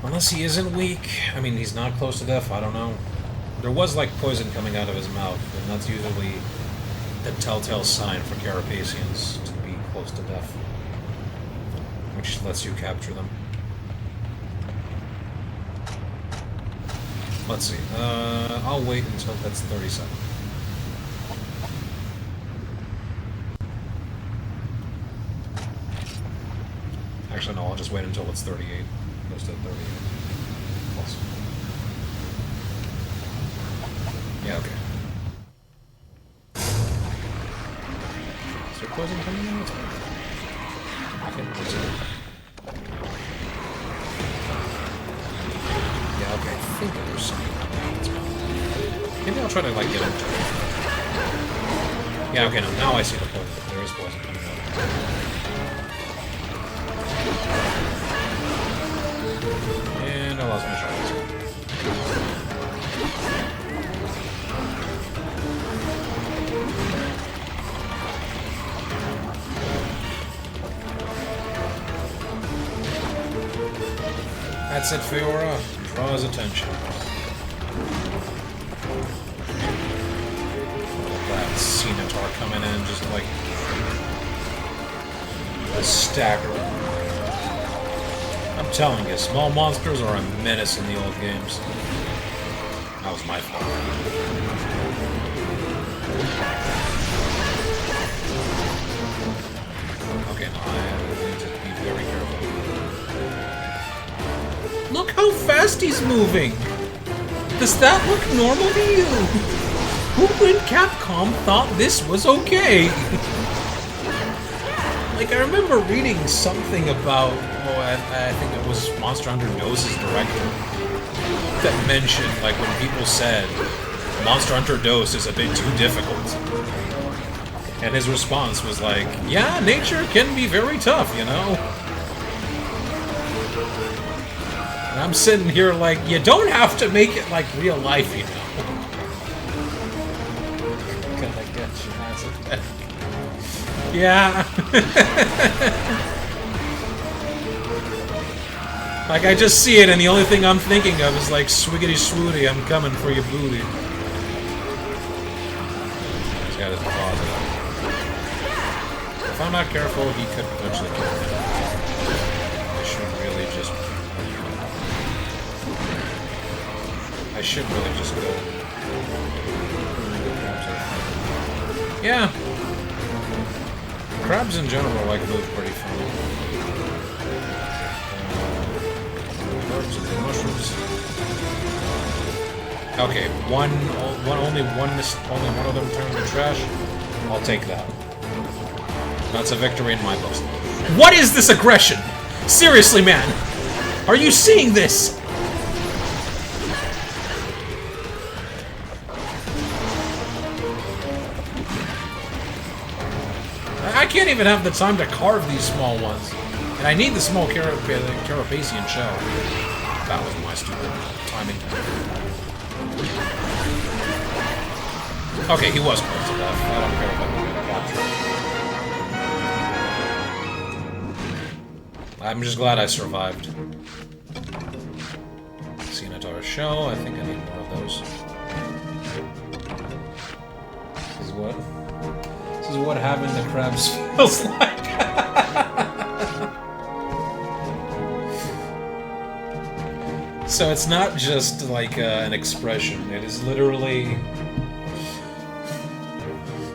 Unless he isn't weak. I mean, he's not close to death, I don't know. There was, like, poison coming out of his mouth, and that's usually the telltale sign for Carapacians to be close to death. Which lets you capture them. Let's see. I'll wait until that's 37. Actually, no, I'll just wait until it's 38. Goes to 38. Plus. Yeah, okay. Is there poison coming in? Okay, let's see. Yeah, okay, I think there's something. Maybe I'll try to, like, get into it. Yeah, okay, no, now I see the poison. There is poison coming out. And I lost my shots. That's it, Fiora. Draw his attention. That Cenotar coming in just like a staggering. I'm telling you, small monsters are a menace in the old games. That was my fault. Okay, no, I need to be very careful. Look how fast he's moving! Does that look normal to you? Who in Capcom thought this was okay? Like, I remember reading something about, I think it was Monster Hunter DOS's director, that mentioned, like, when people said, Monster Hunter DOS is a bit too difficult. And his response was like, yeah, nature can be very tough, you know? And I'm sitting here like, you don't have to make it like real life, you know? Gotta get your ass back. Yeah. Like, I just see it, and the only thing I'm thinking of is like, swiggity swooty, I'm coming for your booty. He's got his paws up. If I'm not careful, he could potentially kill me. I should really just... I should really just go... Yeah. Crabs in general, like, move pretty funny. Mushrooms. Okay, only one of them turned to trash. I'll take that. That's a victory in my books. What is this aggression? Seriously, man! Are you seeing this? I can't even have the time to carve these small ones. And I need the small Carapacian shell. That was my stupid timing. Okay, he was close to death. I don't care if I'm going to capture. I'm just glad I survived. Cenotar shell. I think I need more of those. This is what having the crabs feels like. So it's not just like an expression, it is literally...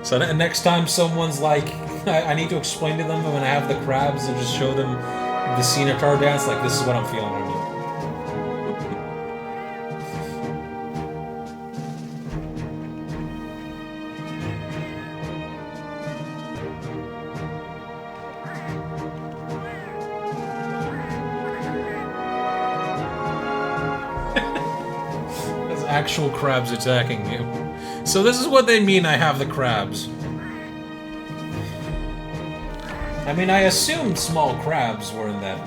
So next time someone's like, I need to explain to them when I have the crabs and just show them the Cenotar dance, like, this is what I'm feeling right now. Actual crabs attacking you. So this is what they mean I have the crabs. I mean, I assumed small crabs were in that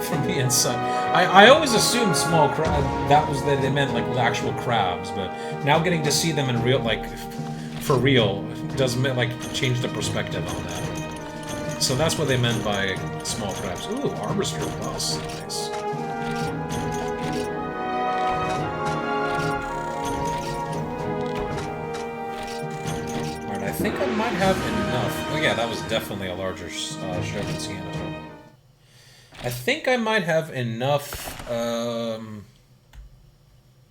from the inside. I always assumed small crab that they meant like actual crabs, but now getting to see them in real, like for real, does like change the perspective on that. So that's what they meant by small crabs. Ooh, armor strip boss, nice. Alright, I think I might have enough. Oh yeah, that was definitely a larger Shogun Sienna. I think I might have enough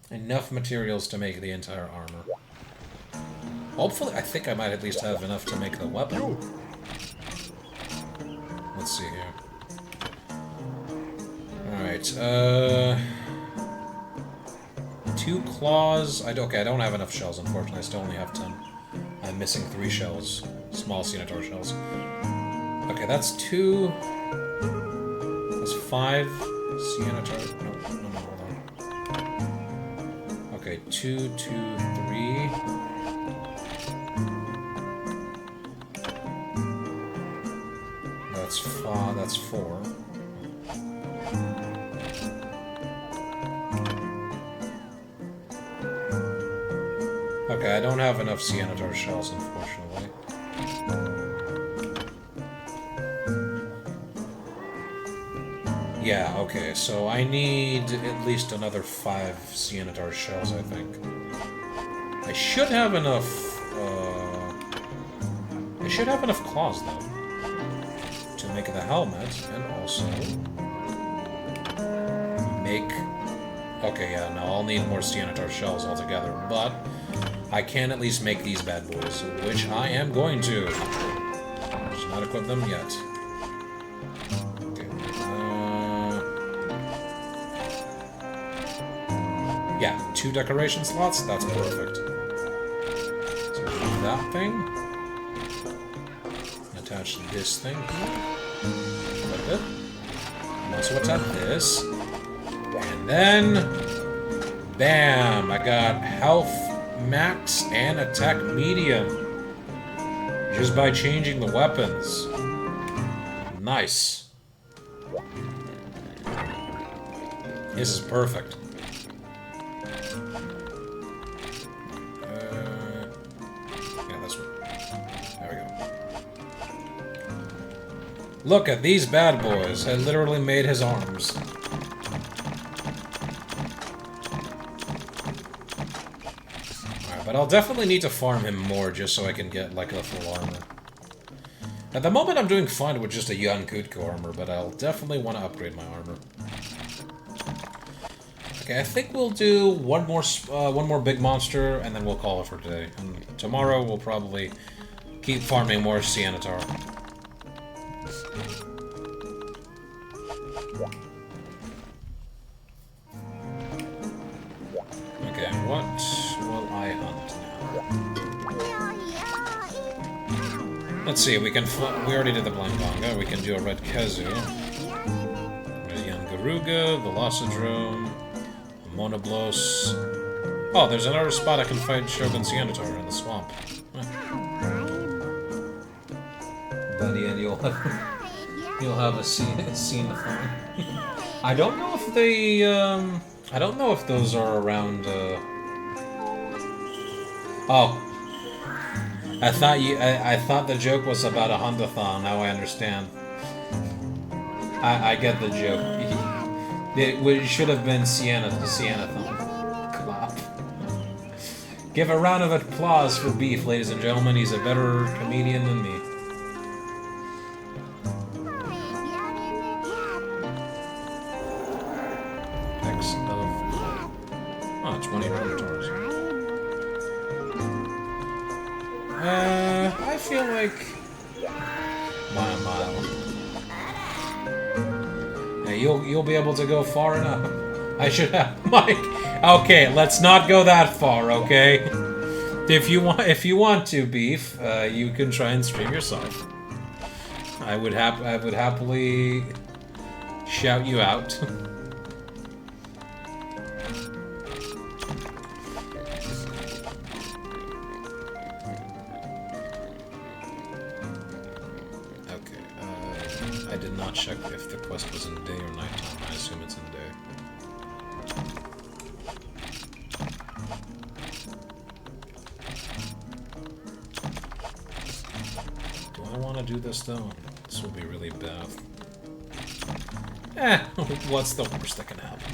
enough materials to make the entire armor. Hopefully, I think I might at least have enough to make the weapon. Let's see here. Alright, 2 claws. Okay, I don't have enough shells, unfortunately. I still only have 10. I'm missing 3 shells. Small Ceanataur shells. Okay, that's 2... That's 5 Ceanataur. No, hold on. Okay, 2, 2, 3. That's 5. That's 4. Okay, I don't have enough Ceanataur shells, unfortunately. Yeah, okay, so I need at least another 5 Ceanataur shells, I think. I should have enough, I should have enough claws, though, to make the helmet, and also make... Okay, yeah, no, I'll need more Ceanataur shells altogether, but I can at least make these bad boys, which I am going to. Just not equip them yet. Yeah, 2 decoration slots, that's perfect. So move that thing. Attach this thing here. Like that. And also attach this. And then... Bam! I got health max and attack medium. Just by changing the weapons. Nice. This is perfect. Look at these bad boys. I literally made his arms. Alright, but I'll definitely need to farm him more just so I can get, like, the full armor. At the moment, I'm doing fine with just a young Kutko armor, but I'll definitely want to upgrade my armor. Okay, I think we'll do one more big monster, and then we'll call it for today. And tomorrow, we'll probably keep farming more Ceanataur. Okay, what will I hunt now? Let's see, we already did the Blangonga, we can do a red Kezu. A young Garuga, Velocidrome, a Monoblos. Oh, there's another spot I can fight Shogun Ceanataur in the swamp. Buddy, and you'll have a scene to find. I don't know if they, I don't know if those are around, Oh. I thought the joke was about a Hondathon, now I understand. I get the joke. It should have been Siennathon. Clap. Give a round of applause for Beef, ladies and gentlemen. He's a better comedian than me. Oh, 20 Predators. I feel like... Mile. Hey, you'll be able to go far enough. I should have... Mike! Okay, let's not go that far, okay? If you want to, Beef, you can try and stream yourself. I would happily shout you out. I did not check if the quest was in day or nighttime. I assume it's in day. Do I want to do this, though? This will be really bad. What's the worst that can happen?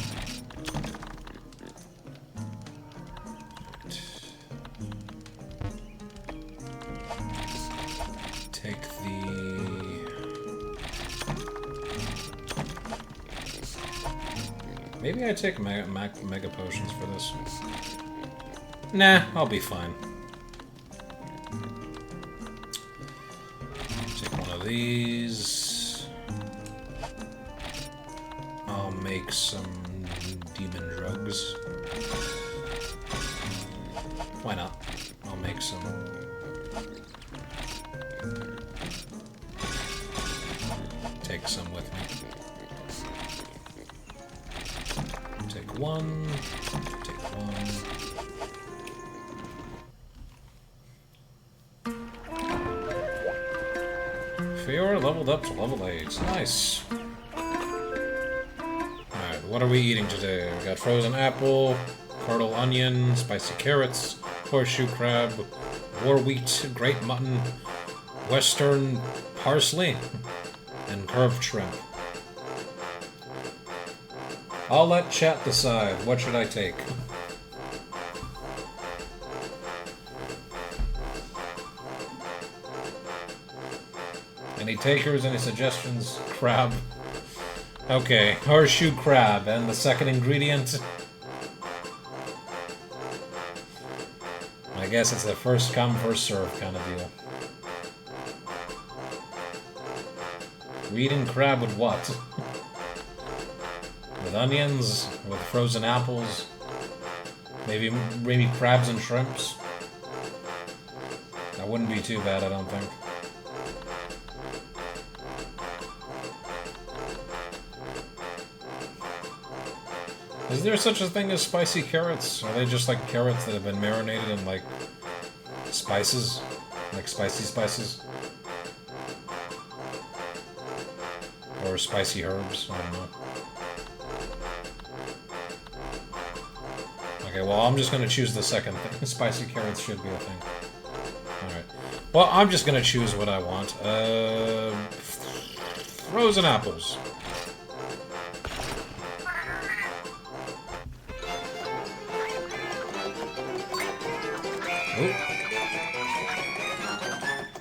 Take the... Maybe I take mega potions for this. Nah, I'll be fine. Take one of these. I'll make some demon drugs. Why not? I'll make some. Take some with me. Take one. Take one. Fiora leveled up to level 8. Nice. Alright, what are we eating today? We got frozen apple, curdle onion, spicy carrots, horseshoe crab, war wheat, great mutton, western parsley, and curved shrimp. I'll let chat decide. What should I take? Any takers? Any suggestions? Crab. Okay, horseshoe crab. And the second ingredient? I guess it's a first come, first serve kind of deal. We eating crab with what? With onions? With frozen apples? Maybe crabs and shrimps? That wouldn't be too bad, I don't think. Is there such a thing as spicy carrots? Are they just like carrots that have been marinated in like spices? Like spicy spices? Or spicy herbs? I don't know. Okay, well I'm just gonna choose the second thing. Spicy carrots should be a thing. Alright. Well, I'm just gonna choose what I want. Frozen apples. Ooh.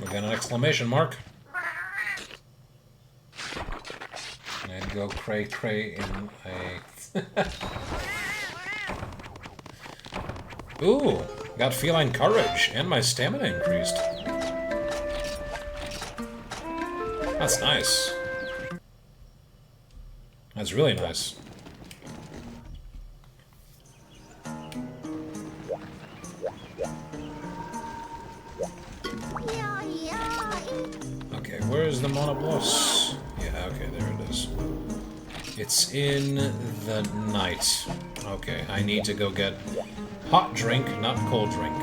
We got an exclamation mark. And go cray in a... Ooh, got feline courage, and my stamina increased. That's nice. That's really nice. Okay, where's the monoblos? Yeah, okay, there it is. It's in the night. Okay, I need to go get hot drink, not cold drink.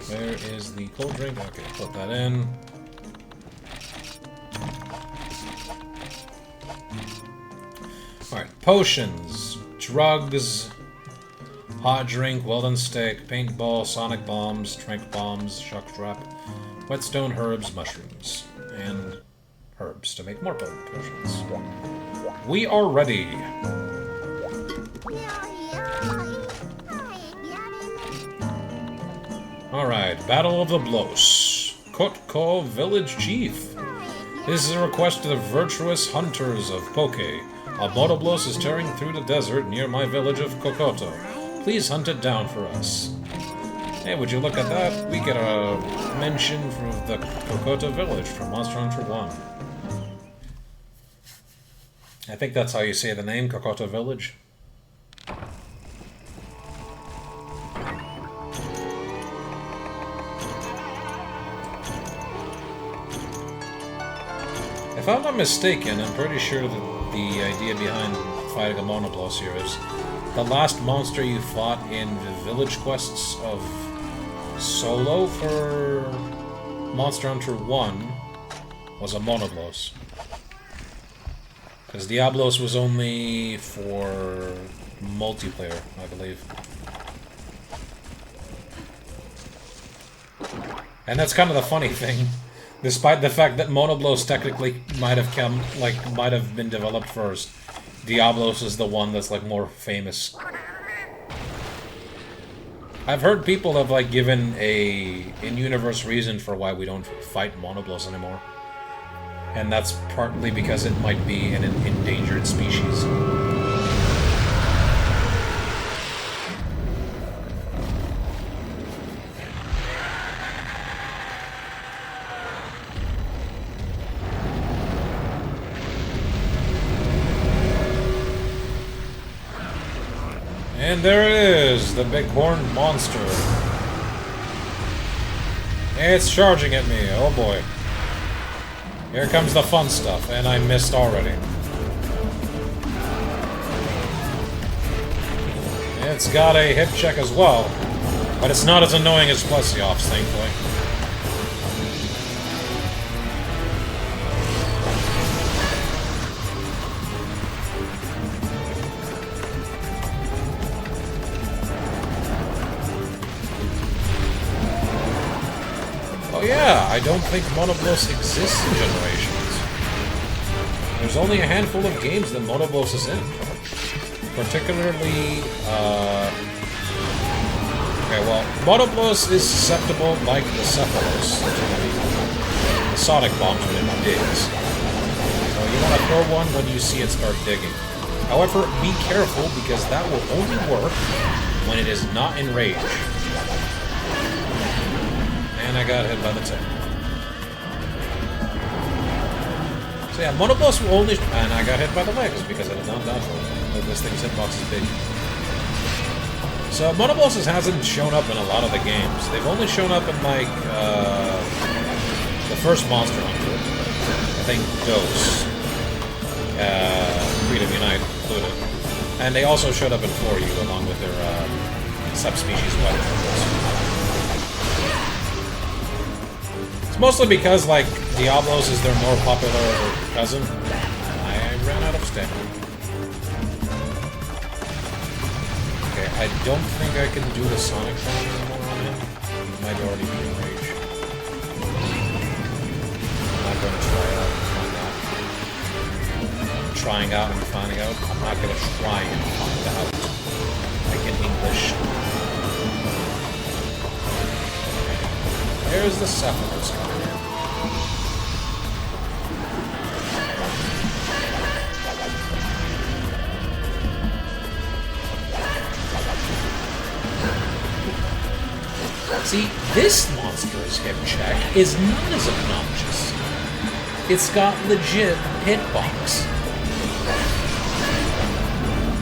Where is the cold drink? Okay, put that in. Alright, potions, drugs, hot drink, well-done steak, paintball, sonic bombs, trank bombs, shock trap, whetstone herbs, mushrooms, and herbs to make more potions. We are ready. Alright, Battle of the Blos. Kotko Village Chief. This is a request to the virtuous hunters of Poke. A Monoblos is tearing through the desert near my village of Kokoto. Please hunt it down for us. Hey, would you look at that? We get a mention from the Kokoto village from Monster Hunter 1. I think that's how you say the name, Kokoto Village. If I'm not mistaken, I'm pretty sure that the idea behind fighting a Monoblos here is the last monster you fought in the village quests of Solo for Monster Hunter 1 was a Monoblos. Because Diablos was only for multiplayer, I believe. And that's kind of the funny thing. Despite the fact that Monoblos technically might have been developed first, Diablos is the one that's like more famous. I've heard people have like given a in-universe reason for why we don't fight Monoblos anymore. And that's partly because it might be an endangered species. And there it is, the bighorn monster. It's charging at me, oh boy. Here comes the fun stuff, and I missed already. It's got a hip check as well, but it's not as annoying as Plesioff's, thankfully. Oh yeah, I don't think Monoblos exists in Generations. There's only a handful of games that Monoblos is in. Particularly, okay, well, Monoblos is susceptible, like the Cephalos, to the Sonic Bombs when it digs. So you want to throw one when you see it start digging. However, be careful, because that will only work when it is not enraged. And I got hit by the tip. So yeah, Monoblos will only... And I got hit by the legs because I did not dodge roll. This thing's hitbox is big. So Monoblos hasn't shown up in a lot of the games. They've only shown up in, like, the first Monster Hunter. I think Dose. Freedom Unite included. And they also showed up in 4U along with their subspecies weapons. Mostly because, like, Diablos is their more popular cousin. I ran out of stamina. Okay, I don't think I can do the Sonic Bomb anymore on him. He might already be in rage. I'm not going to try out and find out. I'm trying out and finding out. I'm not going to try and find out. Like in English. There's the Cephalos coming in. See, this monster's hip check is not as obnoxious. It's got legit hitbox.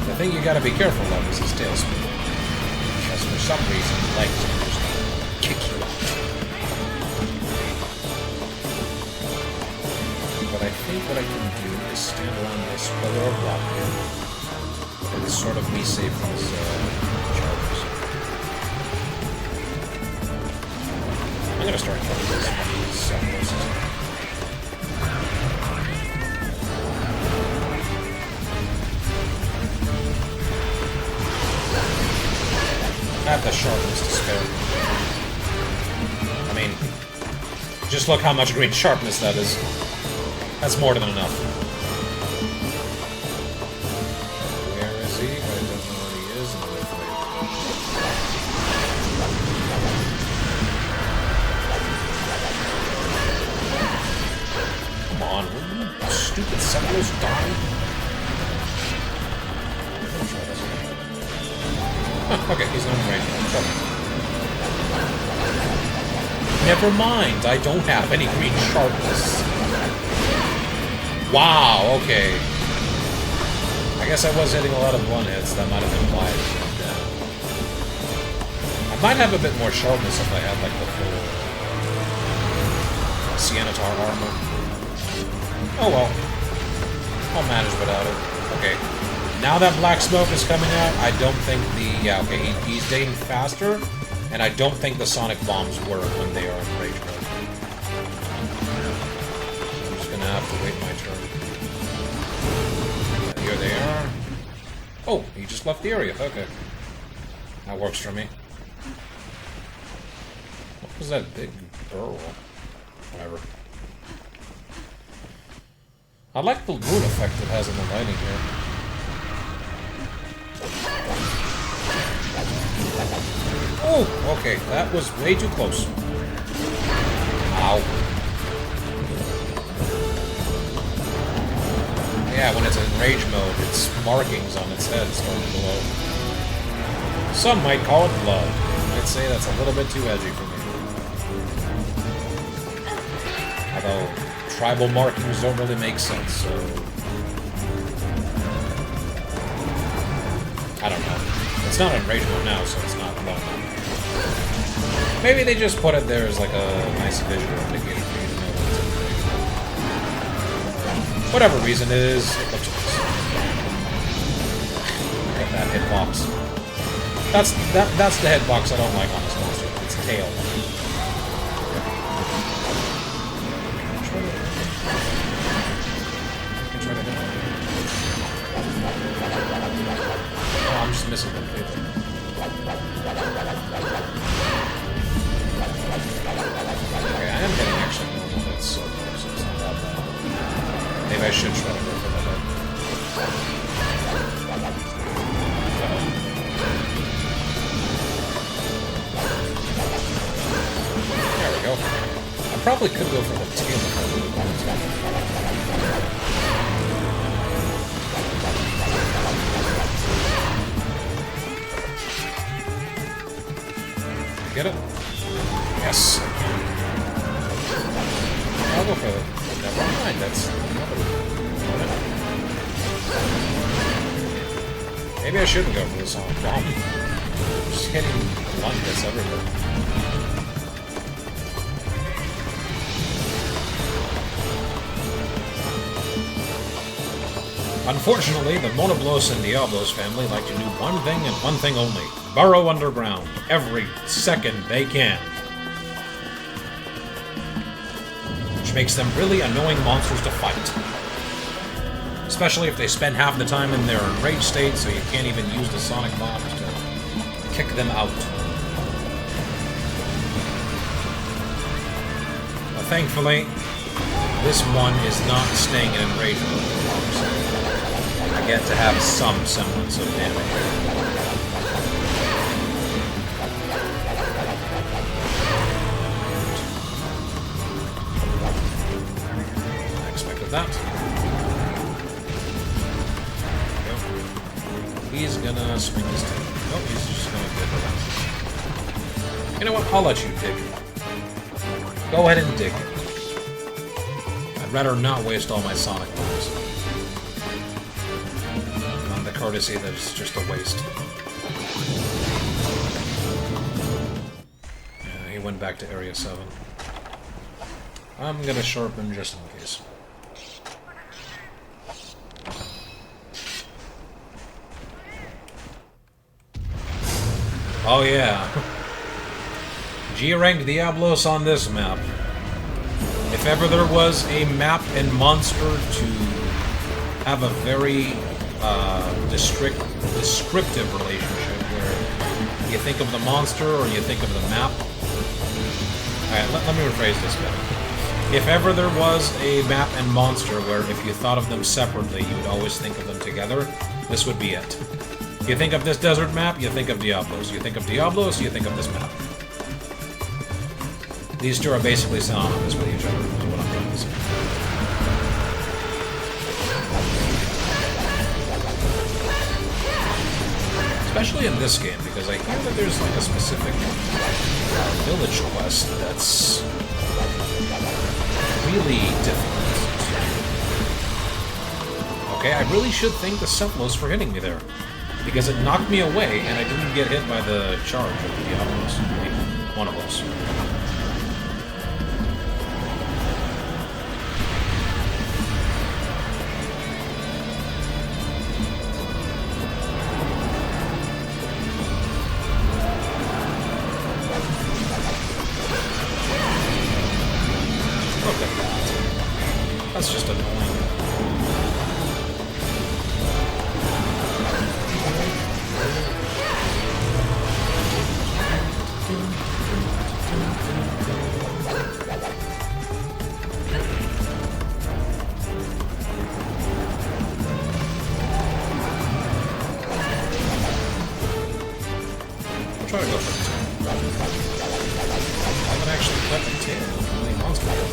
The thing you gotta be careful of is his tail speed. Because for some reason, legs can just kick you out. But I think what I can do is stand around this pillar of rock here. And sort of be safe from his charges. I'm gonna start fighting this fucking Cephalos. I have the sharpness to spare. I mean, just look how much green sharpness that is. That's more than enough. Where is he? I don't know where he is. Come on, will you stupid Cephalos die? I'll try this one. Huh, okay, he's not right now. Never mind, I don't have any green sharpness. Wow, okay. I guess I was hitting a lot of one hits, that might have been why it went down. I might have a bit more sharpness if I had like the full Siennatar armor. Oh well. I'll manage without it. Okay. Now that black smoke is coming out, I don't think the... Yeah, okay, he's dating faster, and I don't think the sonic bombs work when they are in rage mode. gonna have to wait my turn. Here they are. Oh, he just left the area. Okay. That works for me. What was that big burrow? Whatever. I like the moon effect it has in the lighting here. Oh, okay. That was way too close. Ow. Yeah, when it's in rage mode, its markings on its head start to glow. Some might call it blood. I'd say that's a little bit too edgy for me. Although, tribal markings don't really make sense, so... I don't know. It's not in rage mode now, so it's not blood. Maybe they just put it there as like a nice visual indicator for you to know what's in rage mode. Whatever reason it is, it looks nice. Get that hitbox. That's the hitbox I don't like on this monster. Its tail. Oh, I'm just missing them. Okay, I am getting actually normal hits, so it's not that bad. Maybe I should try to go for that head. There we go. I probably could go for the tail if I really wanted to. Get it? Yes. I'll go for it. Never mind, that's another one. Maybe I shouldn't go for this on bomb. I'm just hitting one hits everywhere. Unfortunately, the Monoblos and Diablos family like to do one thing and one thing only. Burrow underground. Every second they can. Which makes them really annoying monsters to fight. Especially if they spend half the time in their enraged state, so you can't even use the sonic bombs to kick them out. But thankfully, this one is not staying in enraged mode. I get to have some semblance of damage. I expected that. There we go. He's gonna swing his tail. Nope, he's just gonna dig around. You know what? I'll let you dig. Go ahead and dig. I'd rather not waste all my sonic bombs. Courtesy that it's just a waste. Yeah, he went back to Area 7. I'm gonna sharpen just in case. Oh yeah. G-rank Diablos on this map. If ever there was a map and monster to have a very descriptive relationship where you think of the monster or you think of the map. Alright, let me rephrase this better. If ever there was a map and monster where if you thought of them separately, you would always think of them together, this would be it. You think of this desert map, you think of Diablos. You think of Diablos, you think of this map. These two are basically synonymous with each other, is what I'm trying to say. Especially in this game, because I hear that there's like a specific village quest that's really difficult. Okay, I really should thank the Sentinels for hitting me there, because it knocked me away and I didn't get hit by the charge of the Diablos. One of those. That's just try to go for the tail. I haven't actually cut the tail of any monster yet.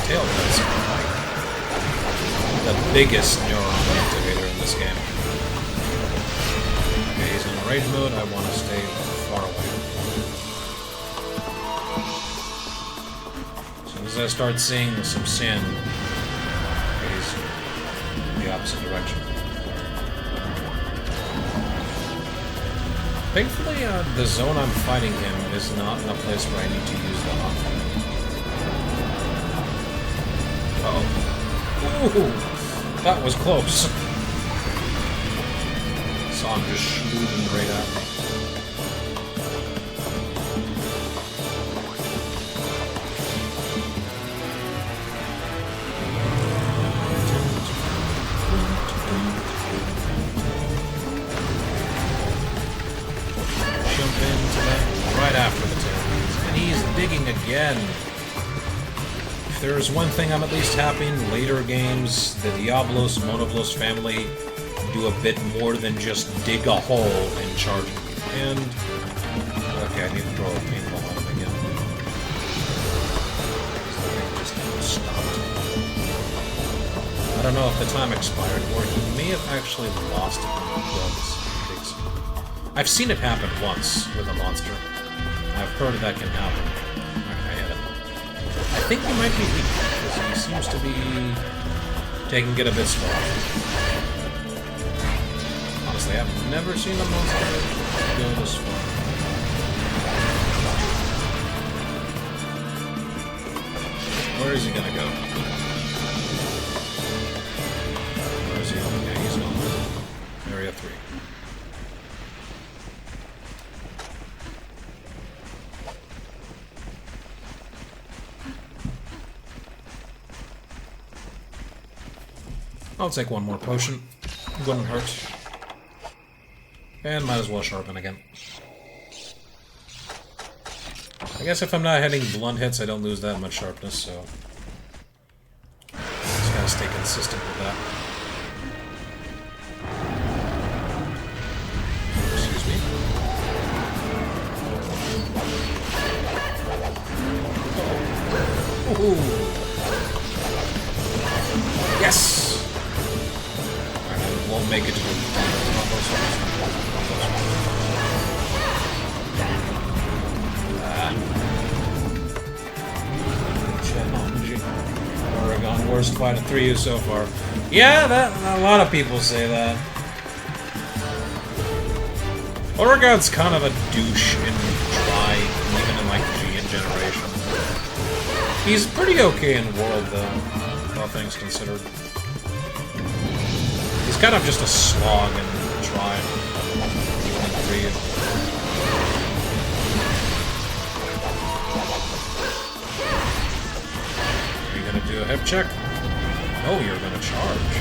Tail cuts are like the biggest neuron activator in this game. Okay, he's in rage mode. I want to stay far away. As soon as I start seeing some sand, he's in the opposite direction. Thankfully, the zone I'm fighting in is not in a place where I need to use the hop. Uh-oh. Ooh! That was close. Saw him just shooting right at me. Jump into that right after the tail. And he's digging again. If there's one thing I'm at least happy in later games, the Diablos Monoblos family do a bit more than just dig a hole and charge me. And okay, I need to throw a paintball at him again. Just stopped. I don't know if the time expired, or he may have actually lost it when he digs. I've seen it happen once with a monster. I've heard that can happen. I hit him. I think he might be weak, because he seems to be taking it a bit slow. Honestly, I've never seen a monster go this far. Where is he gonna go? Where is he going? Yeah, he's going. Area 3. I'll take one more potion. Wouldn't hurt. And might as well sharpen again. I guess if I'm not hitting blunt hits, I don't lose that much sharpness, so... just gotta stay consistent with that. Excuse me. Oh. Ooh. Yes! Won't make it to the Oregon, worst fight of 3U so far. Yeah, that a lot of people say that. Oregon's kind of a douche and dry, even in like GN generation. He's pretty okay in World though, all things considered. He's kind of just a slog and try. Are you gonna do a hip check? No, you're gonna charge.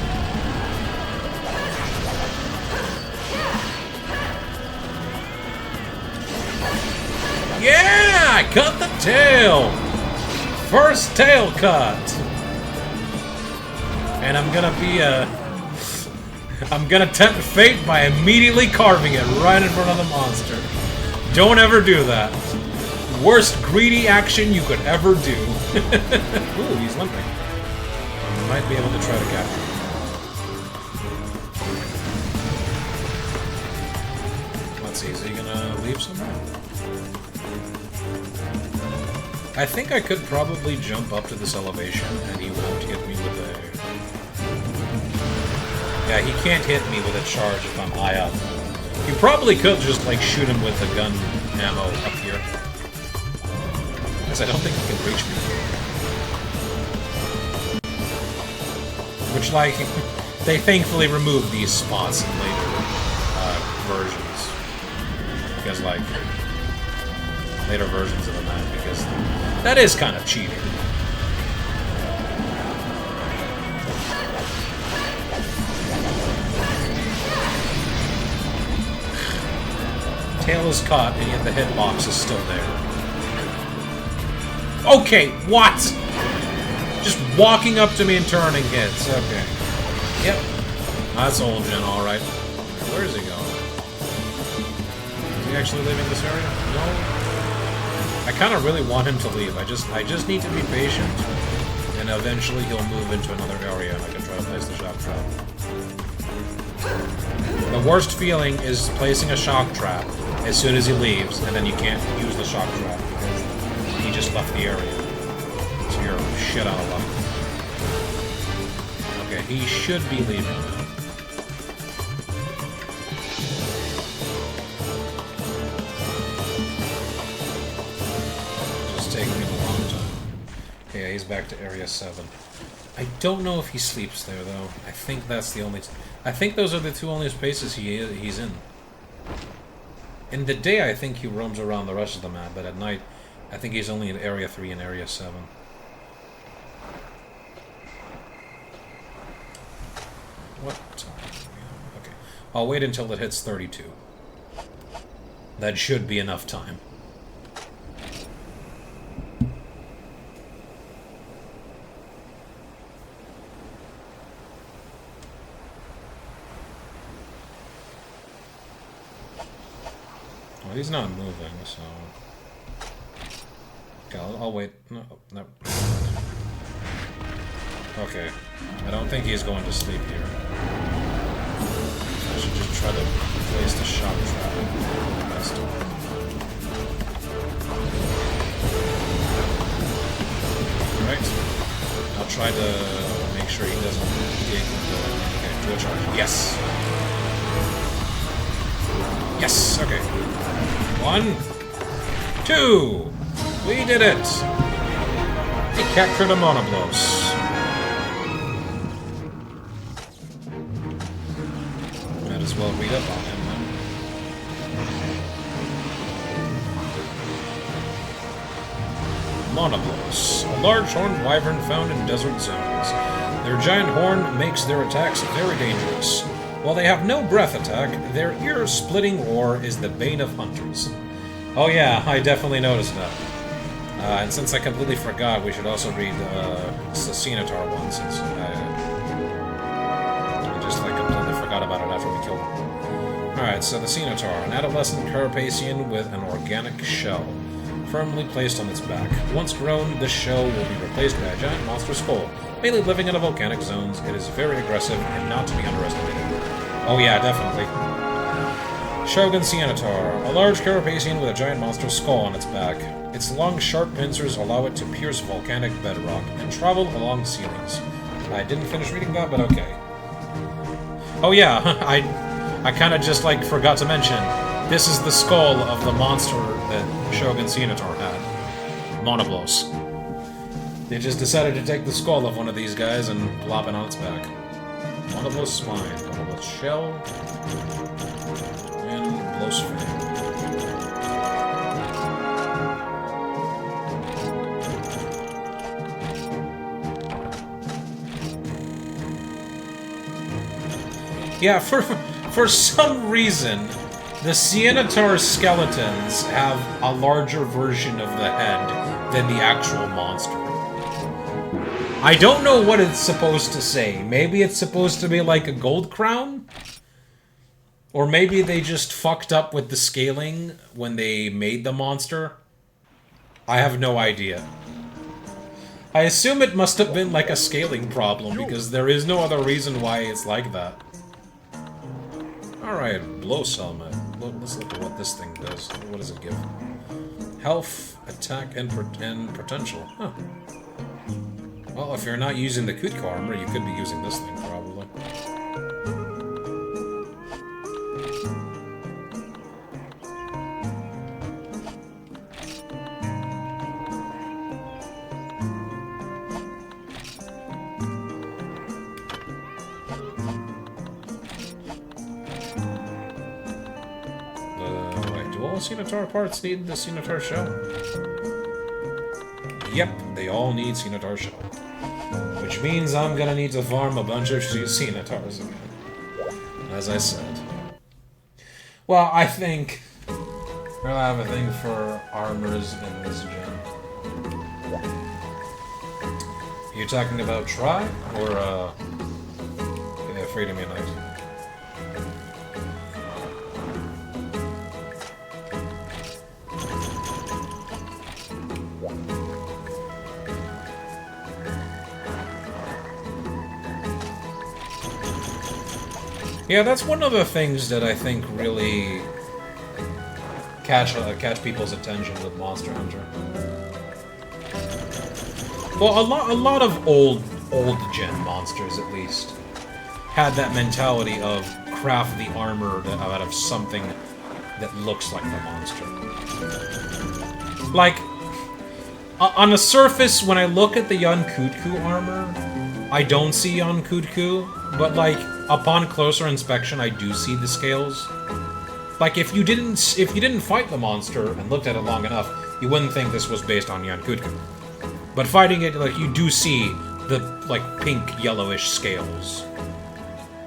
Yeah! I cut the tail! First tail cut! And I'm gonna be I'm gonna tempt fate by immediately carving it right in front of the monster. Don't ever do that. Worst greedy action you could ever do. Ooh, he's limping. I might be able to try to capture him. Let's see, is he gonna leave somewhere? I think I could probably jump up to this elevation and he won't hit me with a... Yeah, he can't hit me with a charge if I'm high up. You probably could just, like, shoot him with the gun ammo up here. Because I don't think he can reach me. Which, like, they thankfully removed these spots in later versions. Because, like, later versions of the map, because that is kind of cheating. Tail is caught, and yet the hitbox is still there. Okay, what? Just walking up to me and turning hits. Okay. Yep. That's Olgen, alright. Where is he going? Is he he actually leaving this area? No. I kind of really want him to leave. I just need to be patient, and eventually he'll move into another area, and I can try to place the shock trap. The worst feeling is placing a shock trap as soon as he leaves, and then you can't use the shock trap because he just left the area. So you're shit out of luck. Okay, he should be leaving now. Just taking him a long time. Okay, yeah, he's back to Area 7. I don't know if he sleeps there, though. I think that's the only... I think those are the two only spaces he's in. In the day, I think he roams around the rest of the map, but at night, I think he's only in Area 3 and Area 7. What time? Okay. I'll wait until it hits 32. That should be enough time. Well, he's not moving, so... Okay, I'll wait. No, no. Okay. I don't think he's going to sleep here. I should just try to place the shock trap best. Alright. I'll try to make sure he doesn't dig into... Okay, do a charge. Yes! Yes! Okay. 1, 2! We did it! He captured a monoblos. Might as well read up on him then. Monoblos, a large horned wyvern found in desert zones. Their giant horn makes their attacks very dangerous. While they have no breath attack, their ear-splitting roar is the bane of hunters. Oh yeah, I definitely noticed that. And since I completely forgot, we should also read the Cenotar one, since I just completely forgot about it after we killed him. Alright, so the Cenotar, an adolescent carapacian with an organic shell, firmly placed on its back. Once grown, this shell will be replaced by a giant monster skull. Mainly living in the volcanic zones, it is very aggressive and not to be underestimated. Oh yeah, definitely. Shogun Cenotar, a large carapacian with a giant monster skull on its back. Its long, sharp pincers allow it to pierce volcanic bedrock and travel along ceilings. I didn't finish reading that, but okay. Oh yeah, I kind of just forgot to mention, this is the skull of the monster that Shogun Cenotar had. Monoblos. They just decided to take the skull of one of these guys and plop it on its back. Monoblos spine, Monoblos shell, and Blosfang. Yeah, for some reason, the Cenotar skeletons have a larger version of the head than the actual monster. I don't know what it's supposed to say. Maybe it's supposed to be like a gold crown? Or maybe they just fucked up with the scaling when they made the monster? I have no idea. I assume it must have been like a scaling problem, because there is no other reason why it's like that. Alright, Blows Helmet. Let's look at what this thing does. What does it give? Health, attack, and potential. Huh. Well, if you're not using the Kutka armor, you could be using this thing, probably. Wait, do all Cenotar parts need the Cenotar shell? Yep, they all need Cenotar shell. Which means I'm gonna need to farm a bunch of Cenotars again. As I said. Well, I think we'll have a thing for armors in this gen. You talking about Try or Freedom Unite? Yeah, that's one of the things that I think really catch people's attention with Monster Hunter. Well, a lot of old gen monsters, at least, had that mentality of craft the armor out of something that looks like the monster. Like, on the surface, when I look at the Yankutku armor, I don't see Yankutku, but like upon closer inspection, I do see the scales. Like if you didn't fight the monster and looked at it long enough, you wouldn't think this was based on Yankutku. But fighting it, like, you do see the like pink yellowish scales,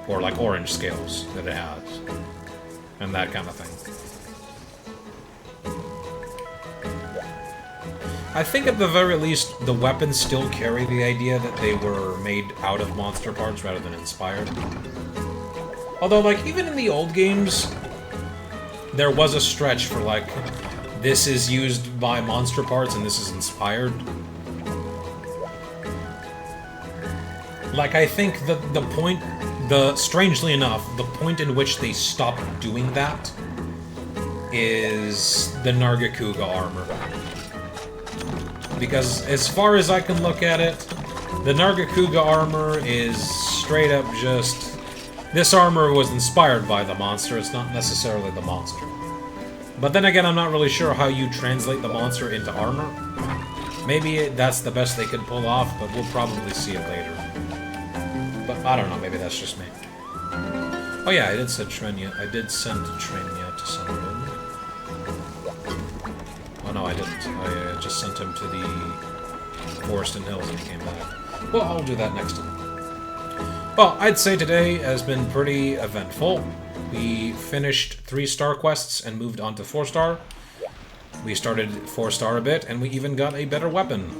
or like orange scales that it has, and that kind of thing. I think at the very least, the weapons still carry the idea that they were made out of monster parts rather than inspired. Although, like, even in the old games, there was a stretch for, like, this is used by monster parts and this is inspired. Like, I think that strangely enough, the point in which they stopped doing that is the Nargacuga armor. Because as far as I can look at it, the Nargacuga armor is straight up just... This armor was inspired by the monster, it's not necessarily the monster. But then again, I'm not really sure how you translate the monster into armor. Maybe that's the best they could pull off, but we'll probably see it later. But I don't know, maybe that's just me. Oh yeah, I did send Trenya to Sunderland. Oh no, I didn't. I just sent him to the Forest and Hills and he came back. Well, I'll do that next time. Well, I'd say today has been pretty eventful. We finished 3-star quests and moved on to 4-star. We started 4-star a bit, and we even got a better weapon.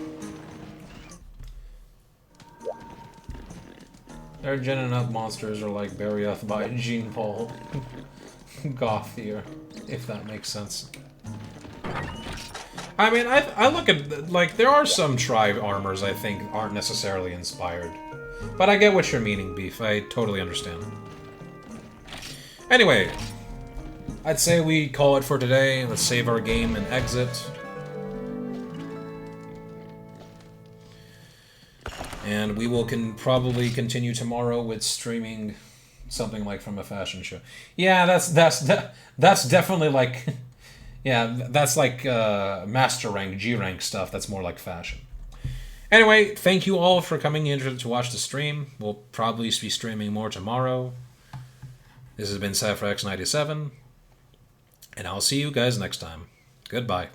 Their Gen up monsters are like Barioth by Jean Paul. Gothier, if that makes sense. I mean, I look at, like, there are some tribe armors I think aren't necessarily inspired. But I get what you're meaning, Beef. I totally understand. Anyway, I'd say we call it for today. Let's save our game and exit. And we will probably continue tomorrow with streaming something like from a fashion show. Yeah, that's definitely like... Yeah, that's like Master Rank, G Rank stuff. That's more like fashion. Anyway, thank you all for coming in to watch the stream. We'll probably be streaming more tomorrow. This has been CypherX97, and I'll see you guys next time. Goodbye.